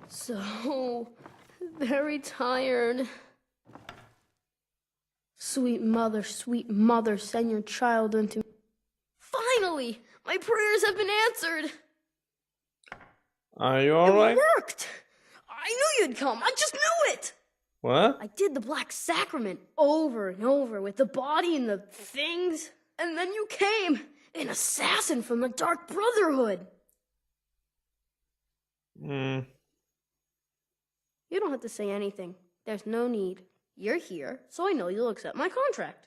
So very tired. Sweet mother, send your child unto me. Finally! My prayers have been answered! Are you alright? It worked! I knew you'd come, I just knew it! What? I did the Black Sacrament over and over with the body and the things. And then you came, an assassin from the Dark Brotherhood. Hmm. You don't have to say anything. There's no need. You're here, so I know you'll accept my contract.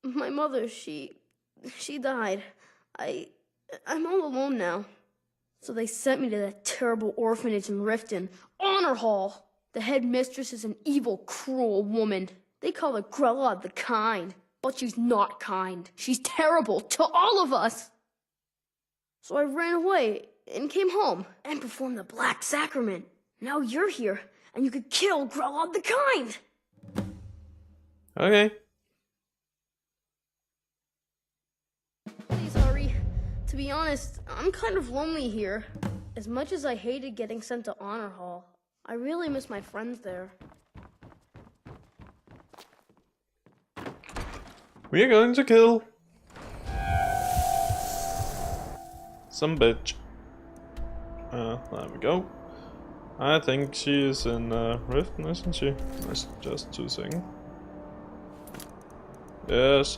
My mother, she died. I'm all alone now. So they sent me to that terrible orphanage in Riften, Honor Hall. The headmistress is an evil, cruel woman. They call her Grella the Kind, but she's not kind. She's terrible to all of us. So I ran away and came home and performed the Black Sacrament. Now you're here, and you could kill Grella the Kind. Okay. Please, Ari. To be honest, I'm kind of lonely here. As much as I hated getting sent to Honor Hall, I really miss my friends there. We are going to kill some bitch. There we go. I think she is in Riften, isn't she? Let's just choosing. Yes.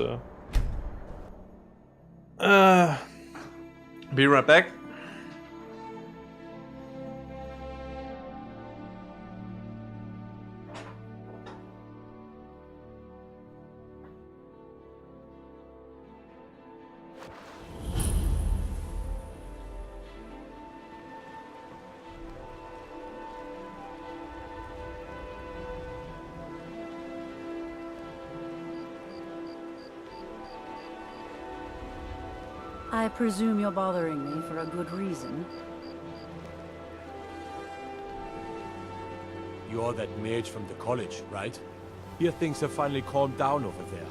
Be right back. I presume you're bothering me for a good reason. You're that mage from the college, right? Here things have finally calmed down over there.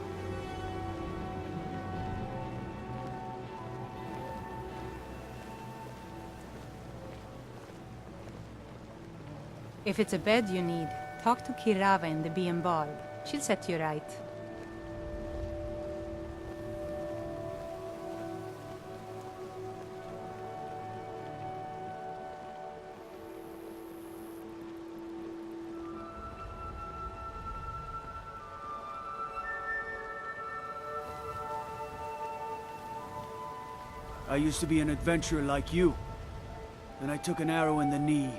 If it's a bed you need, talk to Kirava in the Bee and Barb. She'll set you right. I used to be an adventurer like you. Then I took an arrow in the knee.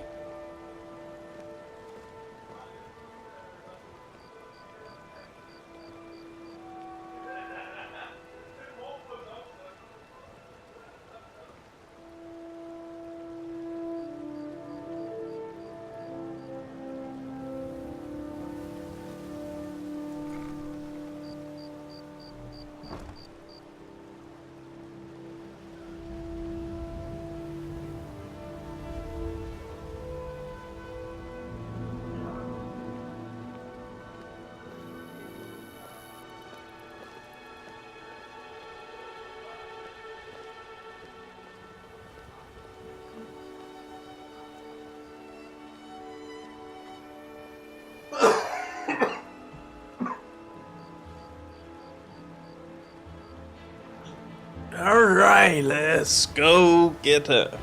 Alright, let's go get her.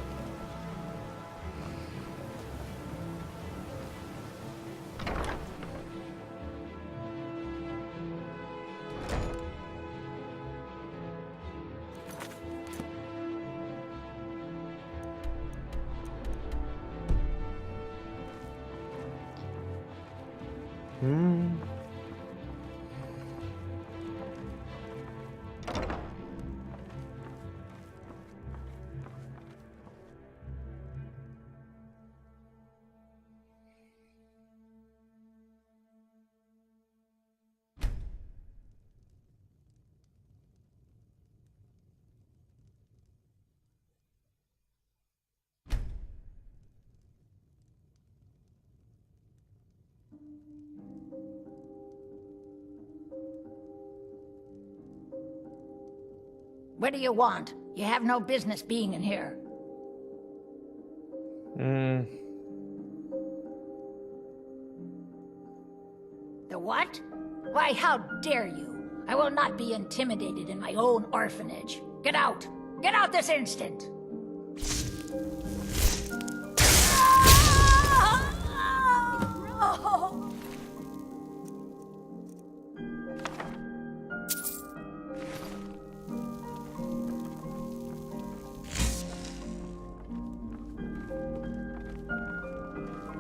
What do you want? You have no business being in here. The what? Why, how dare you? I will not be intimidated in my own orphanage. Get out! Get out this instant! No!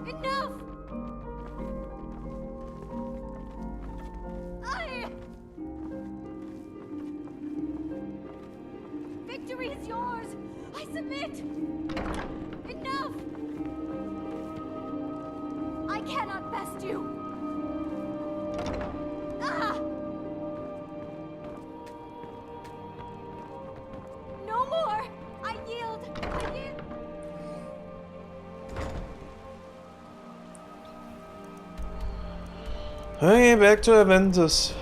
Enough! Victory is yours! I submit! Enough! I cannot best you! Ah! No more! I yield! I yield! Okay, back to Aventus.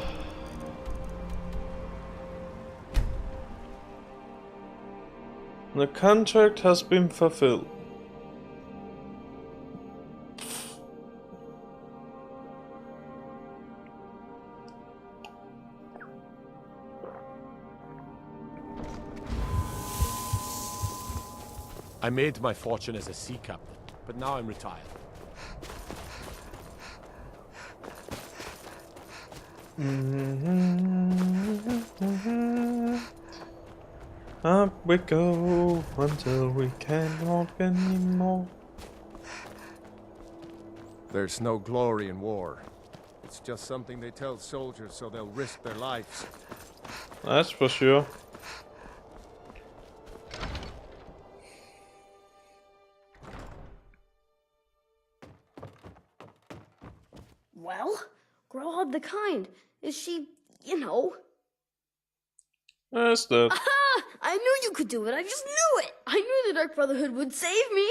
The contract has been fulfilled. I made my fortune as a sea captain, but now I'm retired. Up we go until we can't walk anymore. There's no glory in war. It's just something they tell soldiers so they'll risk their lives. That's for sure. Well, Growhub the Kind. Is she, you know? That's that. Aha! I knew you could do it. I just knew it. I knew the Dark Brotherhood would save me.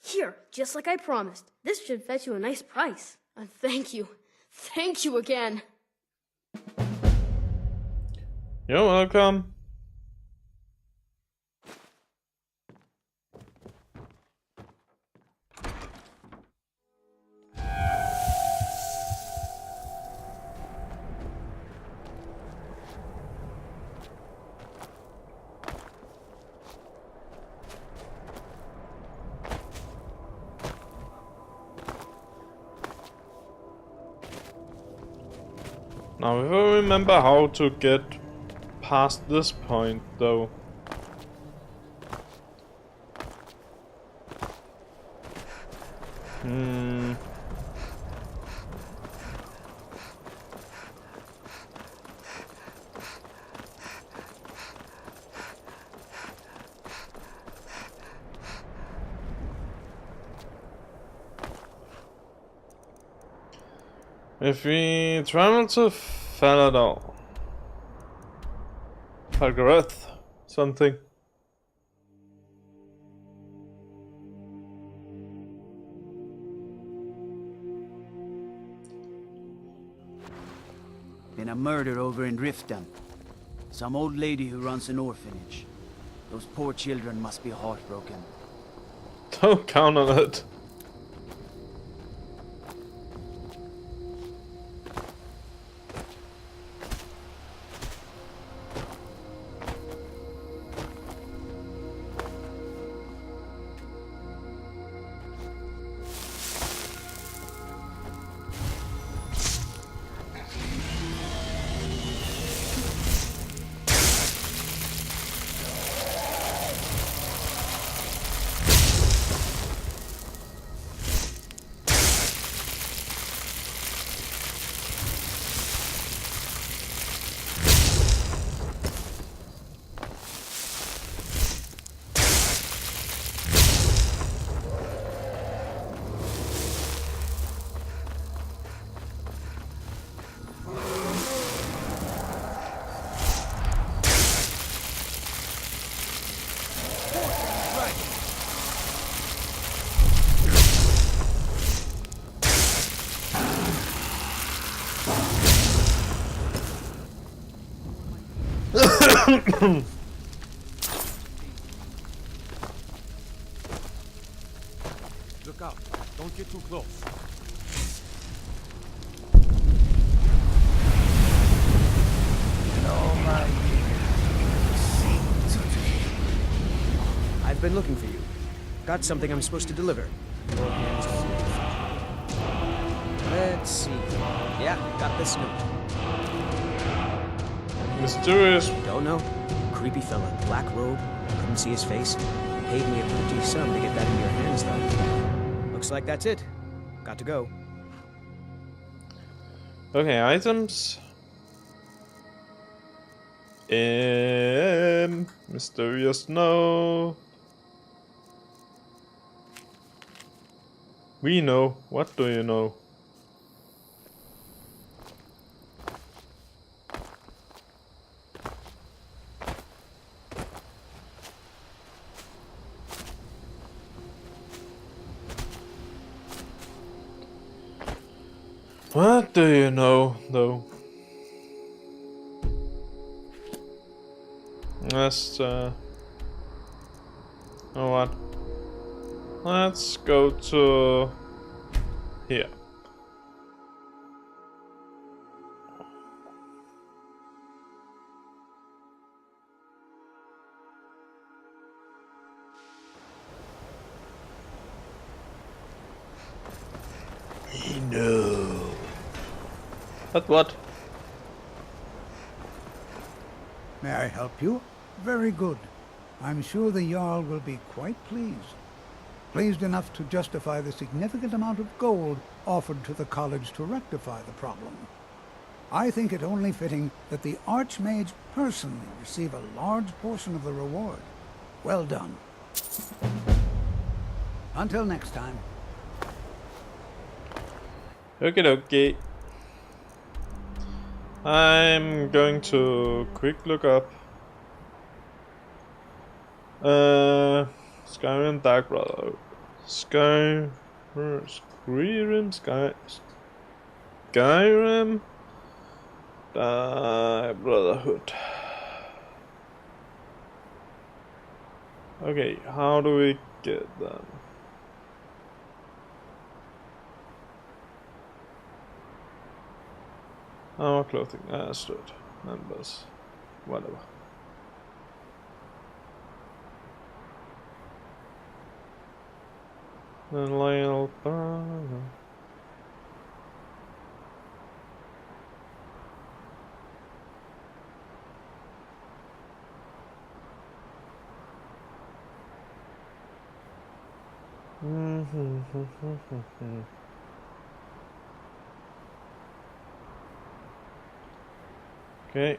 Here, just like I promised. This should fetch you a nice price. And thank you. Thank you again. You're welcome. Now, if I remember how to get past this point, though. If we travel to Falador, Falgareth, something. Been a murder over in Riften. Some old lady who runs an orphanage. Those poor children must be heartbroken. Don't count on it. Look out. Don't get too close. I've been looking for you. Got something I'm supposed to deliver. Your hands Let's see. Yeah, got this note. Mysterious. Don't know. Creepy fella, black robe. Couldn't see his face. Paid me a pretty sum to get that into your hands, though. Looks like that's it. Got to go. Okay, items. Mysterious note. We know. What do you know? What do you know, though? Let's, oh what? Let's go to here. No. What? May I help you? Very good. I'm sure the Jarl will be quite pleased. Pleased enough to justify the significant amount of gold offered to the college to rectify the problem. I think it only fitting that the Archmage personally receive a large portion of the reward. Well done. Until next time. Okay, okay. I'm going to quick look up Skyrim Dark Brotherhood. Skyrim Dark Brotherhood. Okay, how do we get them? Our clothing, stood. Members. Whatever. Then Lionel. Okay. Okay.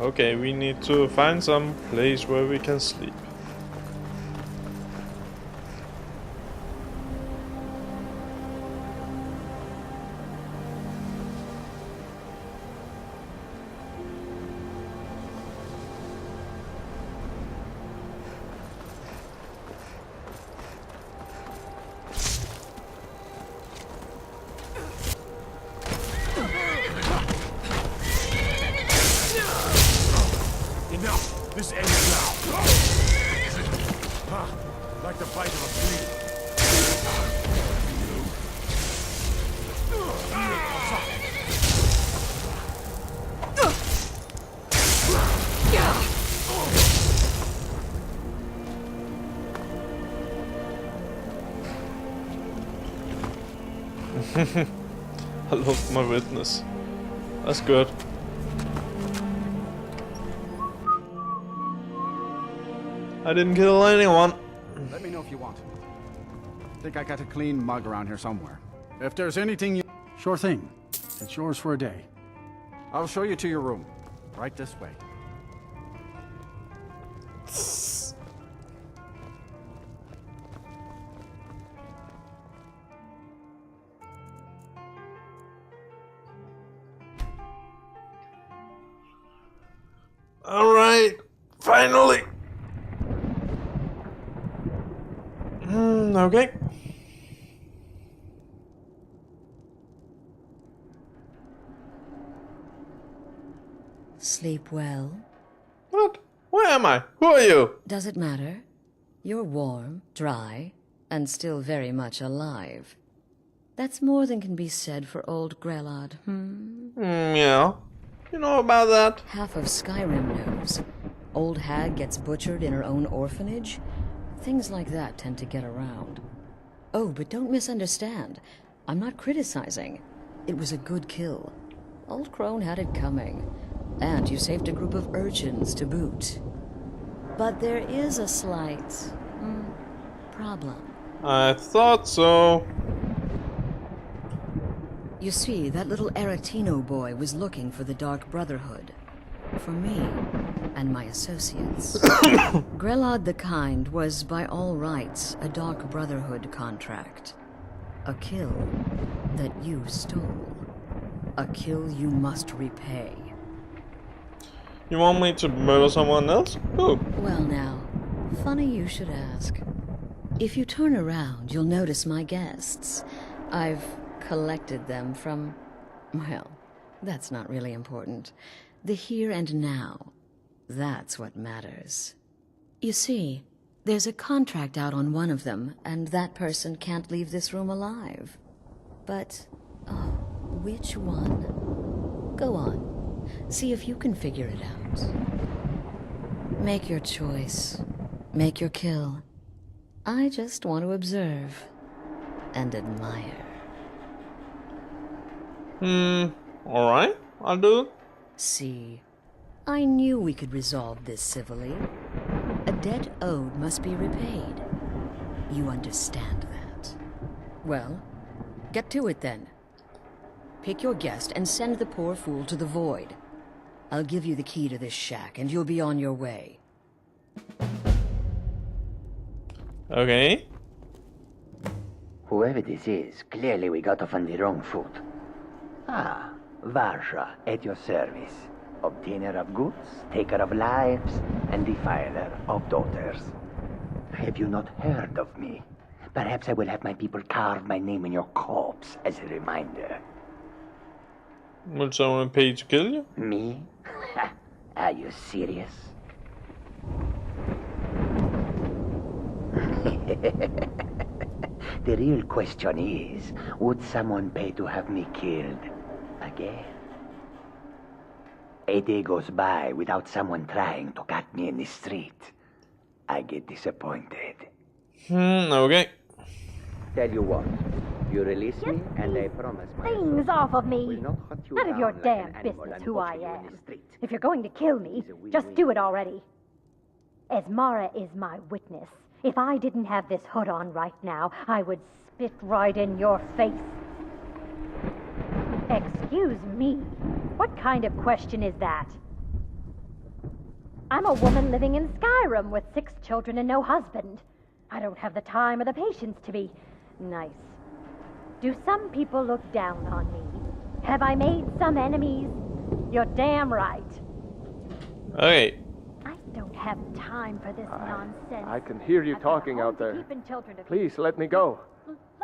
Okay, we need to find some place where we can sleep. Enough! This ends now! Like the bite of a flea. I lost my witness. That's good. I didn't kill anyone. Let me know if you want. Think I got a clean mug around here somewhere. If there's anything you... Sure thing. It's yours for a day. I'll show you to your room. Right this way. Alright, finally! Okay. Sleep well? What? Where am I? Who are you? Does it matter? You're warm, dry, and still very much alive. That's more than can be said for old Grelod, Yeah. You know about that? Half of Skyrim knows. Old hag gets butchered in her own orphanage. Things like that tend to get around. Oh, but don't misunderstand. I'm not criticizing. It was a good kill. Old Crone had it coming. And you saved a group of urchins to boot. But there is a slight... problem. I thought so. You see, that little Aretino boy was looking for the Dark Brotherhood. For me and my associates. Grelod the Kind was, by all rights, a Dark Brotherhood contract. A kill that you stole. A kill you must repay. You want me to murder someone else? Who? Well now, funny you should ask. If you turn around, you'll notice my guests. I've collected them from... well, that's not really important. The here and now. That's what matters. You see, there's a contract out on one of them, and that person can't leave this room alive. But, oh, which one? Go on. See if you can figure it out. Make your choice. Make your kill. I just want to observe and admire. Alright, I'll do it. See, I knew we could resolve this civilly. A debt owed must be repaid. You understand that. Well, get to it then. Pick your guest and send the poor fool to the void. I'll give you the key to this shack and you'll be on your way. Okay. Whoever this is, clearly we got off on the wrong foot. Ah, Varsha, at your service. Obtainer of goods, taker of lives, and defiler of daughters. Have you not heard of me? Perhaps I will have my people carve my name in your corpse as a reminder. Will someone pay to kill you? Me? Are you serious? The real question is, would someone pay to have me killed again? A day goes by without someone trying to cut me in the street. I get disappointed. Okay. Tell you what, you release me and I promise Things off of me. will not hunt you None of your down like damn an animal business and who butcher I you in am. the street. If you're going to kill me, just do it already. Esmara is my witness. If I didn't have this hood on right now, I would spit right in your face. Excuse me. What kind of question is that? I'm a woman living in Skyrim with 6 children and no husband. I don't have the time or the patience to be nice. Do some people look down on me? Have I made some enemies? You're damn right. Okay. I don't have time for this nonsense. I can hear you talking out there. Keeping children to Please let me go.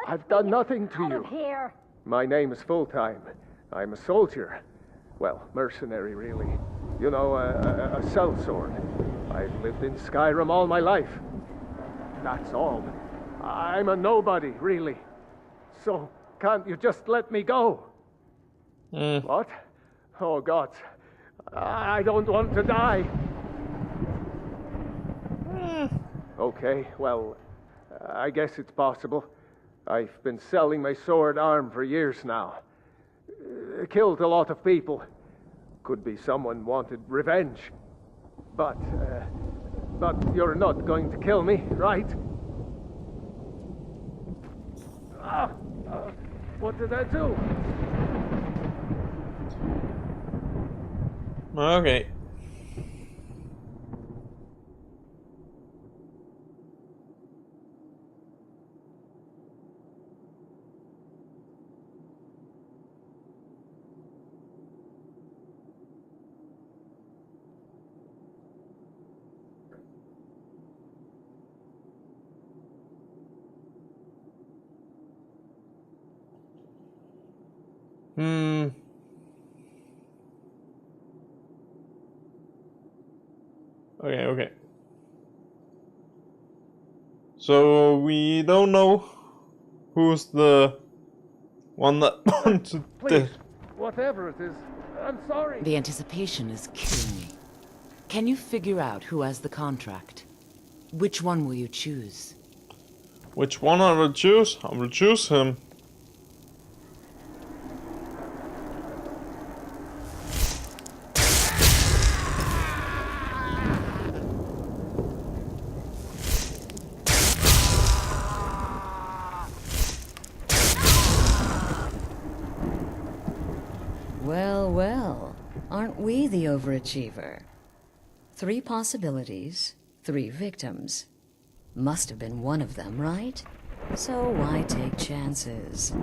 I've done nothing to out you. of here. My name is Full-Time. I'm a soldier. Well, mercenary, really. You know, a sellsword. I've lived in Skyrim all my life. That's all. I'm a nobody, really. So, can't you just let me go? What? Oh, God. I don't want to die. Okay, well, I guess it's possible. I've been selling my sword arm for years now. Killed a lot of people. Could be someone wanted revenge. But you're not going to kill me, right? What did I do? Okay. Hmm. Okay. So we don't know who's the one that wanted Please, whatever it is, I'm sorry. The anticipation is killing me. Can you figure out who has the contract? Which one will you choose? Which one I will choose? I will choose him. Well, aren't we the overachiever? 3 possibilities, 3 victims. Must have been one of them, right? So why take chances?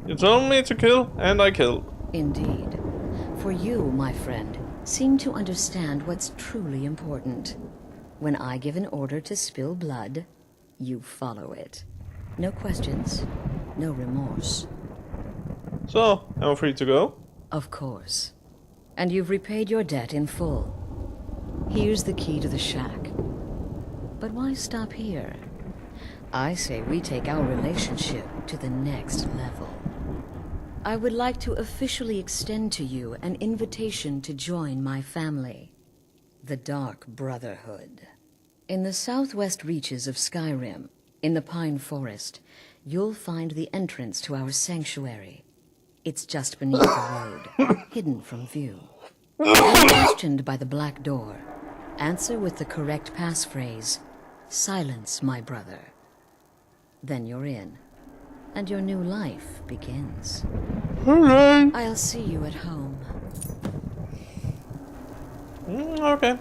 You told me to kill, and I killed. Indeed. For you, my friend, seem to understand what's truly important. When I give an order to spill blood, you follow it. No questions, no remorse. So, am I free to go? Of course. And you've repaid your debt in full. Here's the key to the shack. But why stop here? I say we take our relationship to the next level. I would like to officially extend to you an invitation to join my family, the Dark Brotherhood. In the southwest reaches of Skyrim, in the Pine Forest, you'll find the entrance to our sanctuary. It's just beneath the road, hidden from view. When questioned by the Black Door, answer with the correct passphrase, "Silence, my brother." Then you're in, and your new life begins. Alright. I'll see you at home. Okay.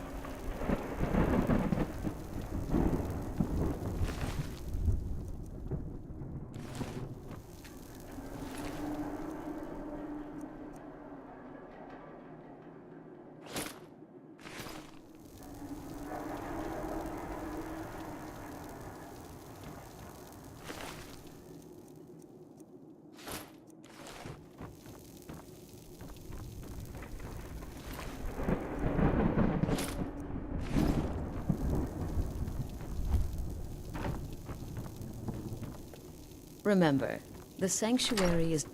Remember, the sanctuary is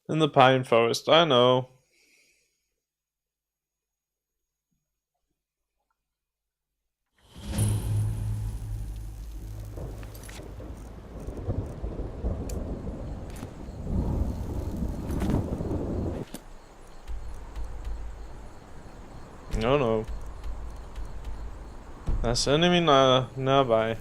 In the Pine Forest, I know. No. There's enemy nearby.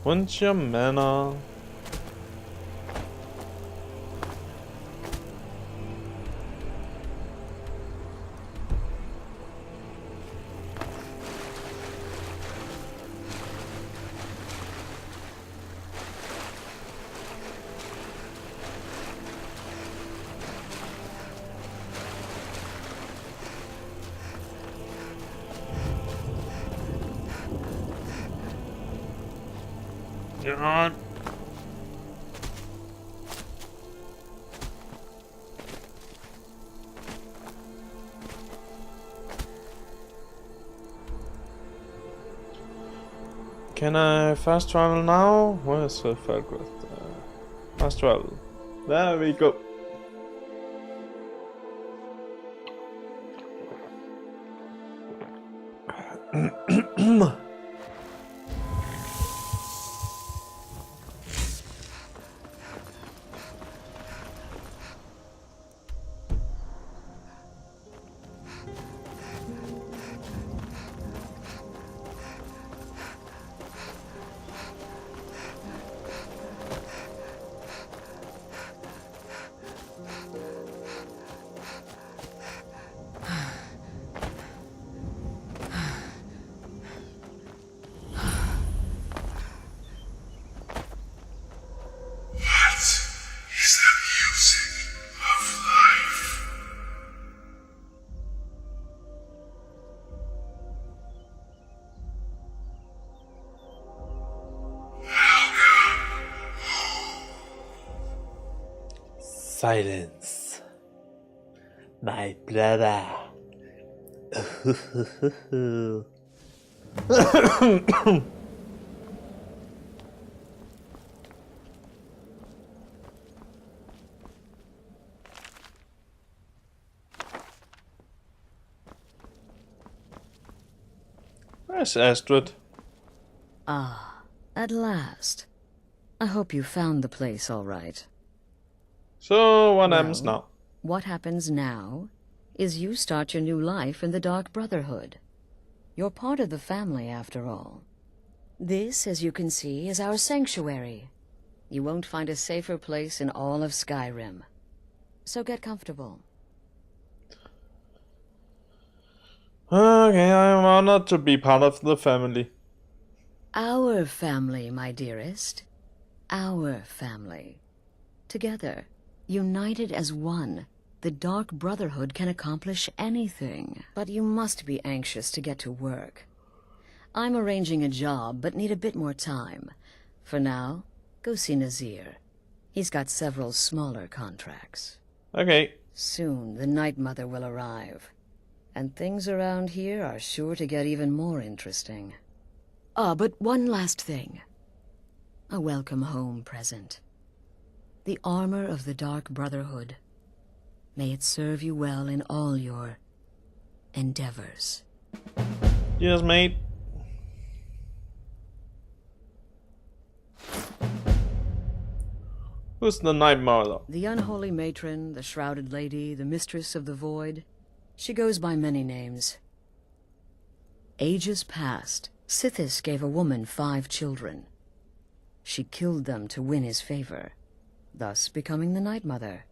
Bunch of mana. God. Can I fast travel now? Where's the Falkworth? Fast travel. There we go. Silence. My brother. Where's Astrid? Ah, at last. I hope you found the place all right. So, what happens now? What happens now is you start your new life in the Dark Brotherhood. You're part of the family, after all. This, as you can see, is our sanctuary. You won't find a safer place in all of Skyrim. So get comfortable. Okay, I am honored to be part of the family. Our family, my dearest. Our family. Together, united as one, the Dark Brotherhood can accomplish anything. But you must be anxious to get to work. I'm arranging a job, but need a bit more time. For now, go see Nazir. He's got several smaller contracts. Okay. Soon, the Night Mother will arrive. And things around here are sure to get even more interesting. Ah, but one last thing. A welcome home present. The armor of the Dark Brotherhood. May it serve you well in all your endeavors. Yes, mate. Who's the Night Mother? The unholy matron, the shrouded lady, the mistress of the void. She goes by many names. Ages past, Sithis gave a woman 5 children. She killed them to win his favor, thus becoming the Night Mother.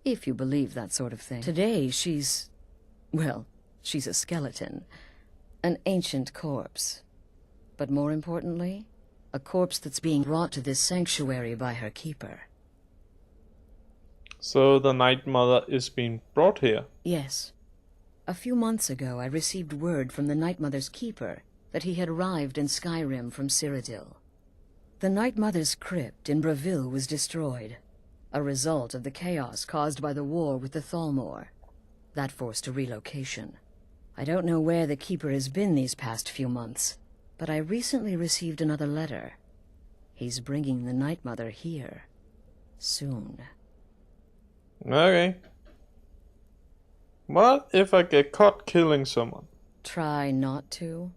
If you believe that sort of thing. Today she's... well, she's a skeleton. An ancient corpse. But more importantly, a corpse that's being brought to this sanctuary by her keeper. So the Night Mother is being brought here? Yes. A few months ago I received word from the Night Mother's keeper that he had arrived in Skyrim from Cyrodiil. The Night Mother's crypt in Bravil was destroyed, a result of the chaos caused by the war with the Thalmor. That forced a relocation. I don't know where the keeper has been these past few months, but I recently received another letter. He's bringing the Night Mother here. Soon. Okay. What if I get caught killing someone? Try not to.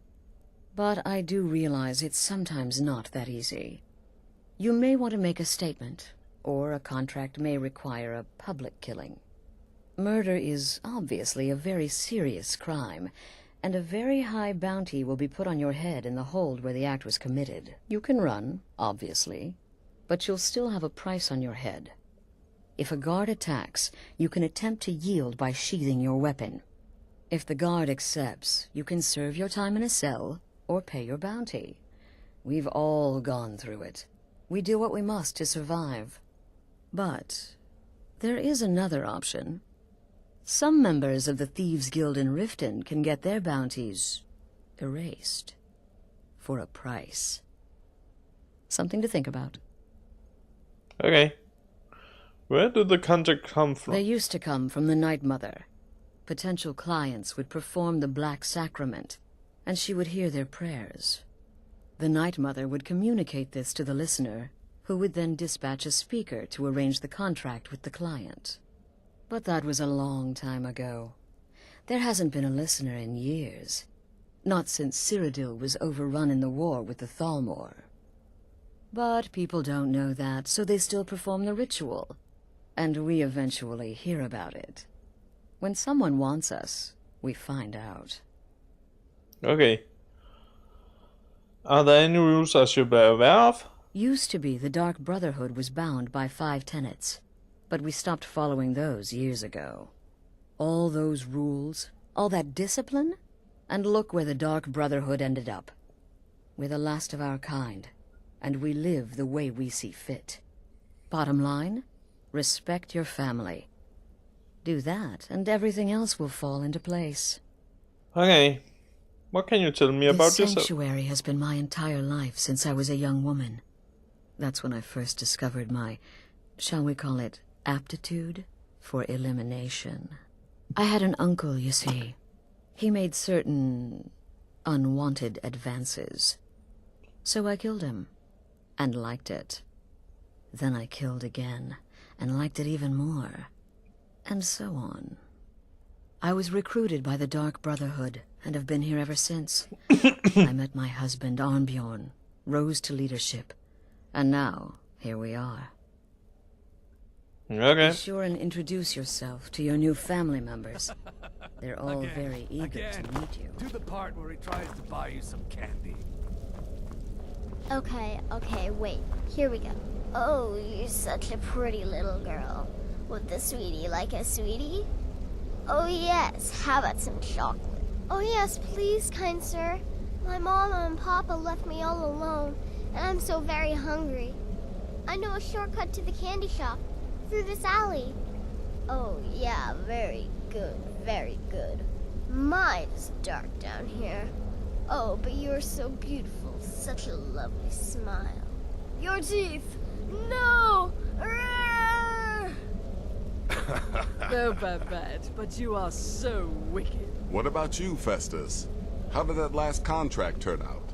But I do realize it's sometimes not that easy. You may want to make a statement, or a contract may require a public killing. Murder is obviously a very serious crime, and a very high bounty will be put on your head in the hold where the act was committed. You can run, obviously, but you'll still have a price on your head. If a guard attacks, you can attempt to yield by sheathing your weapon. If the guard accepts, you can serve your time in a cell, or pay your bounty. We've all gone through it. We do what we must to survive. But there is another option. Some members of the Thieves' Guild in Riften can get their bounties erased for a price. Something to think about. Okay. Where did the contract come from? They used to come from the Night Mother. Potential clients would perform the Black Sacrament, and she would hear their prayers. The Night Mother would communicate this to the listener, who would then dispatch a speaker to arrange the contract with the client. But that was a long time ago. There hasn't been a listener in years. Not since Cyrodiil was overrun in the war with the Thalmor. But people don't know that, so they still perform the ritual. And we eventually hear about it. When someone wants us, we find out. Okay. Are there any rules I should be aware of? Used to be the Dark Brotherhood was bound by 5 tenets, but we stopped following those years ago. All those rules, all that discipline, and look where the Dark Brotherhood ended up. We're the last of our kind, and we live the way we see fit. Bottom line, respect your family. Do that, and everything else will fall into place. Okay. What can you tell me about yourself? This sanctuary has been my entire life since I was a young woman. That's when I first discovered my, shall we call it, aptitude for elimination. I had an uncle, you see. He made certain unwanted advances. So I killed him, and liked it. Then I killed again, and liked it even more. And so on. I was recruited by the Dark Brotherhood, and have been here ever since. I met my husband, Arnbjorn, rose to leadership, and now, here we are. Okay. Be sure and introduce yourself to your new family members. They're all very eager to meet you. To the part where he tries to buy you some candy. Okay, wait. Here we go. Oh, you're such a pretty little girl. Would the sweetie like a sweetie? Oh yes, how about some chocolate? Oh yes, please, kind sir. My mama and papa left me all alone, and I'm so very hungry. I know a shortcut to the candy shop, through this alley. Oh yeah, very good, very good. My, it's dark down here. Oh, but you are so beautiful, such a lovely smile. Your teeth! No! No, Babette, but you are so wicked. What about you, Festus? How did that last contract turn out?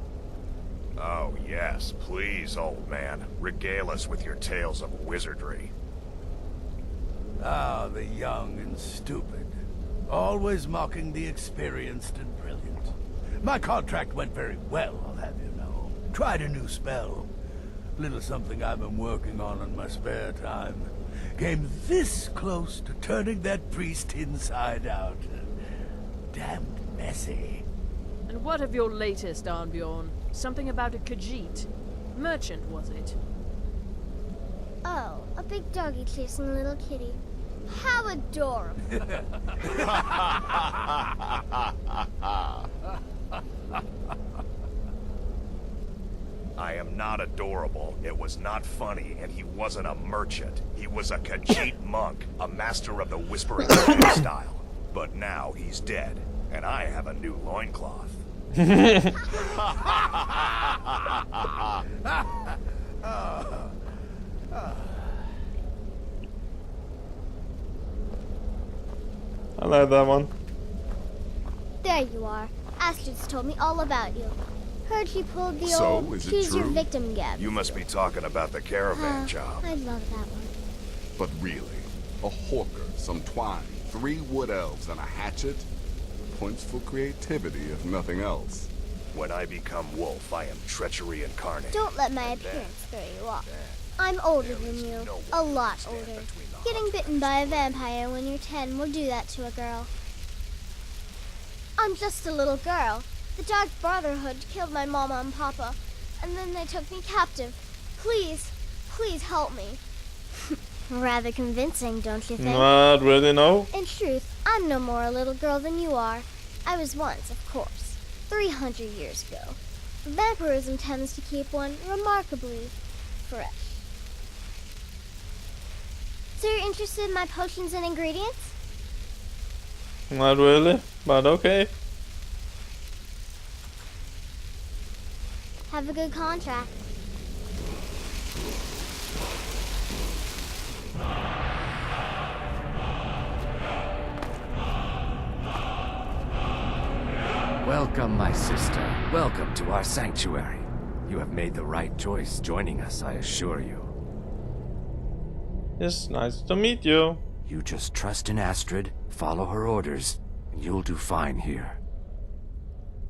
Oh, yes, please, old man. Regale us with your tales of wizardry. Ah, the young and stupid. Always mocking the experienced and brilliant. My contract went very well, I'll have you know. Tried a new spell. Little something I've been working on in my spare time. Came this close to turning that priest inside out. Damned messy. And what of your latest, Arnbjorn? Something about a Khajiit. Merchant, was it? Oh, a big doggy chasing a little kitty. How adorable. I am not adorable. It was not funny, and he wasn't a merchant. He was a Khajiit monk, a master of the Whispering style. But now he's dead, and I have a new loincloth. I like that one. There you are. Astrid's told me all about you. Heard she pulled the So, old is it choose your true? victim gab. You must be talking about the caravan job. I love that one. But really, a hawker, some twine, 3 wood elves, and a hatchet? Points for creativity, if nothing else. When I become wolf, I am treachery incarnate. Don't let my appearance throw you off. I'm older than you. A lot older. Getting bitten by a vampire when you're 10 will do that to a girl. I'm just a little girl. The Dark Brotherhood killed my mama and papa, and then they took me captive. Please, please help me. Rather convincing, don't you think? Not really, no. In truth, I'm no more a little girl than you are. I was once, of course, 300 years ago. Vampirism tends to keep one remarkably fresh. So you're interested in my potions and ingredients? Not really, but okay. Have a good contract. Welcome, my sister. Welcome to our sanctuary. You have made the right choice joining us, I assure you. It's nice to meet you. You just trust in Astrid, follow her orders, and you'll do fine here.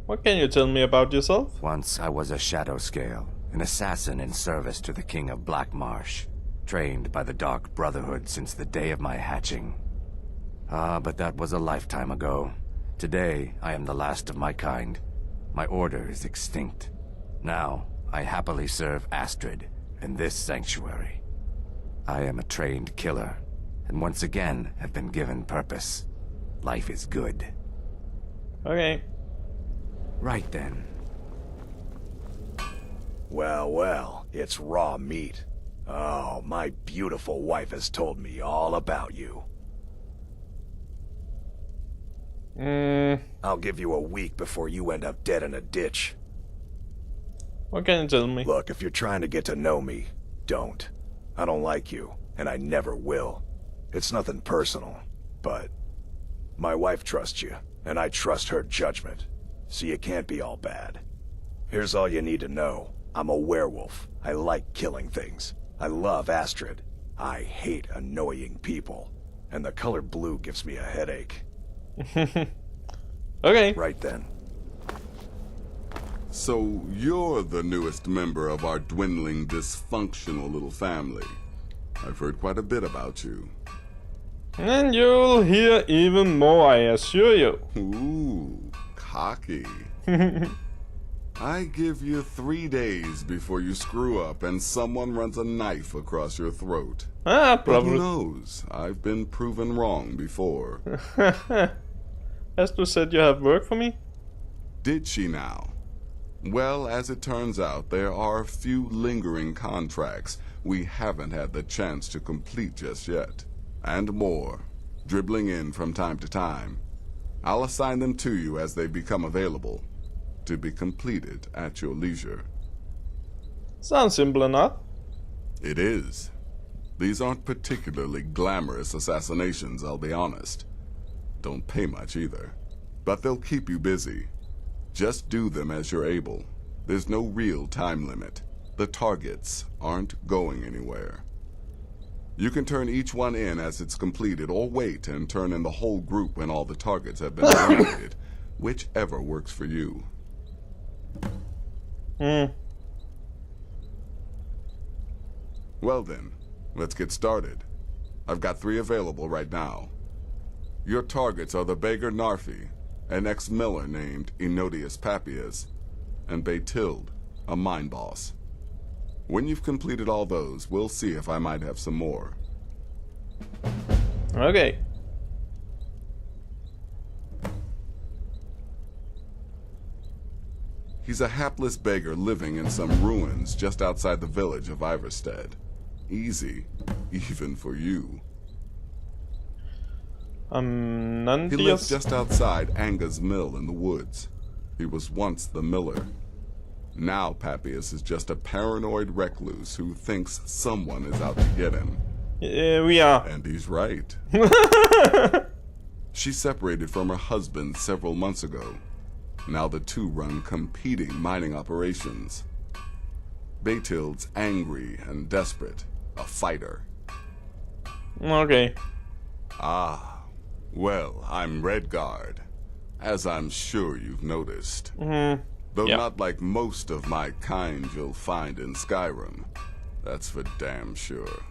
What can you tell me about yourself? Once I was a shadow scale, an assassin in service to the King of Black Marsh, trained by the Dark Brotherhood since the day of my hatching. Ah, but that was a lifetime ago. Today, I am the last of my kind. My order is extinct. Now, I happily serve Astrid in this sanctuary. I am a trained killer, and once again have been given purpose. Life is good. Okay. Right then. Well, well, it's raw meat. Oh, my beautiful wife has told me all about you. I'll give you a week before you end up dead in a ditch. What can you tell me? Look, if you're trying to get to know me, don't. I don't like you, and I never will. It's nothing personal, but my wife trusts you, and I trust her judgment, so you can't be all bad. Here's all you need to know. I'm a werewolf. I like killing things. I love Astrid. I hate annoying people. And the color blue gives me a headache. Okay. Right then. So you're the newest member of our dwindling, dysfunctional little family. I've heard quite a bit about you. And you'll hear even more, I assure you. Ooh, cocky. I give you 3 days before you screw up and someone runs a knife across your throat. Ah, But probably. who knows? I've been proven wrong before. Astro said you have work for me? Did she now? Well, as it turns out, there are a few lingering contracts we haven't had the chance to complete just yet. And more, dribbling in from time to time. I'll assign them to you as they become available, to be completed at your leisure. Sounds simple enough. It is. These aren't particularly glamorous assassinations, I'll be honest. Don't pay much either. But they'll keep you busy. Just do them as you're able. There's no real time limit. The targets aren't going anywhere. You can turn each one in as it's completed, or wait and turn in the whole group when all the targets have been eliminated. Whichever works for you. Well then, let's get started. I've got 3 available right now. Your targets are the beggar Narfi, an ex-miller named Enodius Papias, and Beytild, a mine boss. When you've completed all those, we'll see if I might have some more. Okay. He's a hapless beggar living in some ruins just outside the village of Iverstead. Easy, even for you. He lives just outside Anga's mill in the woods. He was once the miller. Now Papias is just a paranoid recluse who thinks someone is out to get him. Yeah, we are. And he's right. She separated from her husband several months ago. Now the two run competing mining operations. Beytild's angry and desperate, a fighter. Okay. Ah, well, I'm Redguard, as I'm sure you've noticed. Though not like most of my kind you'll find in Skyrim. That's for damn sure.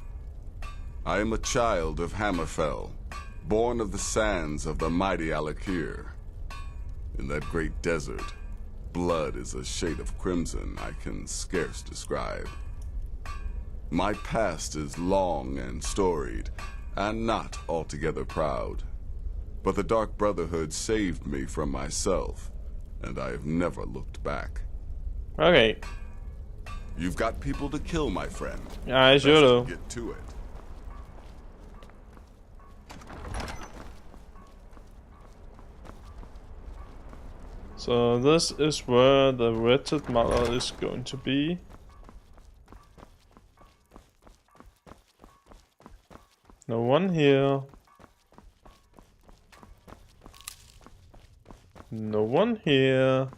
I am a child of Hammerfell, born of the sands of the mighty Alakir. In that great desert, blood is a shade of crimson I can scarce describe. My past is long and storied, and not altogether proud. But the Dark Brotherhood saved me from myself, and I have never looked back. Okay. You've got people to kill, my friend. Yeah, I sure do. Get to it. So this is where the wretched mother is going to be. No one here. No one here.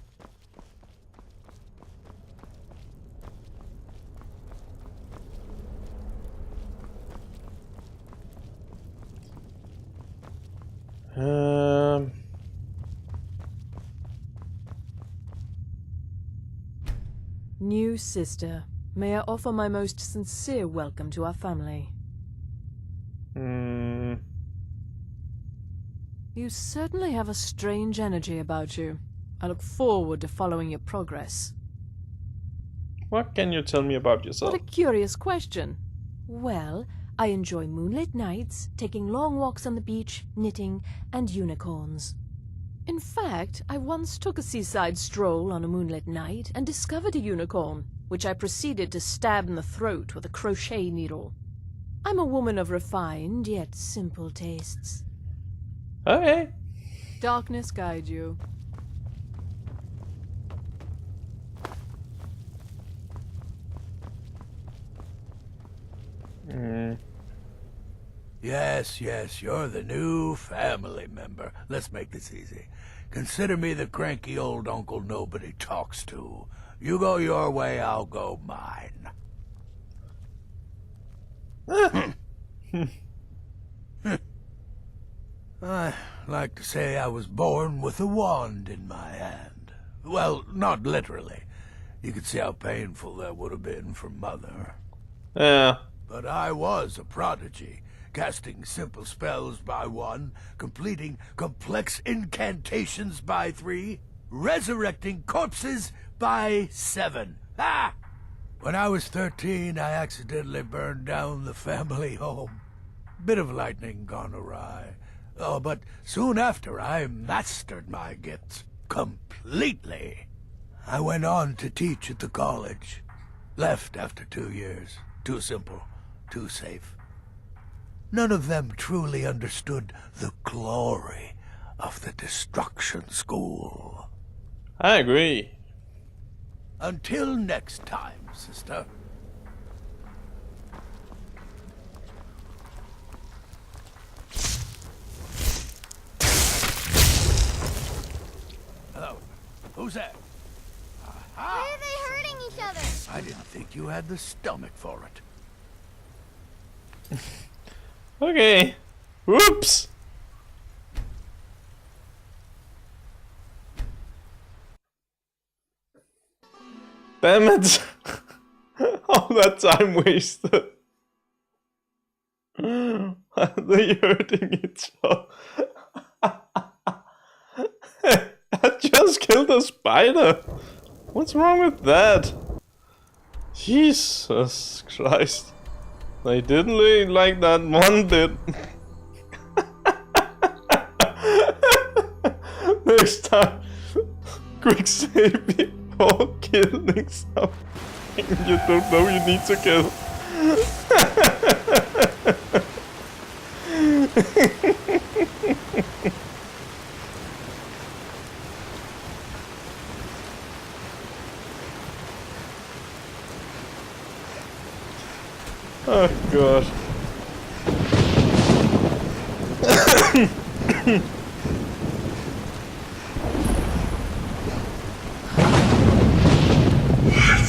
New sister, may I offer my most sincere welcome to our family. You certainly have a strange energy about you. I look forward to following your progress. What can you tell me about yourself? What a curious question. Well, I enjoy moonlit nights, taking long walks on the beach, knitting, and unicorns. In fact, I once took a seaside stroll on a moonlit night and discovered a unicorn, which I proceeded to stab in the throat with a crochet needle. I'm a woman of refined yet simple tastes. Okay. Darkness guide you. Yes, you're the new family member. Let's make this easy. Consider me the cranky old uncle nobody talks to. You go your way, I'll go mine. I like to say I was born with a wand in my hand. Well, not literally. You could see how painful that would have been for Mother. Yeah. But I was a prodigy, casting simple spells by 1, completing complex incantations by 3, resurrecting corpses by 7. Ah! When I was 13, I accidentally burned down the family home. Bit of lightning gone awry. Oh, but soon after I mastered my gifts completely. I went on to teach at the college. Left after 2 years. Too simple, too safe. None of them truly understood the glory of the Destruction School. I agree. Until next time, sister. Hello. Who's that? Why are they hurting each other? I didn't think you had the stomach for it. Okay. Whoops. Damn it. All that time wasted. They hurting each other. I just killed a spider. What's wrong with that? Jesus Christ. They didn't look like that one did. Next time, quick save before killing something you don't know you need to kill. Oh god. What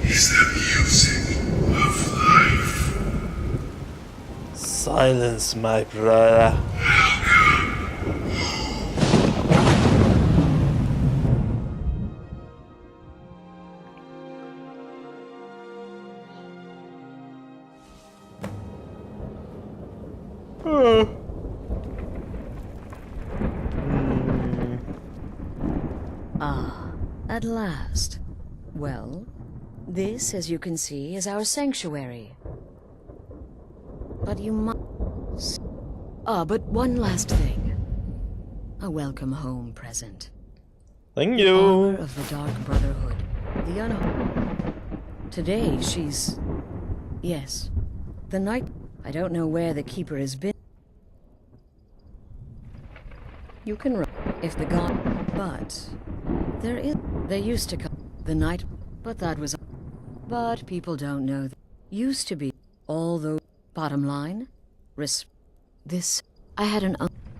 is the music of life? Silence, my brother. Ah, at last. Well, this, as you can see, is our sanctuary. But you must... Ah, but one last thing. A welcome home present. Thank In you. honor of the Dark Brotherhood, the Today she's... Yes, the night... I don't know where the Keeper has been. You can run if the god... But... There used to come... The night... But that was... But people don't know that. Used to be... All those... Bottom line? This... I had an...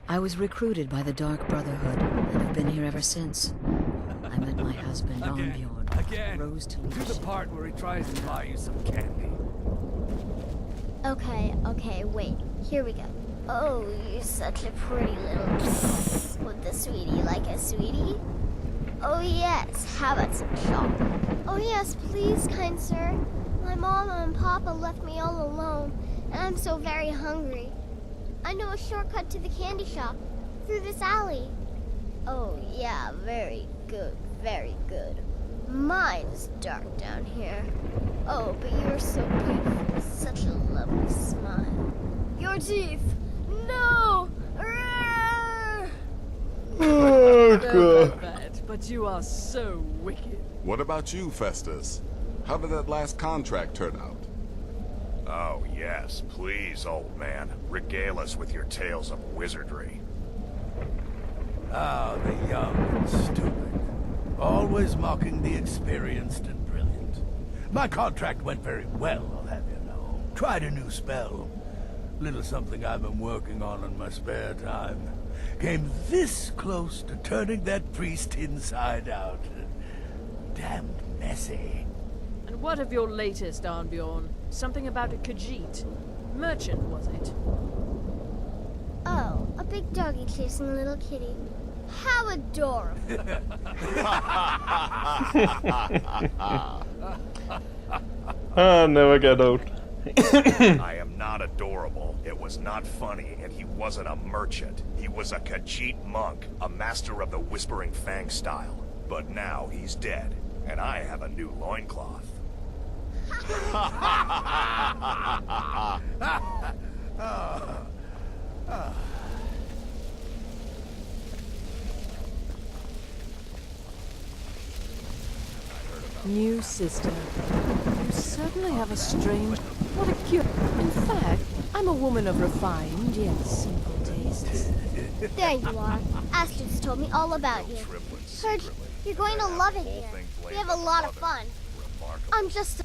I was recruited by the Dark Brotherhood, and have been here ever since. I met my husband, Arnbjorn. Again. Rose to Do the part where he tries to buy you some candy. Okay, wait. Here we go. Oh, you're such a pretty little girl. Would the sweetie like a sweetie? Oh yes, how about some chocolate? Oh yes, please, kind sir. My mama and papa left me all alone, and I'm so very hungry. I know a shortcut to the candy shop, through this alley. Oh yeah, very good, very good. Mine's dark down here. Oh, but you're so beautiful, such a lovely smile. Your teeth! No! Oh god. But you are so wicked. What about you, Festus? How did that last contract turn out? Oh, yes, please, old man. Regale us with your tales of wizardry. Ah, the young and stupid. Always mocking the experienced and brilliant. My contract went very well, I'll have you know. Tried a new spell. Little something I've been working on in my spare time. Came this close to turning that priest inside out. Damned messy. And what of your latest, Arnbjorn? Something about a Khajiit. Merchant, was it? Oh, a big doggy chasing a little kitty. How adorable. Never get old. I am not adorable. It was not funny, and he wasn't a merchant. He was a Khajiit monk, a master of the Whispering Fang style. But now he's dead, and I have a new loincloth. New sister. You certainly have a strange... What a cute... In fact, I'm a woman of refined yet simple tastes. There you are. Astrid's told me all about you. Heard you're going to love it here. We have a lot of fun. I'm just...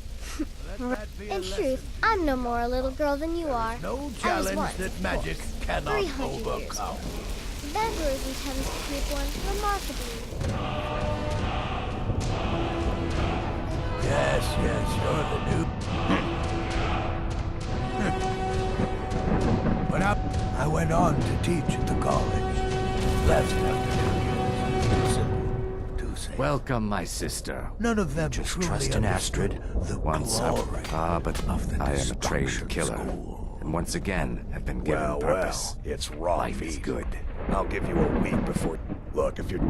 In truth, I'm no more a little girl than you are. No I challenge was once, that magic cannot 300 years overcome. ago. Vanguards intends to keep one remarkably. Yes, you're the new... When I went on to teach at the college. Left after 2 years. Welcome, my sister. None of them Just truly trust in Astrid. the Once glory but I am a trained killer, and once again have been given purpose. Well, it's raw Life meat. is good. I'll give you a week before... Look, if you're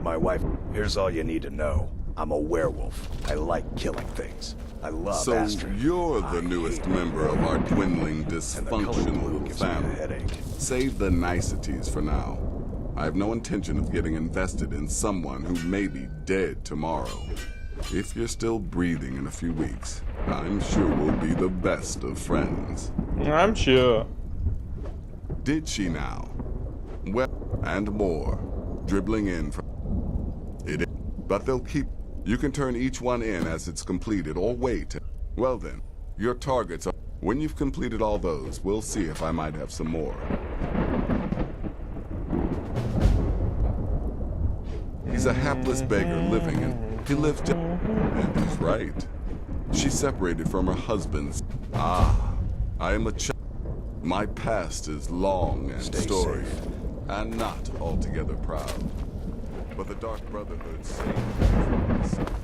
my wife, here's all you need to know. I'm a werewolf. I like killing things. I love So Astrid. you're the newest member of our dwindling, dysfunctional family. Save the niceties for now. I have no intention of getting invested in someone who may be dead tomorrow. If you're still breathing in a few weeks, I'm sure we'll be the best of friends. I'm sure. Did she now? Well, and more. Dribbling in from it, but they'll keep... You can turn each one in as it's completed, or wait. Well then, your targets are... When you've completed all those, we'll see if I might have some more. He's a hapless beggar living in... He lived... And he's right. She's separated from her husband's... I am a child. My past is long and storied, and not altogether proud. But the Dark Brotherhood saved me from myself.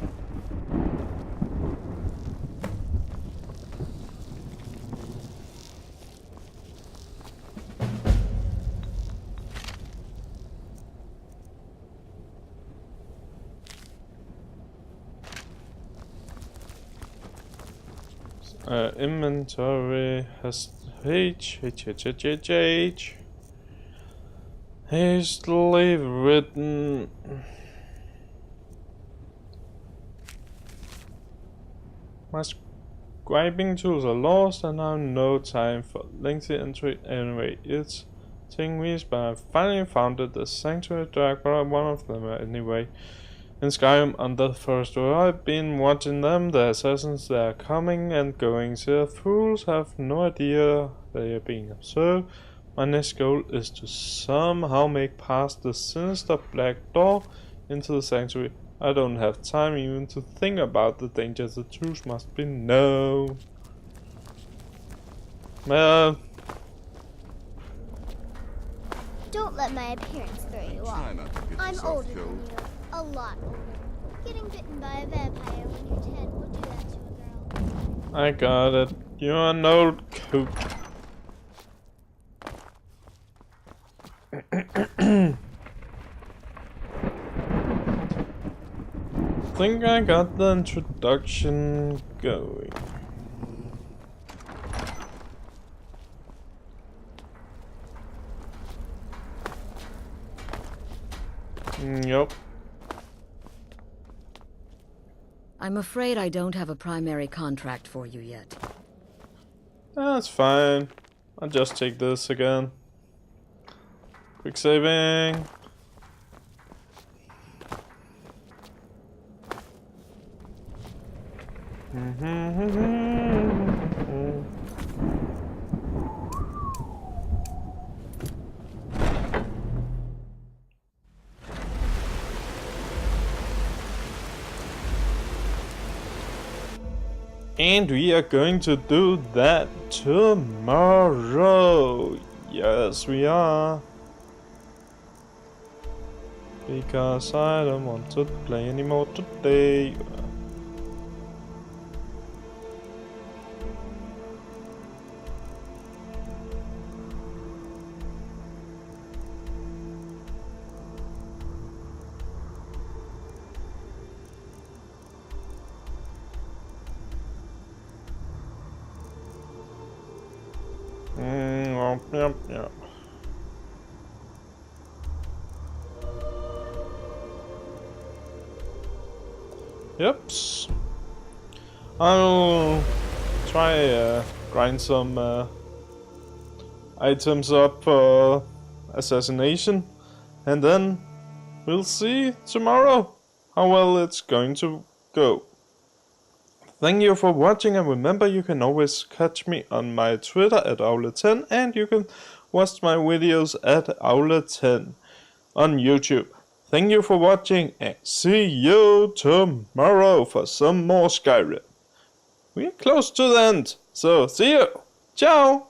Inventory has H. Hastily written. My scribing tools are lost and I have no time for lengthy entry anyway. It's 10 weeks, but I finally found it. The Sanctuary Dark, but one of them anyway. In Skyrim on the first door, I've been watching them. The assassins, they are coming and going. The fools have no idea they are being observed. My next goal is to somehow make past the sinister black door into the sanctuary. I don't have time even to think about the danger. The truth must be known. Well, Don't let my appearance throw you off. I'm older than you. A lot older. Getting bitten by a vampire when you're 10 will do that to a girl. I got it. You're an old coot. Think I got the introduction going. Yup. I'm afraid I don't have a primary contract for you yet. That's fine. I'll just take this again. Quick saving. And we are going to do that tomorrow. Yes, we are. Because I don't want to play anymore today. Yep. Yeps. I'll try grind some items up for assassination, and then we'll see tomorrow how well it's going to go. Thank you for watching, and remember you can always catch me on my Twitter at Aule10, and you can watch my videos at Aule10 on YouTube. Thank you for watching, and see you tomorrow for some more Skyrim. We're close to the end, so see you! Ciao!